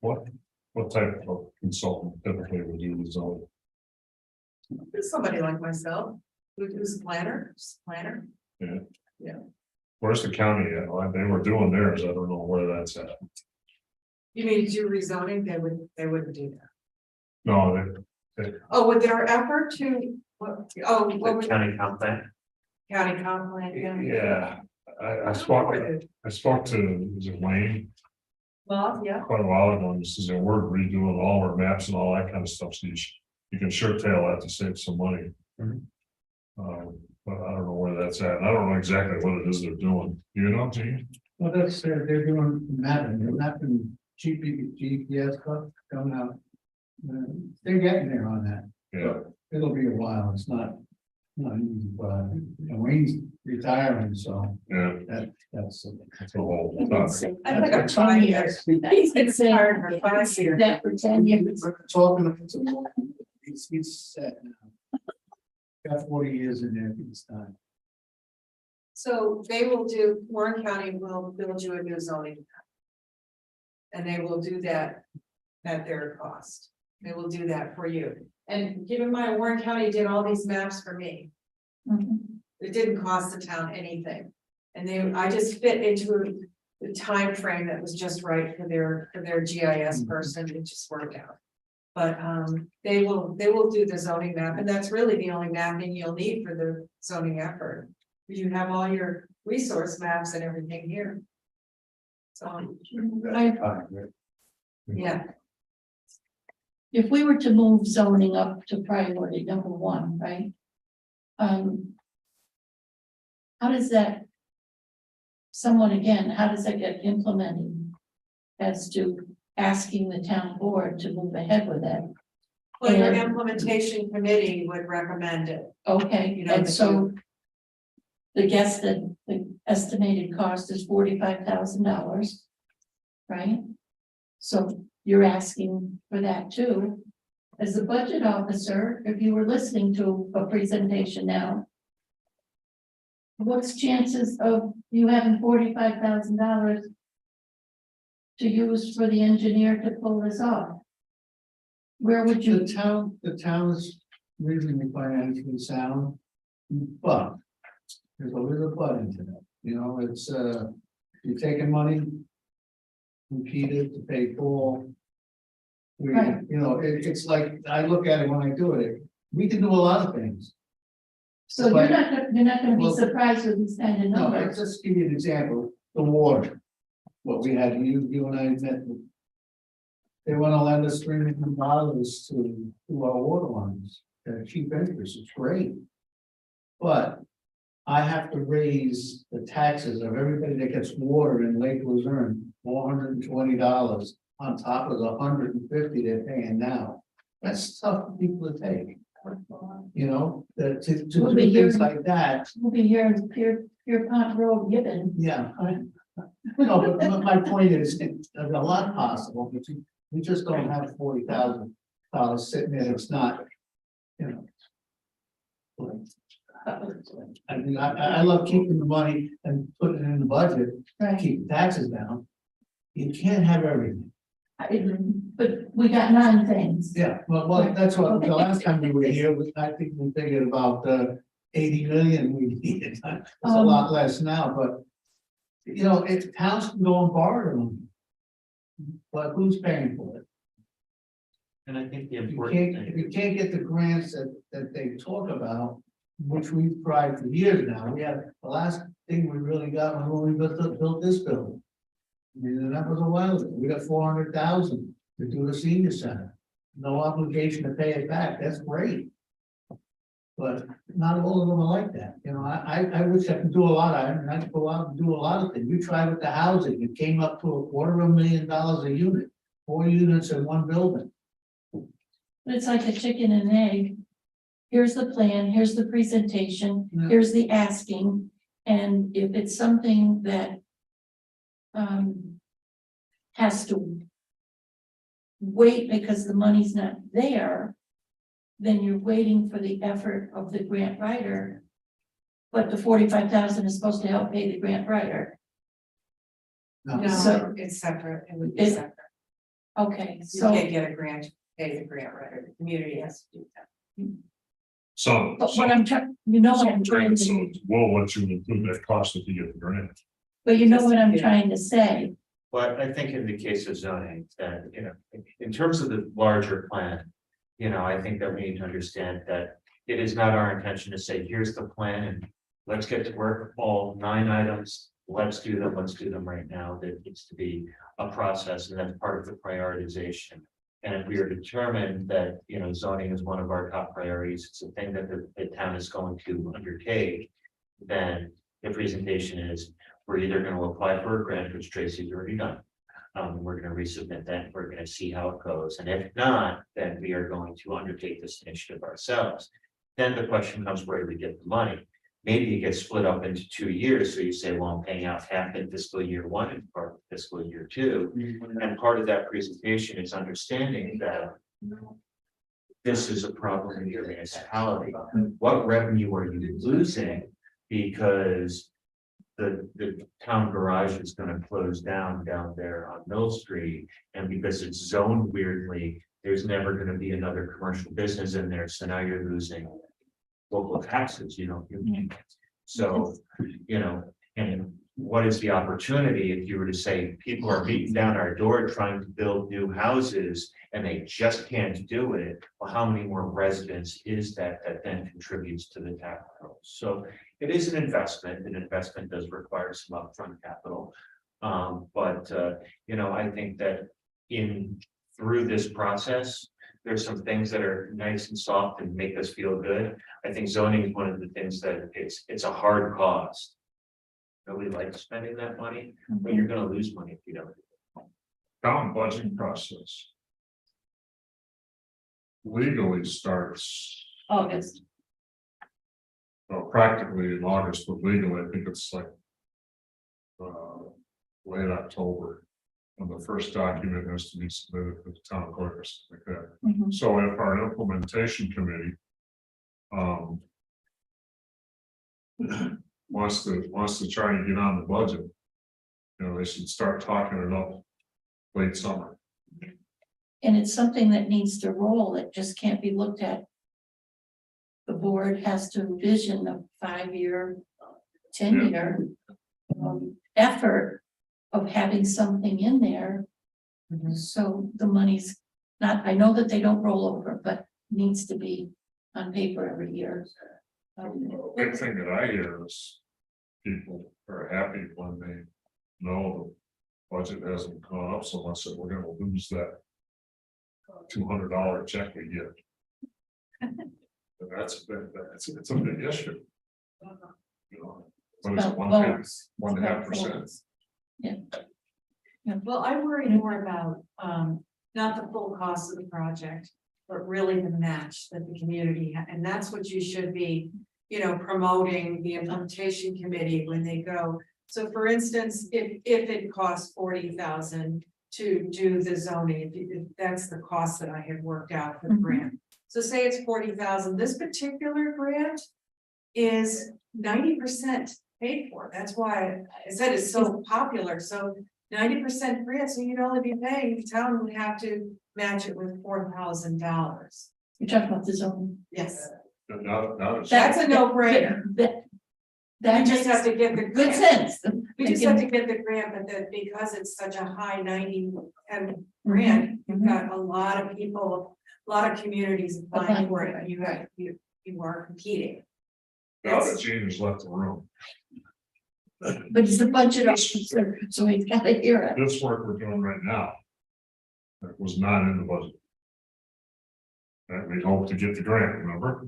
What type of consultant typically would do the zone? There's somebody like myself, who's a planner, Where's the county at? Well, they were doing theirs. I don't know where that's at. You mean do rezoning, they wouldn't do that. No, Oh, with their effort to, what The was county comp plan, county comp plan, yeah. Yeah, I spoke to, is it Wayne, Well, yeah, quite a while ago, and he says, we're redoing all our maps and all that kind of stuff, so you can sure tail that to save some money. But I don't know where that's at, and I don't know exactly what it is they're doing, you know, Gene? Well, that's, they're doing mapping, they're mapping GPS stuff coming out. They're getting there on that. Yeah, It'll be a while, it's not easy, but, and Wayne's retiring, so yeah, that's. that's a whole He lot. did say I think for I'm 10 fine. years. He's been saying Tired for 5 years. that for 10 years. We're talking, he's set now. Got 40 years in there, it's time. so Warren County will build you a new zoning map. And they will do that at their cost. They will do that for you. And keep in mind, Warren County did all these maps for me. Mhm. It didn't cost the town anything. And I just fit into the time frame that was just right for their GIS person. It just worked out. But they will do the zoning map, and that's really the only mapping you'll need for the zoning effort. You have all your resource maps and everything here. So, yeah, If we were to move zoning up to priority number 1, right? How does that? How does that get implemented? As to asking the town board to move ahead with it? well, your And- implementation committee would recommend it. Okay, You know, and that so. The estimated cost is $45,000. Right? So you're asking for that too. As a budget officer, if you were listening to a presentation now. What's chances of you having $45,000 to use for the engineer to pull this off? Where would you? The town is reasonably financially sound, but there's always a but into that, you know, it's, you're taking money. Repeated to pay full. Right. You know, it's like, I look at it when I do it, we can do a lot of things. So you're not gonna be Well- surprised with these kind of No, numbers. let's just give you an example, the water. What we had, you and I met. They wanna lend us $3 million to our water lines, at cheap interest, it's great. But I have to raise the taxes of everybody that gets water in Lake Luzerne, $420 on top of the $150 they're paying now. That's tough for people to take. You know, to do We'll be here. things like that, We'll be here in Pierpont Road given. yeah. No, but my point is, there's a lot possible, but we just don't have $40,000 sitting there, it's not, you know. I mean, I love keeping the money and putting it in the budget, Right. keep taxes down. You can't have everything. But we got 9 things. Yeah, well, that's what, the last time we were here, I think we figured about 80 million we needed. It's a lot less now, but. You know, if towns can go and borrow them. But who's paying for it? And I think the If important if thing, you can't get the grants that they talk about, which we've tried for years now, we had, the last thing we really got was when we built this building. I mean, and that was a while ago, we got 400,000 to do the senior center, no obligation to pay it back, that's great. But not all of them are like that, you know, I wish I could do a lot, I could go out and do a lot of things, we tried with the housing, it came up to $250,000 a unit, 4 units in one building. But it's like a chicken and egg. Here's the plan, here's the presentation, Yeah. here's the asking, and if it's something that has to wait because the money's not there, then you're waiting for the effort of the grant writer. But the 45,000 is supposed to help pay the grant writer. no, So- it's separate, it would be It- separate. Okay, You so, can't get a grant, pay the grant writer, the community has to do that. So. but what I'm trying, you know what I'm trying So to, we'll let you include that cost if you get the grant. but you know what I'm Yeah. trying to say. but I think in the case of zoning, that, you know, in terms of the larger plan. You know, I think that we need to understand that it is not our intention to say, here's the plan and let's get to work, all 9 items, let's do them right now. There needs to be a process, and that's part of the prioritization. And if we are determined that, you know, zoning is one of our top priorities, it's a thing that the town is going to undertake, then the presentation is, we're either going to apply for a grant, which Tracy's already done. We're going to resubmit that, we're going to see how it goes, and if not, then we are going to undertake this initiative ourselves. Then the question comes, where do we get the money? Maybe it gets split up into 2 years, so you say, well, I'm paying out half in fiscal year 1 and part of fiscal year 2. And part of that presentation is understanding that this is a problem in your municipality. What revenue are you losing because the town garage is gonna close down there on Mill Street, and because it's zoned weirdly, there's never gonna be another commercial business in there, so now you're losing local taxes, you know. So, you know, and what is the opportunity if you were to say, people are beating down our door trying to build new houses and they just can't do it? Well, how many more residents is that then contributes to the tax roll? So it is an investment. An investment does require some upfront capital. But you know, I think that through this process, there's some things that are nice and soft and make us feel good. I think zoning is one of the things that it's a hard cost. Nobody likes spending that money, but you're gonna lose money if you don't. Town budget process. Legally starts, August. well, practically in August, but legally, I think it's like late October. And the first document has to be submitted to the town clerk or something like that. Mhm. So if our implementation committee wants to try and get on the budget, you know, they should start talking it up late summer. And it's something that needs to roll. It just can't be looked at. The board has to vision a 5-year, 10-year effort of having something in there. So the money's not, I know that they don't roll over, but needs to be on paper every year. The big thing that I hear is people are happy when they know the budget hasn't gone up so much that we're gonna lose that $200 check we get. And it's a big issue. You know, what is it, Well, 1.5%? Yeah. Well, I worry more about, not the full cost of the project, but really the match that the community, and that's what you should be, you know, promoting the implementation committee when they go. So for instance, if it costs 40,000 to do the zoning, if that's the cost that I had worked out for the grant. So say it's 40,000, this particular grant is 90% paid for. That's why I said it's so popular. So 90% grant, so you'd only be paying, the town would have to match it with $4,000. You're talking about the zone. Yes, And now it's- that's a no-brainer. That You just makes have to get the good grant. sense. We just have to get the grant, but then because it's such a high 90 and grant, you've got a lot of people, a lot of communities applying for it, and you are competing. Now that Gene has left the room, But he's the budget officer, so he's got to hear it. this work we're doing right now. That was not in the budget. And we hope to get the grant, remember,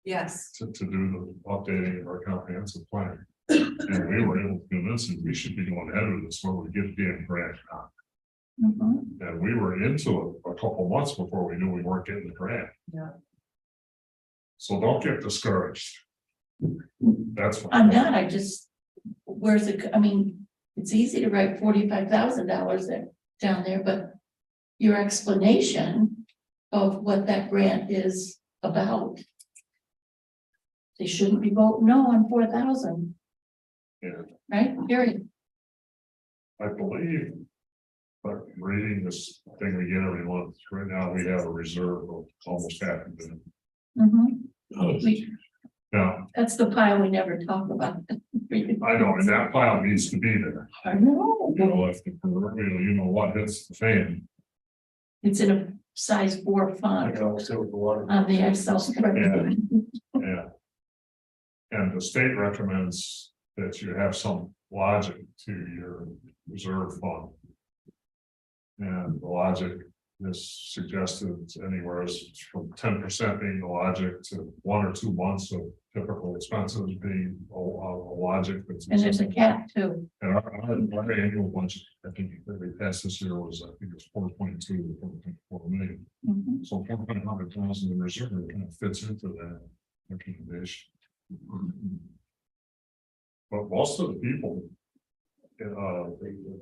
Yes, to do the updating of our comprehensive plan. And we were able to convince them we should be going ahead with this when we get the damn grant. Mhm. And we were into it a couple months before we knew we weren't getting the grant. Yeah. So don't get discouraged. That's what. I'm not, I just, where's it, I mean, it's easy to write $45,000 there, down there, but your explanation of what that grant is about. They shouldn't be voting no on 4,000. Yeah. Right, period. I believe, but reading this thing we get every month, right now we have a reserve of almost $500,000. Yeah, That's the pile we never talk about. I know, and that pile needs to be there. I know. You know, if the, you know what hits the fan. It's in a size 4 font I'll sit with the water. on the Excel spreadsheet. Yeah. And the state recommends that you have some logic to your reserve fund. And the logic is suggested anywhere from 10% being the logic to 1 or 2 months of typical expenses being a logic. And there's a cap too. And our annual budget, I think that we passed this year was, I think it's 4.2 or 4.4 million. Mhm. So 400,000 in reserve kind of fits into that recommendation. But most of the people,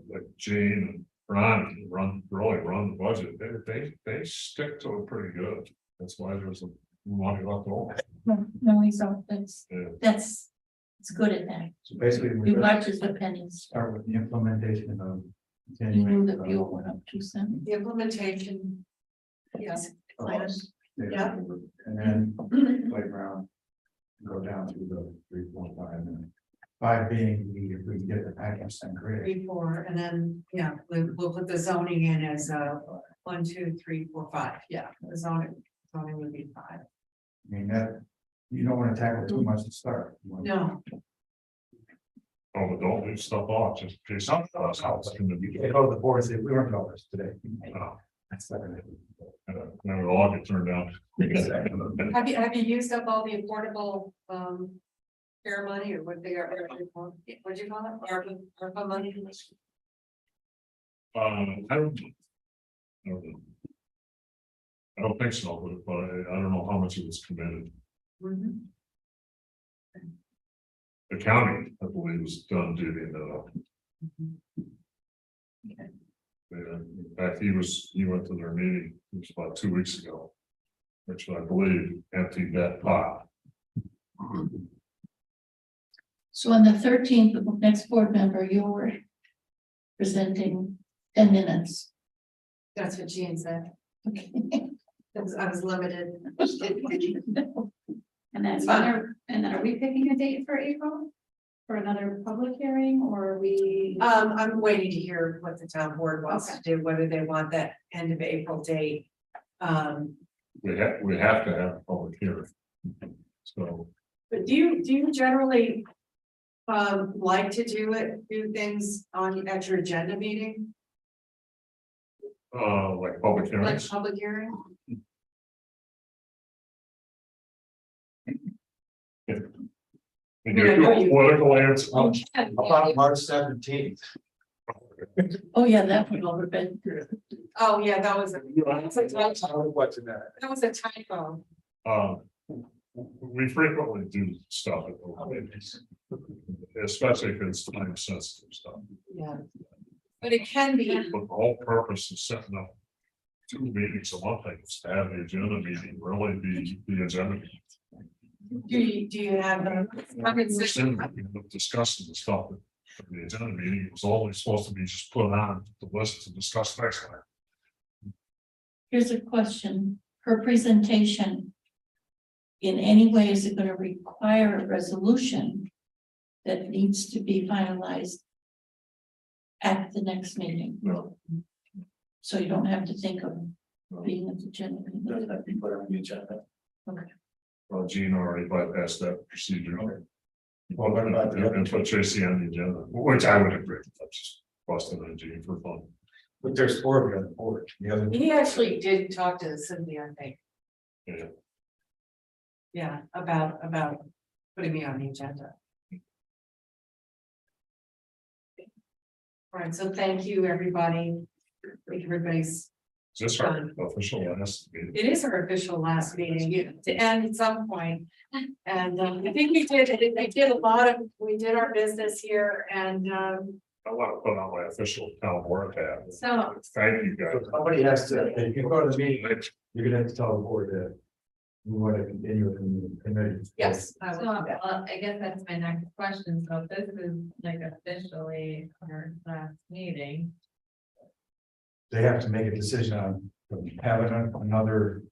like Jane and Ron really run the budget, they stick to it pretty good. That's why there's a money left over. No, he's all, it's Yeah. it's good at that. So basically, He we watches the pennies. start with the implementation of. He knew the fuel went up 2 cents. The implementation. Yes. Plans. Yeah. And then playground. Go down through the 3, 4, 5, and 5 being if we can get the package then great. 3, 4, and then, yeah, we'll put the zoning in as 1, 2, 3, 4, 5, yeah, the zoning would be 5. I mean, that, you don't want to tackle too much to start. You want- No, Oh, but don't leave stuff off, just in case something else happens. They go to the board and say, we weren't noticed today. Oh. That's not gonna happen. Then we'll all get turned down. have you used up all the affordable care money or what they are, what'd you call it, ARPA money? I don't think so, but I don't know how much it was committed. Mhm. The county, I believe, was done divvying that up. In fact, he went to their meeting, it was about 2 weeks ago. Which I believe emptied that pot. So on the 13th, the next board member, you were presenting 10 minutes. That's what Jean said, Okay. I was limited. And then are we picking a date for April? For another public hearing, or are we? I'm waiting to hear what the town board wants to do, whether they want that end of April date. We have to have a public hearing. So, But do you generally like to do things at your agenda meeting, like public like hearings, public hearing? and you do a political answer. About March 17th. Oh, yeah, that would all have been. Oh, yeah, that was a What's in that? that was a typo. We frequently do stuff at the meetings, especially if it's time sensitive stuff. Yeah. But it can be, But the whole purpose of setting up 2 meetings a month, like, is to have the agenda meeting really be the agenda. do you have Discussing the stuff at the agenda meeting, it was always supposed to be just put on the list to discuss next time. Here's a question. Her presentation. In any way, is it going to require a resolution that needs to be finalized at the next meeting? No. So you don't have to think of being at the agenda. Well, Gene already bypassed that procedure. Well, what about the other And put Tracy on the agenda, which I would agree, I'm just busting on Gene for fun. But there's 4 of you on the board. The other. He actually did talk to Cynthia, I think. Yeah. Yeah, about putting me on the agenda. All right, so thank you, everybody. Thank you, everybody's. Is this our official last meeting? It is our official last meeting to end at some point. And I think we did our business here and I want to put on my official town board hat. so Thank you, guys. Somebody has to, if you go to the meeting, you're gonna have to tell the board that. We want to continue in the committee. yes. So, I guess that's my next question. So if this is like officially our last meeting, They have to make a decision on having another.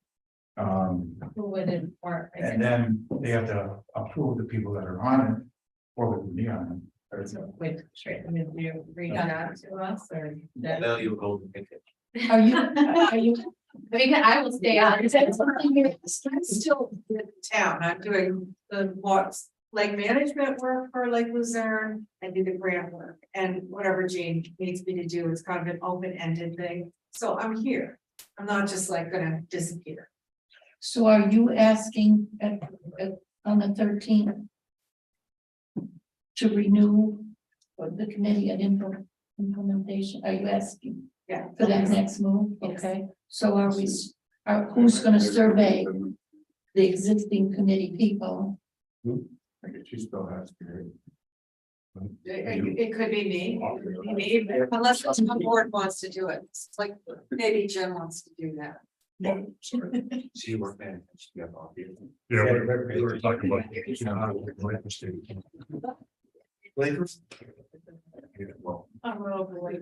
who would it work? And then they have to approve the people that are on it, or would be on it. So wait, straight, I mean, you reach out to us or? Email you a golden ticket. Are you, I mean, I will stay on. I'm still in town. I'm doing the like management work for like Luzerne, I do the grant work, and whatever Jane needs me to do, it's kind of an open-ended thing. So I'm here, I'm not just like gonna disappear. So are you asking on the 13th? To renew the committee and implementation, are you asking Yeah. for that next move? Yes. Okay, so who's gonna survey the existing committee people? I guess she still has to. It could be me, unless the board wants to do it, it's like maybe Jim wants to do that. So you work management, you have all the. Yeah, we were talking about. Flavors? Well, I'm overweight.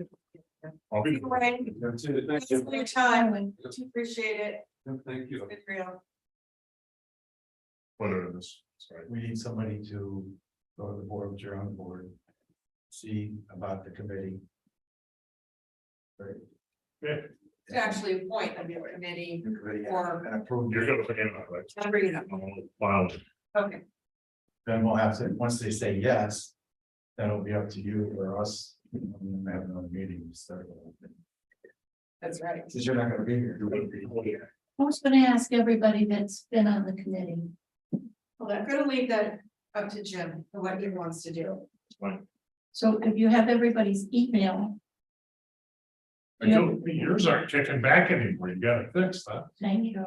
I'll be. Anyway, thanks for your time, appreciate it, Thank you. it's real. Whatever it is, sorry. We need somebody to go to the board, which you're on the board. See about the committee. Right. Yeah, To actually appoint a new committee or, And approve. you're gonna forget about it. I'll bring it up, Wow. okay. Then we'll have to, once they say yes, then it'll be up to you or us. And then have another meeting to start. That's right. Since you're not gonna be here. You're gonna be here. I was gonna ask everybody that's been on the committee. Well, I'm gonna leave that up to Jim, for what he wants to do. So if you have everybody's email, I don't, yours aren't kicking back anymore, you gotta fix that. thank you.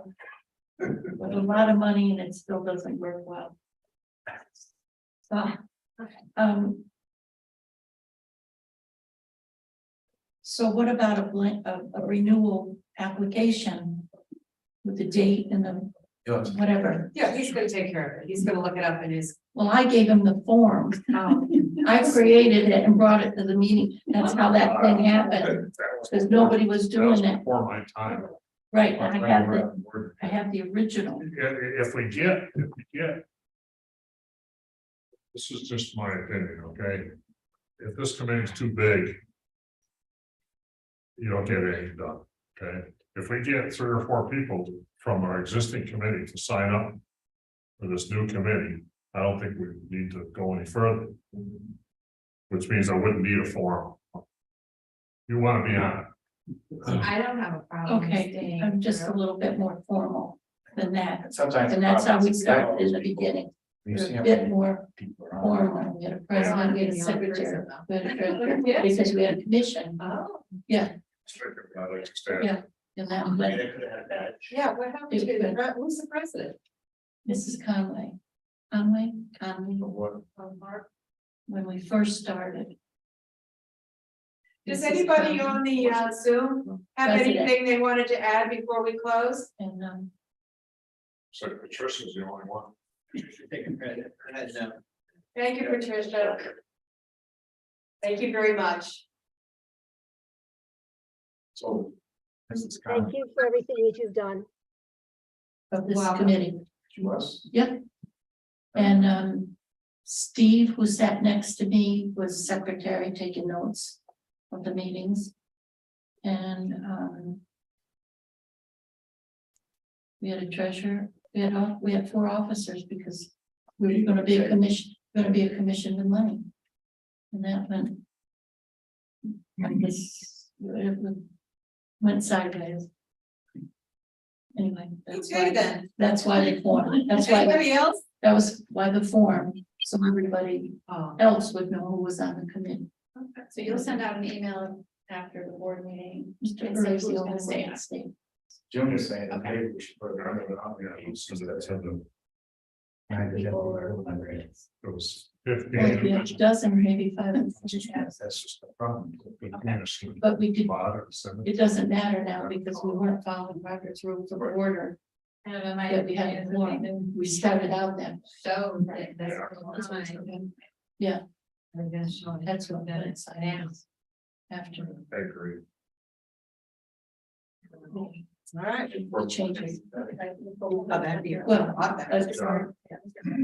With a lot of money and it still doesn't work well. So, so what about a renewal application with the date and the whatever? Yeah, he's gonna take care of it, he's gonna look it up in his. Well, I gave him the form. I created it and brought it to the meeting. That's how that thing happened, because nobody was doing it. Before my time. Right, I have the original. If we get. This is just my opinion, okay? If this committee's too big. You don't get anything done, okay? If we get 3 or 4 people from our existing committee to sign up. For this new committee, I don't think we need to go any further. Which means I wouldn't need a forum. You wanna be on it. I don't have a problem. Okay, staying I'm just a through. little bit more formal than that. Sometimes. And that's how we started in the beginning. We're a bit more formal. We had a president, we had a secretary, we had a treasurer, because we had a commission. Oh, Yeah, I'd like to stand. Yeah. and that went Yeah, what happened to the, who's the president? Mrs. Conway. Conway, when we first started. Does Mrs. anybody Conway. on the Zoom have President. anything they wanted to add before we close? And, So Patricia's the only one. Taking credit. No. Thank you, Patricia. Thank you very much. So. Thank you for everything that you've done. of this Welcome. committee. Was. Yep. And Steve, who sat next to me, was secretary taking notes of the meetings. And we had a treasurer, we had 4 officers because we were gonna be a commission with money. And that went. I guess it went sideways. Anyway, that's Okay, why, then. that's why they formed, that's why, Anybody else? that was why the form, so everybody Oh, else would know who was on the committee. So you'll send out an email after the board meeting. Mr. And say Curry's who's the gonna only say one it. that stayed. Jim was saying that maybe we should put it on. It was 15. Well, we have a dozen or maybe 5. That's just the problem. But we did, Bottom, 7. it doesn't matter now because we weren't following Robert's rules of order. kind of am I? Yeah, we had a quorum. We started out then. Show that that's fine. Yeah. I'm gonna show it. That's what Then that it's is. down. After I agree. all right. the changes. Oh, that'd be a Well, lot better.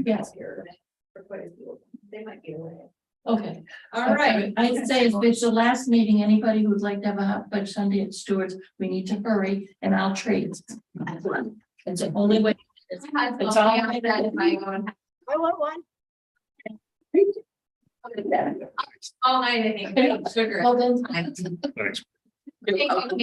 Yes, They might be away. okay. All right. I'd say if it's the last meeting, anybody who'd like to have a hot fudge sundae at Stewart's, we need to hurry and I'll trade. It's the only way. It's all I got. I want one. All night, I think, sugar. Well, then. Thanks. Thank you.